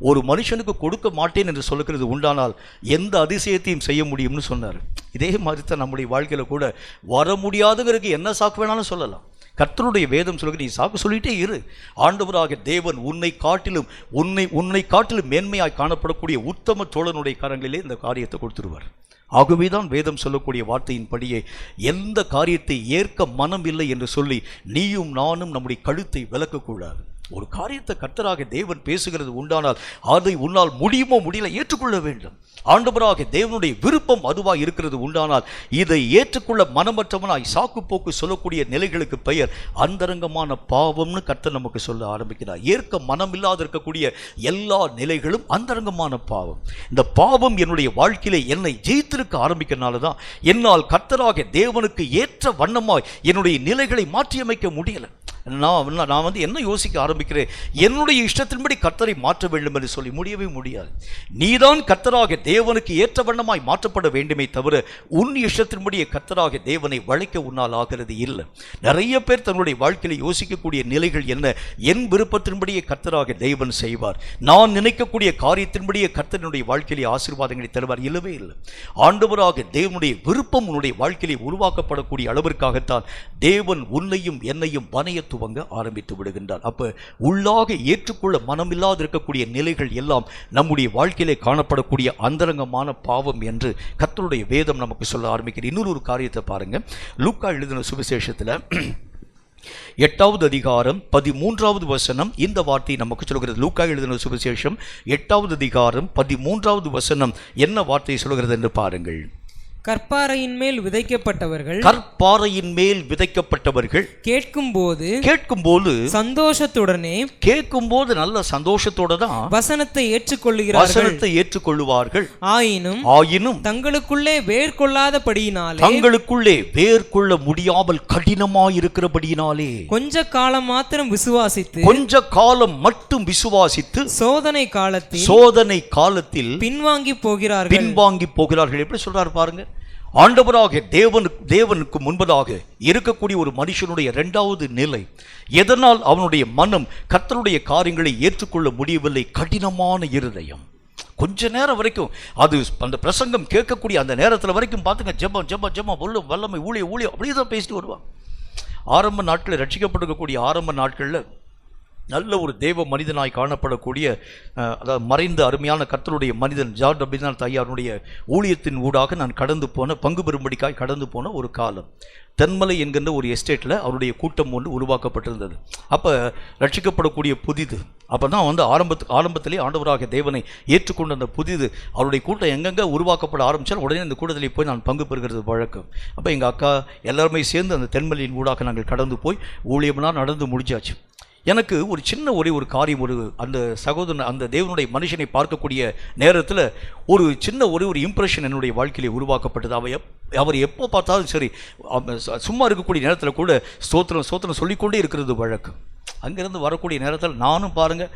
ஒரு மனுஷனுக்கு கொடுக்க மாட்டேன் என்று சொல்லுகிறது உண்டானால் எந்த அதிசயத்தையும் செய்ய முடியும்னு சொன்னார். இதே மாதிரி தான் நம்முடைய வாழ்க்கையில் கூட வர முடியாதுங்கிறதுக்கு என்ன சாக்கு வேணாலும் சொல்லலாம். கர்த்தருடைய வேதம் சொல்லுங்க, நீ சாக்கு சொல்லிட்டே இரு. ஆண்டவராக தேவன் உன்னை காட்டிலும் மேன்மையாய் காணப்படக்கூடிய உத்தம தோழனுடைய கரங்களிலே இந்த காரியத்தை கொடுத்துருவார். ஆகவேதான் வேதம் சொல்லக்கூடிய வார்த்தையின்படியே எந்த காரியத்தை ஏற்க மனம் இல்லை என்று சொல்லி நீயும் நானும் நம்முடைய கழுத்தை விலக்கக்கூடாது. ஒரு காரியத்தை கர்த்தராக தேவன் பேசுகிறது உண்டானால் அதை உன்னால் முடியுமோ முடியல ஏற்றுக்கொள்ள வேண்டும். ஆண்டவராக தேவனுடைய விருப்பம் அதுவாக இருக்கிறது உண்டானால் இதை ஏற்றுக்கொள்ள மனமற்றவனாய் சாக்கு போக்கு சொல்லக்கூடிய நிலைகளுக்கு பெயர் அந்தரங்கமான பாவம்னு கர்த்தர் நமக்கு சொல்ல ஆரம்பிக்கிறார். ஏற்க மனம் இல்லாத இருக்கக்கூடிய எல்லா நிலைகளும் அந்தரங்கமான பாவம். இந்த பாவம் என்னுடைய வாழ்க்கையிலே என்னை ஜெயித்திருக்க ஆரம்பிக்கிறனால தான் என்னால் கர்த்தராக தேவனுக்கு ஏற்ற வண்ணமாய் என்னுடைய நிலைகளை மாற்றியமைக்க முடியல. நான் வந்து என்ன யோசிக்க ஆரம்பிக்கிறேன், என்னுடைய இஷ்டத்தின்படி கர்த்தரை மாற்ற வேண்டும் என்று சொல்லி முடியவே முடியாது. நீதான் கர்த்தராக தேவனுக்கு ஏற்ற வண்ணமாய் மாற்றப்பட வேண்டுமே தவிர உன் இஷ்டத்தின்படியே கர்த்தராக தேவனை வளைக்க உன்னால் ஆகிறது இல்லை. நிறைய பேர் தன்னுடைய வாழ்க்கையில் யோசிக்கக்கூடிய நிலைகள் என்ன, என் விருப்பத்தின்படியே கர்த்தராக தேவன் செய்வார், நான் நினைக்கக்கூடிய காரியத்தின்படியே கர்த்தனுடைய வாழ்க்கையிலே ஆசீர்வாதங்களை தருவார், இல்லவே இல்லை. ஆண்டவராக தேவனுடைய விருப்பம் உன்னுடைய வாழ்க்கையிலே உருவாக்கப்படக்கூடிய அளவிற்காகத்தான் தேவன் உன்னையும் என்னையும் வனைய துவங்க ஆரம்பித்து விடுகின்றார். அப்ப உள்ளாக ஏற்றுக்கொள்ள மனமில்லாது இருக்கக்கூடிய நிலைகள் எல்லாம் நம்முடைய வாழ்க்கையிலே காணப்படக்கூடிய அந்தரங்கமான பாவம் என்று கர்த்தருடைய வேதம் நமக்கு சொல்ல ஆரம்பிக்கிறது. இன்னொரு காரியத்தை பாருங்க, லூக்கா எழுதின சுவிசேஷத்தில் 8வது அதிகாரம் 13வது வசனம் இந்த வார்த்தை நமக்கு சொல்கிறது. லூக்கா எழுதின சுவிசேஷம் 8வது அதிகாரம் 13வது வசனம் என்ன வார்த்தை சொல்கிறது என்று பாருங்கள். கற்பாறையின் மேல் விதைக்கப்பட்டவர்கள், கற்பாறையின் மேல் விதைக்கப்பட்டவர்கள் கேட்கும்போது சந்தோஷத்துடனே, கேட்கும்போது நல்ல சந்தோஷத்தோட தான் வசனத்தை ஏற்றுக்கொள்ளுவார்கள். ஆயினும் தங்களுக்குள்ளே வேர் கொள்ளாதபடியினாலே, தங்களுக்குள்ளே வேர் கொள்ள முடியாமல் கடினமாயிருக்கிறபடியினாலே கொஞ்ச காலம் மட்டும் விசுவாசித்து சோதனை காலத்தில் பின்வாங்கி போகிறார்கள். எப்படி சொல்றாரு பாருங்க. ஆண்டவராக தேவனுக்கு முன்பதாக இருக்கக்கூடிய ஒரு மனுஷனுடைய இரண்டாவது நிலை, எதனால் அவனுடைய மனம் கர்த்தருடைய காரியங்களை ஏற்றுக்கொள்ள முடியவில்லை? கடினமான இருதயம். கொஞ்ச நேரம் வரைக்கும் அது அந்த பிரசங்கம் கேட்கக்கூடிய அந்த நேரத்தில் வரைக்கும் பார்த்துங்க, ஜெபம் வல்லமை ஊழியம் அப்படியே தான் பேசிட்டு வருவான். ஆரம்ப நாட்களில் ரட்சிக்கப்பட்டிருக்கக்கூடிய ஆரம்ப நாட்களில் நல்ல ஒரு தேவ மனிதனாய் காணப்படக்கூடிய, அதாவது மறைந்த அருமையான கர்த்தருடைய மனிதன் ஜார்ஜ் ரபிநாத் ஐயாருடைய ஊழியத்தின் ஊடாக நான் பங்கு பெறும்படிக்காய் கடந்து போன ஒரு காலம். தென்மலை என்கின்ற ஒரு எஸ்டேட்டில் அவருடைய கூட்டம் ஒன்று உருவாக்கப்பட்டிருந்தது. அப்போ ரட்சிக்கப்படக்கூடிய புதிது, அப்போ தான் வந்து ஆரம்பத்திலே ஆண்டவராக தேவனை ஏற்றுக்கொண்ட அந்த புதிது அவருடைய கூட்டம் எங்கெங்கே உருவாக்கப்பட ஆரம்பித்தால் உடனே அந்த கூட்டத்தில் போய் நான் பங்கு பெறுகிறது வழக்கம். அப்போ எங்கள் அக்கா எல்லாருமே சேர்ந்து அந்த தென்மலையின் ஊடாக நாங்கள் கடந்து போய் ஊழியம்னா நடந்து முடிஞ்சாச்சு. எனக்கு ஒரு சின்ன ஒரு காரியம், அந்த சகோதரன் அந்த தேவனுடைய மனுஷனை பார்க்கக்கூடிய நேரத்தில் ஒரு சின்ன ஒரு இம்ப்ரெஷன் என்னுடைய வாழ்க்கையிலே உருவாக்கப்பட்டது. அவர் எப்போ பார்த்தாலும் சரி, சும்மா இருக்கக்கூடிய நேரத்தில் கூட ஸ்தோத்திரம் சொல்லிக்கொண்டே இருக்கிறது வழக்கம். அங்கேருந்து வரக்கூடிய நேரத்தில் நானும் பாருங்கள்,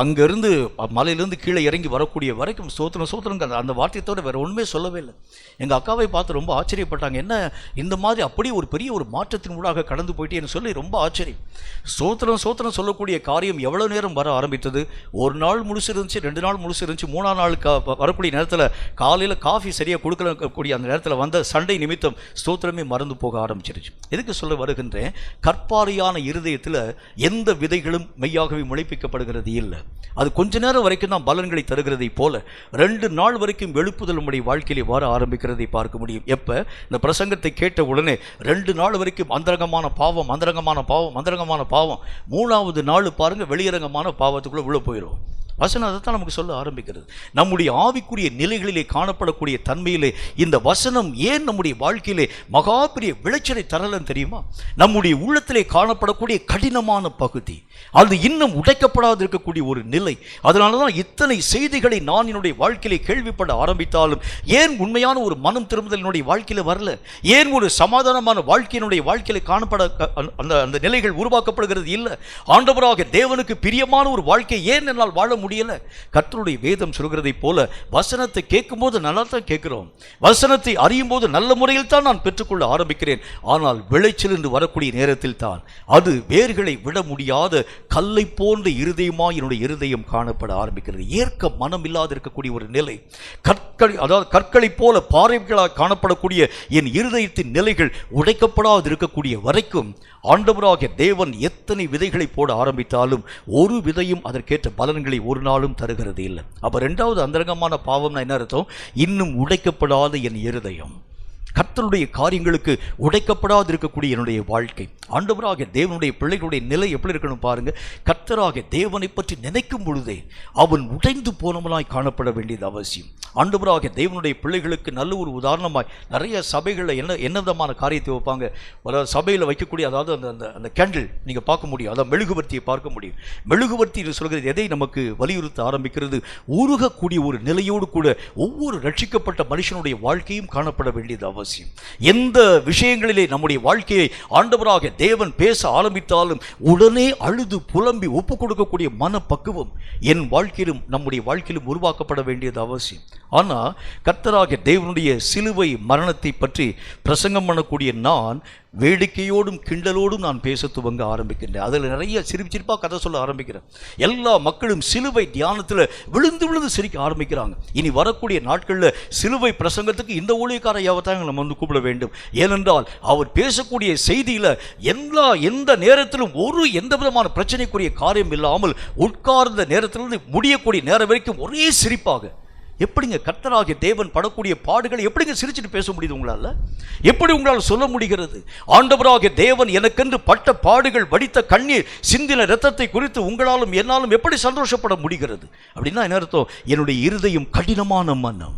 அங்கேருந்து மலையிலேருந்து கீழே இறங்கி வரக்கூடிய வரைக்கும் சோத்திரங்க அந்த வார்த்தையை தவிர வேறு ஒன்றுமே சொல்லவே இல்லை. எங்கள் அக்காவை பார்த்து ரொம்ப ஆச்சரியப்பட்டாங்க, என்ன இந்த மாதிரி அப்படியே ஒரு பெரிய ஒரு மாற்றத்தின் ஊடாக கடந்து போயிட்டேன்னு சொல்லி ரொம்ப ஆச்சரியம். சோத்திரம் சொல்லக்கூடிய காரியம் எவ்வளோ நேரம் வர ஆரம்பித்தது? ஒரு நாள் முழுசு இருந்துச்சு, 2 நாள் முழுசு இருந்துச்சு, 3ஆம் நாள் வரக்கூடிய நேரத்தில் காலையில் காஃபி சரியாக கொடுக்கக்கூடிய அந்த நேரத்தில் வந்த சண்டை நிமித்தம் ஸ்தோத்திரமே மறந்து போக ஆரம்பிச்சிருச்சு. எதுக்கு சொல்ல வருகின்றேன், கற்பாறையான இருதயத்தில் எந்த விதைகளும் மெய்யாகவே முளைப்பிக்கப்படுகிறது இல்லை. அது கொஞ்ச நேரம் வரைக்கும் தான் பலன்களை தருகிறதை போல 2 நாள் வரைக்கும் எழுப்புதல் நம்முடைய வாழ்க்கையிலே வர ஆரம்பிக்கிறதை பார்க்க முடியும். எப்போ இந்த பிரசங்கத்தை கேட்ட உடனே 2 நாள் வரைக்கும் அந்தரங்கமான பாவம் 3ஆவது நாள் பாருங்க வெளியரங்கமான பாவத்துக்குள்ளே உள்ள போயிடும். வசனம் அதைத்தான் நமக்கு சொல்ல ஆரம்பிக்கிறது. நம்முடைய ஆவிக்குரிய நிலைகளிலே காணப்படக்கூடிய தன்மையிலே இந்த வசனம் ஏன் நம்முடைய வாழ்க்கையிலே மகா பெரிய விளைச்சலை தரலன்னு தெரியுமா? நம்முடைய உள்ளத்திலே காணப்படக்கூடிய கடினமான பகுதி, அது இன்னும் உடைக்கப்படாது இருக்கக்கூடிய ஒரு நிலை. அதனால தான் இத்தனை செய்திகளை நான் என்னுடைய வாழ்க்கையிலே கேள்விப்பட ஆரம்பித்தாலும் ஏன் உண்மையான ஒரு மனம் திரும்புதல் என்னுடைய வாழ்க்கையில் வரல? ஏன் ஒரு சமாதானமான வாழ்க்கையினுடைய வாழ்க்கையில காணப்பட அந்த நிலைகள் உருவாக்கப்படுகிறது இல்லை? ஆண்டவராக தேவனுக்கு பிரியமான ஒரு வாழ்க்கை ஏன் என்னால் வாழ முடியல? கர்த்தருடைய வேதம் சொல்கிறதை போல வசனத்தை கேட்கும் போது நல்லா தான் கேட்கிறோம், வசனத்தை அறியும் போது நல்ல முறையில் தான் நான் பெற்றுக்கொள்ள ஆரம்பிக்கிறேன். ஆனால் விளைச்சல் என்று வரக்கூடிய நேரத்தில் தான் அது வேர்களை விட முடியாத கல்லை போன்ற இருதயமாய் என்னுடைய இருதயம் காணப்பட ஆரம்பிக்கிறது. ஏற்க மனம் இல்லாது இருக்கக்கூடிய ஒரு நிலை, கற்களை போல பாறைகளாக காணப்படக்கூடிய என் இருதயத்தின் நிலைகள் உடைக்கப்படாது இருக்கக்கூடிய வரைக்கும் ஆண்டவராகிய தேவன் எத்தனை விதைகளை போட ஆரம்பித்தாலும் ஒரு விதையும் அதற்கேற்ற பலன்களை ஒரு நாளும் தருகிறது இல்லை. அப்ப 2வது அந்தரங்கமான பாவம்னா என்ன அர்த்தம்? இன்னும் உடைக்கப்படாத என் இருதயம், கர்த்தருடைய காரியங்களுக்கு உடைக்கப்படாது இருக்கக்கூடிய என்னுடைய வாழ்க்கை. ஆண்டவராகிய தேவனுடைய பிள்ளைகளுடைய நிலை எப்படி இருக்கணும் பாருங்க. கர்த்தராகிய தேவனை பற்றி நினைக்கும் பொழுதே அவன் உடைந்து போனவனாய் காணப்பட வேண்டியது அவசியம். ஆண்டவராகிய தேவனுடைய பிள்ளைகளுக்கு நல்ல ஒரு உதாரணமாய் நிறைய சபைகளில் என்ன விதமான காரியத்தை வைப்பாங்க, அதாவது சபையில் வைக்கக்கூடிய, அதாவது அந்த கேண்டில் நீங்கள் பார்க்க முடியும், அதாவது மெழுகுவர்த்தியை பார்க்க முடியும். மெழுகுவர்த்தி சொல்கிறது எதை நமக்கு வலியுறுத்த ஆரம்பிக்கிறது? உருகக்கூடிய ஒரு நிலையோடு கூட ஒவ்வொரு ரட்சிக்கப்பட்ட மனுஷனுடைய வாழ்க்கையும் காணப்பட வேண்டியது அவசியம். அவசியம். எந்த விஷயங்களிலே நம்முடைய வாழ்க்கையை ஆண்டவராக தேவன் பேச ஆரம்பித்தாலும் உடனே அழுது புலம்பி ஒப்பு கொடுக்கக்கூடிய மனப்பக்குவம் என் வாழ்க்கையிலும் நம்முடைய வாழ்க்கையிலும் உருவாக்கப்பட வேண்டியது அவசியம். ஆனால் கர்த்தராகிய தேவனுடைய சிலுவை மரணத்தை பற்றி பிரசங்கம் பண்ணக்கூடிய நான் வேடிக்கையோடும் கிண்டலோடும் நான் பேச துவங்க ஆரம்பிக்கின்றேன். அதில் நிறைய சிரிப்பாக கதை சொல்ல ஆரம்பிக்கிறேன். எல்லா மக்களும் சிலுவை தியானத்தில் விழுந்து விழுந்து சிரிக்க ஆரம்பிக்கிறாங்க. இனி வரக்கூடிய நாட்களில் சிலுவை பிரசங்கத்துக்கு இந்த ஊழியக்காரையாவை தான் நம்ம வந்து கூப்பிட வேண்டும். ஏனென்றால் அவர் பேசக்கூடிய செய்தியில் எந்த நேரத்திலும் எந்த விதமான பிரச்சனைக்குரிய காரியம் இல்லாமல் உட்கார்ந்த நேரத்திலிருந்து முடியக்கூடிய நேரம் வரைக்கும் ஒரே சிரிப்பாக. எப்படிங்க கர்த்தராகிய தேவன் படக்கூடிய பாடுகளை எப்படிங்க சிரிச்சுட்டு பேச முடியுது உங்களால்? எப்படி உங்களால் சொல்ல முடிகிறது? ஆண்டவராகிய தேவன் எனக்கென்று பட்ட பாடுகள், வடித்த கண்ணீர், சிந்தின இரத்தத்தை குறித்து உங்களாலும் என்னாலும் எப்படி சந்தோஷப்பட முடிகிறது? அப்படின்னா என்ன அர்த்தம்? என்னுடைய இருதயம் கடினமான மனம்.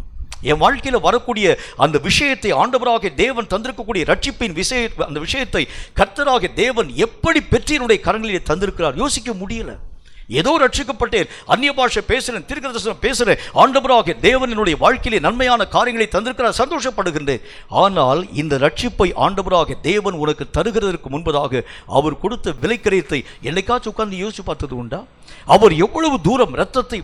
என் வாழ்க்கையில் வரக்கூடிய அந்த விஷயத்தை ஆண்டவராகிய தேவன் தந்திருக்கக்கூடிய ரட்சிப்பின் அந்த விஷயத்தை கர்த்தராகிய தேவன் எப்படி பெற்று என்னுடைய கரங்களிலே தந்திருக்கிறார் யோசிக்க முடியல. ஏதோ ரட்சிக்கப்பட்டேன், அந்நிய பாஷை பேசுகிறேன், தீர்க்கதரிசனம் பேசுகிறேன், ஆண்டவராகிய தேவன் என்னுடைய வாழ்க்கையிலே நன்மையான காரியங்களை தந்திருக்கிறார், சந்தோஷப்படுகின்றேன். ஆனால் இந்த ரட்சிப்பை ஆண்டவராகிய தேவன் உனக்கு தருகிறதற்கு முன்பதாக அவர் கொடுத்த விலைக்கரியத்தை என்னைக்காச்சும் உட்கார்ந்து யோசிச்சு பார்த்தது உண்டா? அவர் எவ்வளவு தூரம்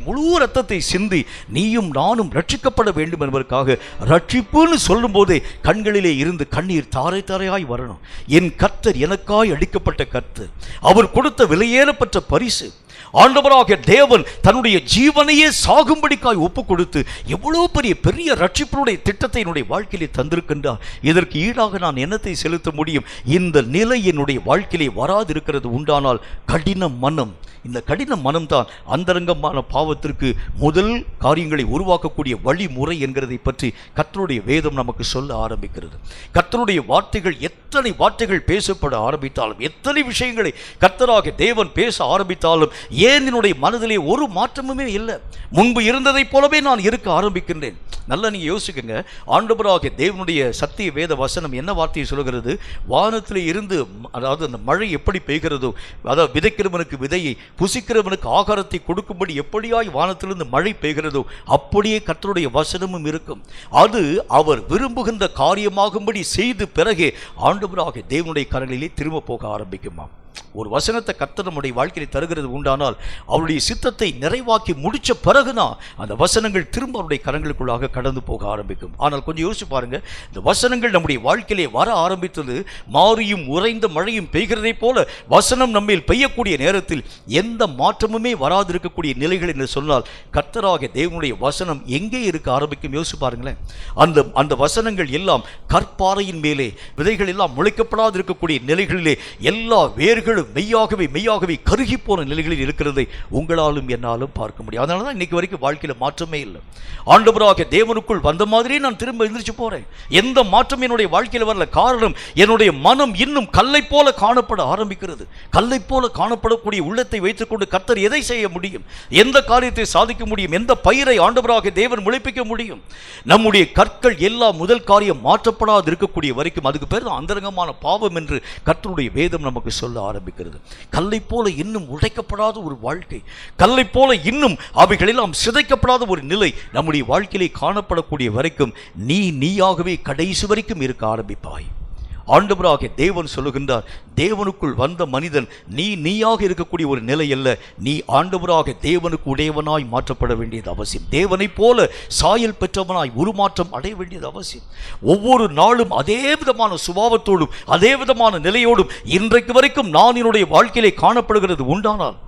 முழு ரத்தத்தை சிந்தி நீயும் நானும் ரட்சிக்கப்பட வேண்டும் என்பதற்காக. ரட்சிப்புன்னு சொல்லும் போதே கண்களிலே இருந்து கண்ணீர் தாரை தாரையாய் வரணும். என் கர்த்தர் எனக்காய் அடிக்கப்பட்ட கர்த்தர், அவர் கொடுத்த விலையேறப்பட்ட பரிசு. ஆண்டவராகிய தேவன் தன்னுடைய ஜீவனையே சாகும்படிக்காய் ஒப்பு கொடுத்து எவ்வளவு பெரிய ரட்சிப்பினுடைய திட்டத்தை என்னுடைய வாழ்க்கையிலே தந்திருக்கின்றார். இதற்கு ஈடாக நான் என்னத்தை செலுத்த முடியும்? இந்த நிலை என்னுடைய வாழ்க்கையிலே வராதிருக்கிறது உண்டானால் கடின மனம். இந்த கடின மனம்தான் அந்தரங்கமான பாவத்திற்கு முதல் காரியங்களை உருவாக்கக்கூடிய வழிமுறை என்கிறதை பற்றி கர்த்தருடைய வேதம் நமக்கு சொல்ல ஆரம்பிக்கிறது. கர்த்தருடைய வார்த்தைகள், எத்தனை வார்த்தைகள் பேசப்பட ஆரம்பித்தாலும், எத்தனை விஷயங்களை கர்த்தராகிய தேவன் பேச ஆரம்பித்தாலும் ஏன் என்னுடைய மனதிலே ஒரு மாற்றமுமே இல்லை. முன்பு இருந்ததைப் போலவே நான் இருக்க ஆரம்பிக்கின்றேன். நல்லா நீங்க யோசிக்குங்க. ஆண்டவராகிய தேவனுடைய சத்திய வேத வசனம் என்ன வார்த்தையை சொல்கிறது? வானத்திலே இருந்து, அதாவது அந்த மழை எப்படி பெய்கிறதோ, அதாவது விதைக்கிறவனுக்கு விதையை, புசிக்கிறவனுக்கு ஆகாரத்தை கொடுக்கும்படி எப்படியாய் வானத்திலிருந்து மழை பெய்கிறதோ அப்படியே கர்த்தருடைய வசனமும் இருக்கும். அது அவர் விரும்புகின்ற காரியமாகும்படி செய்து பிறகே ஆண்டவராகிய தேவனுடைய கரங்களிலே திரும்ப போக ஆரம்பிக்குமா. ஒரு வசனத்தை கர்த்தர் நம்முடைய வாழ்க்கையில் தருகிறது உண்டானால் அவருடைய சித்தத்தை நிறைவாக்கி முடிச்ச பிறகுதான் அந்த வசனங்கள் திரும்ப அவருடைய கரங்களுக்குள்ளாக கடந்து போக ஆரம்பிக்கும். ஆனால் கொஞ்சம் யோசிச்சு பாருங்க, இந்த வசனங்கள் நம்முடைய வாழ்க்கையிலே வர ஆரம்பித்தது மாறியும் உறைந்த மழையும் பெய்கிறதை போல வசனம் நம்மில் பெய்யக்கூடிய நேரத்தில் எந்த மாற்றமுமே வராதிருக்கக்கூடிய நிலைகள் என்று சொன்னால் கர்த்தராகிய தேவனுடைய வசனம் எங்கே இருக்க ஆரம்பிக்கும்? யோசிச்சு பாருங்களேன். அந்த வசனங்கள் எல்லாம் கற்பாறையின் மேலே விதைகள் எல்லாம் முளைக்கப்படாது இருக்கக்கூடிய நிலைகளிலே எல்லா வேர்களும் மெய்யாகவே கருகி போன நிலைகளில் இருக்கிறதை உங்களாலும் என்னாலும் பார்க்க முடியும். அதனால தான் இன்னைக்கு வரைக்கும் வாழ்க்கையில் மாற்றமே இல்லை. ஆண்டவராகிய தேவனுக்குள் வந்த மாதிரியே நான் திரும்ப எந்திரிச்சு போறேன். எந்த மாற்றம் என்னுடைய வாழ்க்கையில் வரல. காரணம், என்னுடைய மனம் இன்னும் கல்லை போல காணப்பட ஆரம்பிக்கிறது. கல்லை போல காணப்படக்கூடிய உள்ளத்தை வைத்துக்கொண்டு கர்த்தர் எதை செய்ய முடியும்? எந்த காரியத்தை சாதிக்க முடியும்? எந்த பயிரை ஆண்டவராகிய தேவன் முளைப்பிக்க முடியும்? நம்முடைய கற்கள் எல்லாம் முதல் காரியம் மாற்றப்படாது இருக்கக்கூடிய வரைக்கும் அதுக்கு பேர் தான் அந்தரங்கமான பாவம் என்று கர்த்தருடைய வேதம் நமக்கு சொல்ல ஆரம்பிக்கிறது. கல்லை போல இன்னும் உடைக்கப்படாத ஒரு வாழ்க்கை, கல்லை போல இன்னும் அவைகளெல்லாம் சிதைக்கப்படாத ஒரு நிலை நம்முடைய வாழ்க்கையிலே காணப்படக்கூடிய வரைக்கும் நீயாகவே கடைசி வரைக்கும் இருக்க ஆரம்பிப்பாய். ஆண்டவராகிய தேவன் சொல்லுகின்றார், தேவனுக்குள் வந்த மனிதன் நீயாக இருக்கக்கூடிய ஒரு நிலை அல்ல, நீ ஆண்டவராக தேவனுக்கு உடையவனாய் மாற்றப்பட வேண்டியது அவசியம். தேவனை போல சாயல் பெற்றவனாய் உருமாற்றம் அடைய வேண்டியது அவசியம். ஒவ்வொரு நாளும் அதே விதமான சுபாவத்தோடும் அதே விதமான நிலையோடும் இன்றைக்கு வரைக்கும் நான் என்னுடைய வாழ்க்கையிலே காணப்படுகிறது உண்டானால்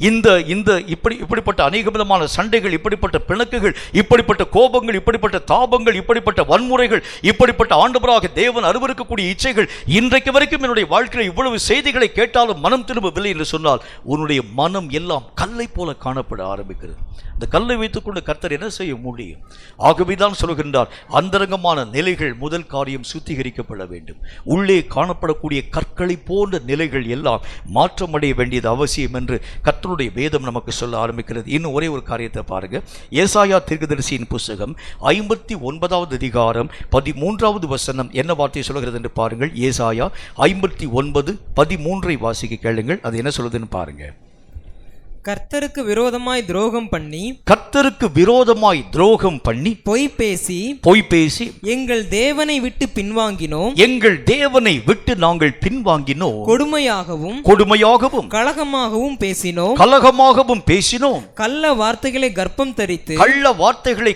இப்படிப்பட்ட அநேக விதமான சண்டைகள், இப்படிப்பட்ட பிணக்குகள், இப்படிப்பட்ட கோபங்கள், இப்படிப்பட்ட தாபங்கள், இப்படிப்பட்ட வன்முறைகள், இப்படிப்பட்ட ஆண்டவராக தேவன் அருவருக்கக்கூடிய இச்சைகள் இன்றைக்கு வரைக்கும் என்னுடைய வாழ்க்கையில் இவ்வளவு செய்திகளை கேட்டாலும் மனம் திரும்பவில்லை என்று சொன்னால் உன்னுடைய மனம் எல்லாம் கல்லை போல காணப்பட ஆரம்பிக்கிறது. இந்த கல்லை வைத்துக்கொண்டு கர்த்தர் என்ன செய்ய முடியும்? ஆகவேதான் சொல்கின்றார், அந்தரங்கமான நிலைகள் முதல் காரியம் சுத்திகரிக்கப்பட வேண்டும். உள்ளே காணப்படக்கூடிய கற்களை போன்ற நிலைகள் எல்லாம் மாற்றமடைய வேண்டியது அவசியம் என்று கர்த்தருடைய வேதம் நமக்கு சொல்ல ஆரம்பிக்கிறது. இன்னும் ஒரே ஒரு காரியத்தை பாருங்க. ஏசாயா தீர்க்கதரிசியின் புத்தகம் 59வது அதிகாரம் 13வது வசனம் என்ன வார்த்தை சொல்கிறது என்று பாருங்கள். ஏசாயா 59:13 வாசிக்க கேளுங்கள். அது என்ன சொல்லுதுன்னு பாருங்க. கர்த்தருக்கு விரோதமாய் துரோகம் பண்ணி கர்த்தருக்கு விரோதமாய் துரோகம் பண்ணி பொய் பேசி எங்கள் தேவனை விட்டு பின்வாங்கினோம். எங்கள் தேவனை விட்டு நாங்கள் பின்வாங்கினோம். கொடுமையாகவும் கலகமாகவும் பேசினோம். கள்ள வார்த்தைகளை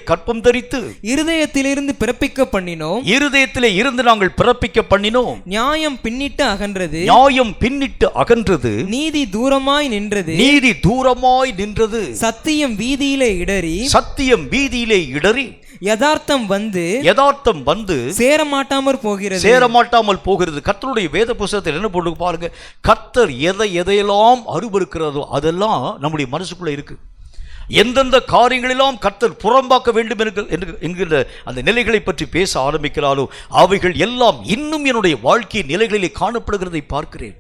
கர்ப்பம் தரித்து இருதயத்திலிருந்து பிறப்பிக்க பண்ணினோம். இருதயத்திலே இருந்து நாங்கள் பிறப்பிக்க பண்ணினோம். நியாயம் பின்னிட்டு அகன்றது. நீதி தூரமாய் நின்றது. சத்தியம் வீதியிலே இடறி யதார்த்தம் வந்து சேரமாட்டாமல் போகிறது. கர்த்தருடைய வேத புத்தகத்தில் என்ன போட்டு பாருங்க, கர்த்தர் எதையெல்லாம் அருவருக்கிறதோ அதெல்லாம் நம்முடைய மனசுக்குள்ள இருக்கு. எந்தெந்த காரியங்களெல்லாம் கர்த்தர் புறம்பாக்க வேண்டும் என்கின்ற அந்த நிலைகளை பற்றி பேச ஆரம்பிக்கிறாரோ அவைகள் எல்லாம் இன்னும் என்னுடைய வாழ்க்கை நிலைகளிலே காணப்படுகிறதை பார்க்கிறேன்.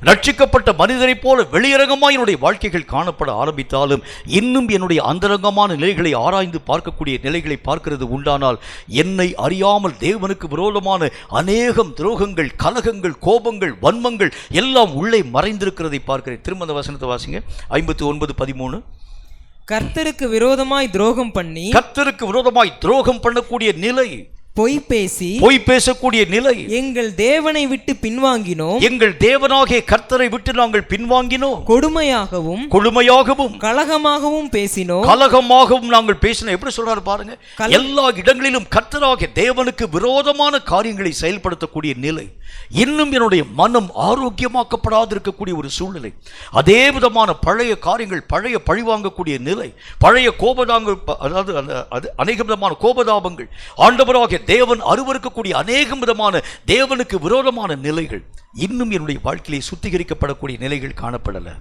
ரட்சிக்கப்பட்ட மனிதரைப் போல வெளியரங்கமாக என்னுடைய வாழ்க்கைகள் காணப்பட ஆரம்பித்தாலும் இன்னும் என்னுடைய அந்தரங்கமான நிலைகளை ஆராய்ந்து பார்க்கக்கூடிய நிலைகளை பார்க்கிறது உண்டானால் என்னை அறியாமல் தேவனுக்கு விரோதமான அநேகம் துரோகங்கள், கலகங்கள், கோபங்கள், வன்மங்கள் எல்லாம் உள்ளே மறைந்திருக்கிறதை பார்க்கிறேன். திரும்ப அந்த வசனத்தை வாசிங்க, 59:13. கர்த்தருக்கு விரோதமாய் துரோகம் பண்ணக்கூடிய நிலை, பொய் பேசக்கூடிய நிலை. எங்கள் தேவனை விட்டு பின்வாங்கினோம். எங்கள் தேவனாகிய கர்த்தரை விட்டு நாங்கள் பின்வாங்கினோம். கொடுமையாகவும் கலகமாகவும் நாங்கள் பேசினோம். எப்படி சொல்றாரு பாருங்க, எல்லா இடங்களிலும் கர்த்தராகிய தேவனுக்கு விரோதமான காரியங்களை செயல்படுத்தக்கூடிய நிலை, இன்னும் என்னுடைய மனம் ஆரோக்கியமாக்கப்படாது இருக்கக்கூடிய ஒரு சூழ்நிலை. அதே விதமான பழைய காரியங்கள், பழைய பழிவாங்கக்கூடிய நிலை, பழைய கோபதாங்கள், அதாவது அநேக விதமான கோபதாபங்கள், ஆண்டவராகிய தேவன் அருவருக்கக்கூடிய அநேக விதமான தேவனுக்கு விரோதமான நிலைகள் இன்னும் என்னுடைய வாழ்க்கையிலே சுத்திகரிக்கப்படக்கூடிய நிலைகள் காணப்படலை.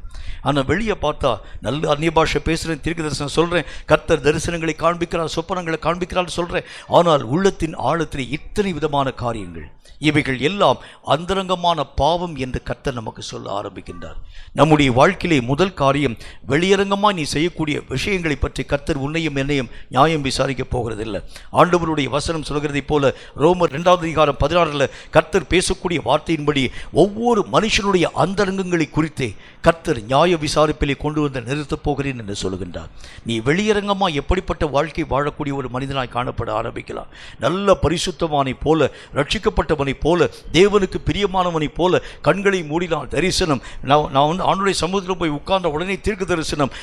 ஆனால் வெளியே பார்த்தா நல்ல அந்நிய பாஷை பேசுகிறேன், தீர்க்க தரிசனம் சொல்கிறேன், கர்த்தர் தரிசனங்களை காண்பிக்கிறார், சொப்பனங்களை காண்பிக்கிறார் சொல்கிறேன். ஆனால் உள்ளத்தின் ஆழத்திலே இத்தனை விதமான காரியங்கள், இவைகள் எல்லாம் அந்தரங்கமான பாவம் என்று கர்த்தர் நமக்கு சொல்ல ஆரம்பிக்கின்றார். நம்முடைய வாழ்க்கையிலே முதல் காரியம், வெளியரங்கமாக நீ செய்யக்கூடிய விஷயங்களை பற்றி கர்த்தர் உன்னையும் என்னையும் நியாயம் விசாரிக்க போகிறதில்லை. ஆண்டவருடைய வசனம் சொல்கிறதை போல ரோமர் 2:16 கர்த்தர் பேசக்கூடிய வார்த்தையின்படி ஒவ்வொரு மனுஷனுடைய அந்தரங்கங்களை குறித்தே கர்த்தர் நியாய விசாரிப்பிலே கொண்டு வந்து நிறுத்தப் போகிறேன் என்று சொல்லுகின்றார். நீ வெளியரங்கமாக எப்படிப்பட்ட வாழ்க்கை வாழக்கூடிய ஒரு மனிதனாய் காணப்பட ஆரம்பிக்கலாம். நல்ல பரிசுத்தவானை போல, ரட்சிக்கப்பட்டவனை போல, தேவனுக்கு பிரியமானவனை போல கண்களை மூடினால் தரிசனம். நான் வந்து ஆண்டுடைய சமூகத்தில் போய் உட்கார்ந்த உடனே தீர்க்க தரிசனம்,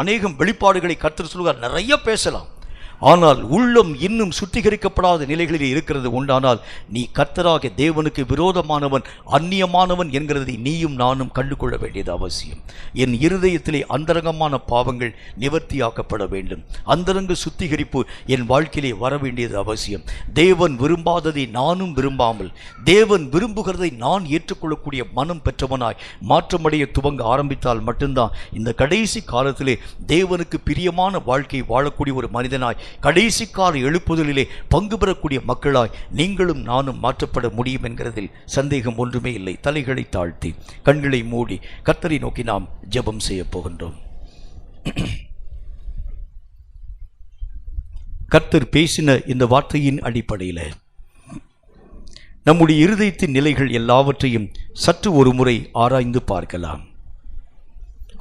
அநேகம் வெளிப்பாடுகளை கர்த்தர் சொல்லுவார், நிறைய பேசலாம். ஆனால் உள்ளம் இன்னும் சுத்திகரிக்கப்படாத நிலைகளில் இருக்கிறது உண்டானால் நீ கர்த்தராகிய தேவனுக்கு விரோதமானவன், அந்நியமானவன் என்கிறதை நீயும் நானும் கண்டுகொள்ள வேண்டியது அவசியம். என் இருதயத்திலே அந்தரங்கமான பாவங்கள் நிவர்த்தியாக்கப்பட வேண்டும். அந்தரங்க சுத்திகரிப்பு என் வாழ்க்கையிலே வர வேண்டியது அவசியம். தேவன் விரும்பாததை நானும் விரும்பாமல், தேவன் விரும்புகிறதை நான் ஏற்றுக்கொள்ளக்கூடிய மனம் பெற்றவனாய் மாற்றமடைய துவங்க ஆரம்பித்தால் மட்டும்தான் இந்த கடைசி காலத்திலே தேவனுக்கு பிரியமான வாழ்க்கை வாழக்கூடிய ஒரு மனிதனாய், கடைசி கால எழுப்புதலிலே பங்கு பெறக்கூடிய மக்களாய் நீங்களும் நானும் மாற்றப்பட முடியும் என்கிறதில் சந்தேகம் ஒன்றுமே இல்லை. தலைகளை தாழ்த்தி கண்களை மூடி கர்த்தரை நோக்கி நாம் ஜெபம் செய்ய போகின்றோம். கர்த்தர் பேசின இந்த வார்த்தையின் அடிப்படையில் நம்முடைய இருதயத்தின் நிலைகள் எல்லாவற்றையும் சற்று ஒரு முறை ஆராய்ந்து பார்க்கலாம்.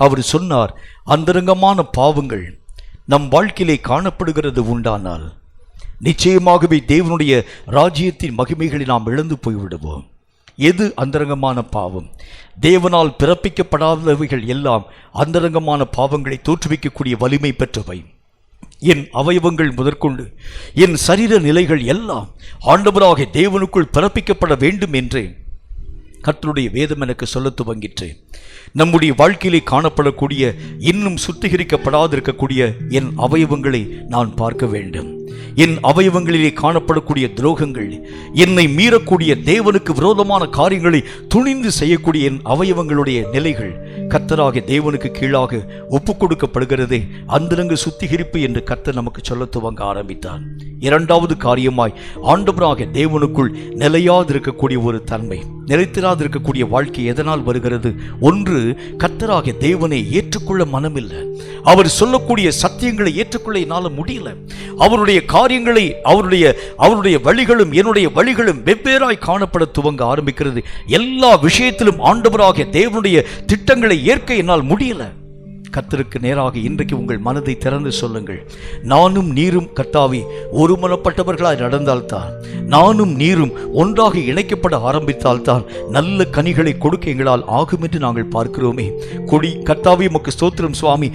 அவர் சொன்னார், அந்தரங்கமான பாவங்கள் நம் வாழ்க்கையிலே காணப்படுகிறது உண்டானால் நிச்சயமாகவே தேவனுடைய ராஜ்யத்தின் மகிமைகளை நாம் இழந்து போய்விடுவோம். எது அந்தரங்கமான பாவம்? தேவனால் பிறப்பிக்கப்படாதவைகள் எல்லாம் அந்தரங்கமான பாவங்களை தோற்றுவிக்கக்கூடிய வலிமை பெற்றவை. என் அவயவங்கள் முதற்கொண்டு என் சரீர நிலைகள் எல்லாம் ஆண்டவராகிய தேவனுக்குள் பிறப்பிக்கப்பட வேண்டும் என்று கர்த்தருடைய வேதம் எனக்கு சொல்ல துவங்கிற்று. நம்முடைய வாழ்க்கையிலே காணப்படக்கூடிய இன்னும் சுத்திகரிக்கப்படாது இருக்கக்கூடிய என் அவயவங்களை நான் பார்க்க வேண்டும். என் அவயவங்களிலே காணப்படக்கூடிய துரோகங்கள், என்னை மீறக்கூடிய தேவனுக்கு விரோதமான காரியங்களை துணிந்து செய்யக்கூடிய என் அவயவங்களுடைய நிலைகள் கர்த்தராகிய தேவனுக்கு கீழாக ஒப்புக் கொடுக்கப்படுகிறதே அந்தரங்க சுத்திகரிப்பு என்று கர்த்தர் நமக்கு சொல்ல துவங்க ஆரம்பித்தார். இரண்டாவது காரியமாய் ஆண்டவராகிய தேவனுக்குள் நிலையாதிருக்கக்கூடிய ஒரு தன்மை, நிலைத்திராதிருக்கக்கூடிய வாழ்க்கை எதனால் வருகிறது? ஒன்று, கர்த்தராகிய தேவனை ஏற்றுக்கொள்ள மனமில்லை. அவர் சொல்லக்கூடிய சத்தியங்களை ஏற்றுக்கொள்ள என்னால் முடியல. அவருடைய காரியங்களை, அவருடைய வழிகளும் என்னுடைய வழிகளும் வெவ்வேறாய் காணப்பட துவங்க ஆரம்பிக்கிறது. எல்லா விஷயத்திலும் ஆண்டவராகிய தேவனுடைய திட்டங்களை ஏற்க என்னால் முடியல. கர்த்தருக்கு நேராக இன்றைக்கு உங்கள் மனதை திறந்து சொல்லுங்கள். நானும் நீரும் கர்த்தாவே ஒருமனப்பட்டவர்களாய் நடந்தால்தான், நானும் நீரும் ஒன்றாக இணைக்கப்பட ஆரம்பித்தால்தான் நல்ல கனிகளை கொடுக்க எங்களால் ஆகும் என்று நாங்கள் பார்க்கிறோமே. கொடி கர்த்தாவே உமக்கு ஸ்தோத்திரம் சுவாமி.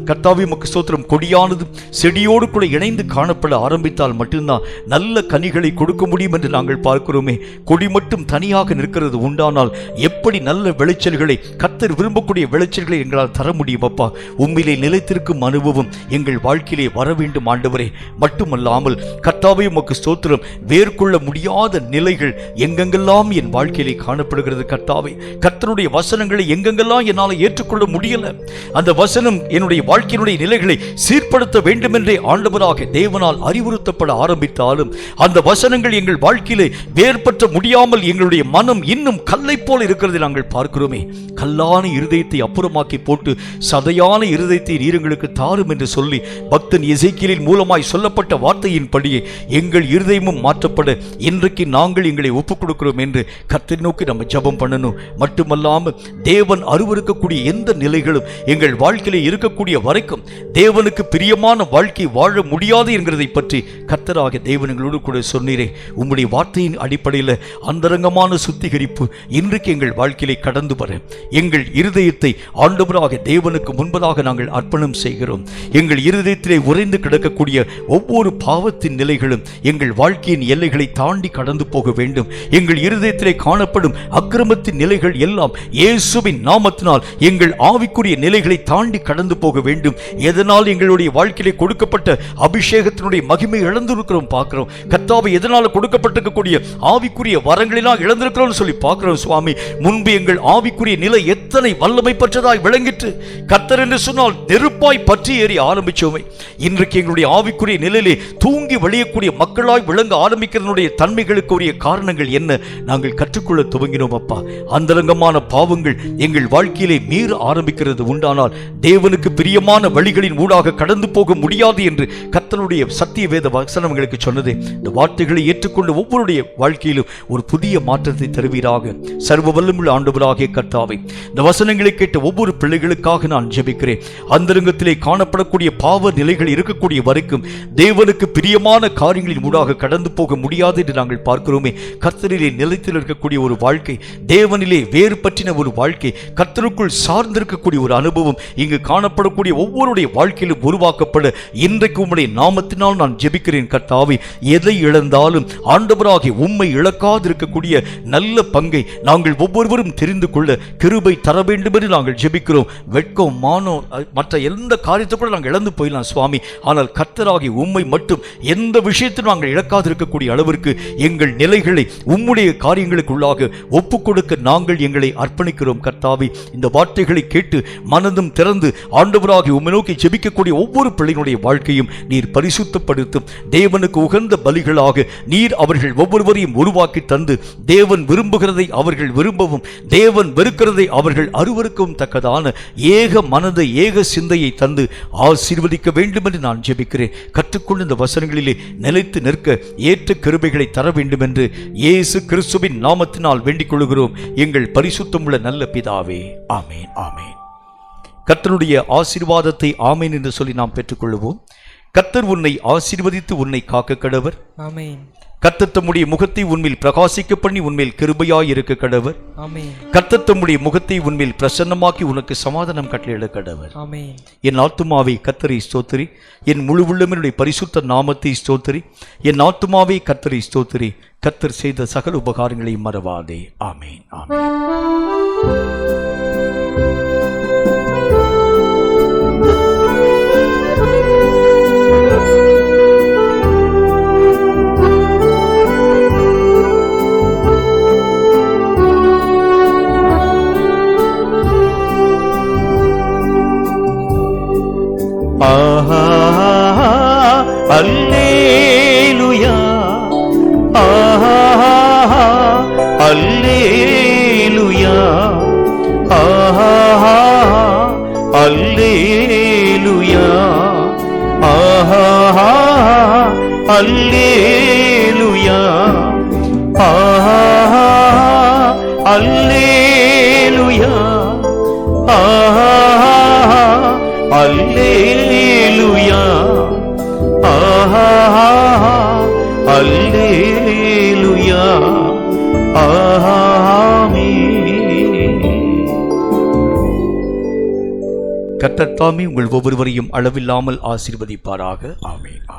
கர்த்தாவே உமக்கு ஸ்தோத்திரம். கொடியானது செடியோடு கூட இணைந்து காணப்பட ஆரம்பித்தால் மட்டும்தான் நல்ல கனிகளை கொடுக்க முடியும் என்று நாங்கள் பார்க்கிறோமே. கொடி மட்டும் தனியாக நிற்கிறது உண்டானால் எப்படி நல்ல விளைச்சல்களை, கர்த்தர் விரும்பக்கூடிய விளைச்சல்களை எங்களால் தர முடியும் அப்பா. உம்மிலே நிலைத்திருக்கும் அனுபவம் எங்கள் வாழ்க்கையிலே வர வேண்டும் ஆண்டவரே. மட்டுமல்லாமல் கர்த்தாவே உமக்கு ஸ்தோத்திரம், வேர்கொள்ள முடியாத நிலைகள் எங்கெங்கெல்லாம் என் வாழ்க்கையிலே காணப்படுகிறது கர்த்தாவே. கர்த்தருடைய வசனங்களை எங்கெங்கெல்லாம் என்னால் ஏற்றுக்கொள்ள முடியல. அந்த வசனம் என்னுடைய வாழ்க்கையினுடைய நிலைகளை சீர்படுத்த வேண்டும் என்றே ஆண்டவராக தேவனால் அறிவுறுத்தப்பட ஆரம்பித்தாலும் அந்த வசனங்கள் எங்கள் வாழ்க்கையிலே வேறுபற்ற முடியாமல் எங்களுடைய மனம் இன்னும் கல்லை போல இருக்கிறதை நாங்கள் பார்க்கிறோமே. கல்லான இருதயத்தை அப்புறமாக்கி போட்டு சதையான இருதயத்தை நீரங்களுக்கு தாரும் என்று சொல்லி பக்தன் எசேக்கியேலின் மூலமாய் சொல்லப்பட்ட வார்த்தையின்படியே எங்கள் இருதயமும் மாற்றப்பட இன்றைக்கு நாங்கள் எங்களை ஒப்புக் கொடுக்கிறோம் என்று கர்த்தரை நோக்கி நம்ம ஜெபம் பண்ணணும். மட்டுமல்லாமல் தேவன் அருவருக்கக்கூடிய எந்த நிலைகளும் எங்கள் வாழ்க்கையிலே இருக்கக்கூடிய வரைக்கும் தேவனுக்கு பிரியமான வாழ்க்கை வாழ முடியாது என்கிறதை பற்றி கர்த்தராக தேவன் எங்களோடு கூட சொன்னீரே. உம்முடைய வார்த்தையின் அடிப்படையில் அந்தரங்கமான சுத்திகரிப்பு இன்றைக்கு எங்கள் வாழ்க்கையிலே கடந்து வர எங்கள் இருதயத்தை ஆண்டவராக தேவனுக்கு முன்பதாக நாங்கள் அர்ப்பணம் செய்கிறோம். எங்கள் இருதயத்திலே உறைந்து கிடக்கக்கூடிய ஒவ்வொரு பாவத்தின் நிலைகளும் எங்கள் வாழ்க்கையின் எல்லைகளை தாண்டி கடந்து போக வேண்டும். எங்கள் இருதயத்திலே காணப்படும் அக்கிரமத்தின் நிலைகள் எல்லாம் இயேசுவின் நாமத்தினால் எங்கள் ஆவிக்குரிய நிலைகளை தாண்டி கடந்து போக வேண்டும். எதனால் எங்களுடைய வாழ்க்கையிலே கொடுக்கப்பட்ட அபிஷேகத்தினுடைய மகிமை இழந்திருக்கிறோம் பார்க்கிறோம் கர்த்தாவே. எதனால் கொடுக்கப்பட்டிருக்கக்கூடிய ஆவிக்குரிய வரங்களெல்லாம் இழந்திருக்கிறோம் சொல்லி பார்க்கிறோம் சுவாமி. முன்பு எங்கள் ஆவிக்குரிய நிலை எத்தனை வல்லமை பெற்றதாய் விளங்கிற்று. கர்த்தர் என்று சொன்னால் நெருப்பாய் பற்றி ஏறி ஆரம்பிச்சோமே. இன்றைக்கு எங்களுடைய ஆவிக்குரிய நிலையிலே தூங்கி வழியக்கூடிய மக்களாய் விளங்க ஆரம்பிக்கிறதுடைய தன்மைகளுக்கு உரிய காரணங்கள் என்ன நாங்கள் கற்றுக்கொள்ள துவங்கினோம் அப்பா. அந்தரங்கமான பாவங்கள் எங்கள் வாழ்க்கையிலே மீற ஆரம்பிக்கிறது உண்டானால் தேவனுக்கு பிரியமான வழிகளின் ஊடாக கடந்து போக முடியாது என்று கர்த்தருடைய சத்திய வேத வசனங்களுக்கு சொன்னது. இந்த வார்த்தைகளை ஏற்றுக்கொண்டு ஒவ்வொருடைய வாழ்க்கையிலும் ஒரு புதிய மாற்றத்தை தருவீராக. சர்வ வல்லமுள்ள ஆண்டவராகிய கர்த்தாவே, இந்த வசனங்களை கேட்ட ஒவ்வொரு பிள்ளைகளுக்காக நான் ஜெபிக்கிறேன். அந்தரங்கத்திலே காணப்படக்கூடிய பாவ நிலைகள் இருக்கக்கூடிய வரைக்கும் தேவனுக்கு பிரியமான காரியங்களின் ஊடாக கடந்து போக முடியாது என்று நாங்கள் பார்க்கிறோமே. கர்த்தரிலே நிலைத்தில் இருக்கக்கூடிய ஒரு வாழ்க்கை, தேவனிலே வேறு பற்றின ஒரு வாழ்க்கை, கர்த்தருக்குள் சார்ந்திருக்கக்கூடிய ஒரு அனுபவம் இங்கு காணப்படக்கூடிய ஒவ்வொருடைய வாழ்க்கையிலும் உருவாக்கப்பட இன்றைக்கு உம்முடைய நாமத்தினால் நான் ஜெபிக்கிறேன் கர்த்தாவே. எதை இழந்தாலும் ஆண்டவராகிய உம்மை இழக்காதிருக்கக்கூடிய நல்ல பங்கை நாங்கள் ஒவ்வொருவரும் தெரிந்து கொள்ள கிருபை தர வேண்டும் என்று நாங்கள் ஜெபிக்கிறோம். வெட்கம், மானம், மற்ற எந்த காரியத்தை கூட நாங்கள் இழந்து போயிடலாம் சுவாமி. ஆனால் கர்த்தராகிய உம்மை மட்டும் எந்த விஷயத்திலும் நாங்கள் இழக்காதிருக்கக்கூடிய அளவிற்கு எங்கள் நிலைகளை உம்முடைய காரியங்களுக்குள்ளாக ஒப்புக் கொடுக்க நாங்கள் எங்களை அர்ப்பணிக்கிறோம் கர்த்தாவே. இந்த வார்த்தைகளை கேட்டு மனதும் திறந்து ஆண்டவராகிய உம்மை நோக்கி ஜெபிக்கக்கூடிய ஒவ்வொரு பிள்ளையினுடைய வாழ்க்கையும் நீர் பரிசுத்தப்படுத்தும். தேவனுக்கு உகந்த பலிகளாக நீர் அவர்கள் ஒவ்வொருவரையும் உருவாக்கி தந்து தேவன் விரும்புகிறதை அவர்கள் விரும்பவும் தேவன் வெறுக்கிறதை அவர்கள் அருவருக்கவும் தக்கதான ஏக மனதை ஏக சிந்தையை தந்து ஆசீர்வதிக்க வேண்டும் என்று நான் ஜெபிக்கிறேன். கற்றுக்கொண்டு இந்த வசனங்களிலே நிலைத்து நிற்க ஏற்ற கிருபைகளை தர வேண்டும் என்று இயேசு கிறிஸ்துவின் நாமத்தினால் வேண்டிக் கொள்கிறோம் எங்கள் பரிசுத்தமுள்ள நல்ல பிதாவே. ஆமேன், ஆமேன். கர்த்தருடைய ஆசீர்வாதத்தை ஆமேன் என்று சொல்லி நாம் பெற்றுக்கொள்வோம். கர்த்தர் உன்னை ஆசீர்வதித்து உன்னை காக்க கடவர். ஆமென். கர்த்தர் தம்முடைய முகத்தை உன்மேல் பிரகாசிக்க பண்ணி உன்மேல் கிருபையாய் இருக்க கடவர். ஆமென். கர்த்தர் தம்முடைய முகத்தை உன்மேல் பிரசன்னமாக்கி உனக்கு சமாதானம் கட்டளையிட கடவர். ஆமென். என் ஆத்துமாவை கர்த்தரை ஸ்தோத்திரி, என் முழு உள்ளமென்னுடைய பரிசுத்த நாமத்தை ஸ்தோத்திரி. என் ஆத்துமாவை கர்த்தரை ஸ்தோத்திரி, கர்த்தர் செய்த சகல உபகாரங்களையும் மறவாதே. ஆமேன், ஆமேன். அல்லேலூயா, அல்லேலூயா, அல்லேலூயா, அல்லேலூயா, அல்லேலூயா, அல்லேலூயா ஆஹா அல்லேலூயா ஆமென். கர்த்தர் தாமே உங்கள் ஒவ்வொருவரையும் அளவில்லாமல் ஆசீர்வதிப்பாராக. ஆமென்.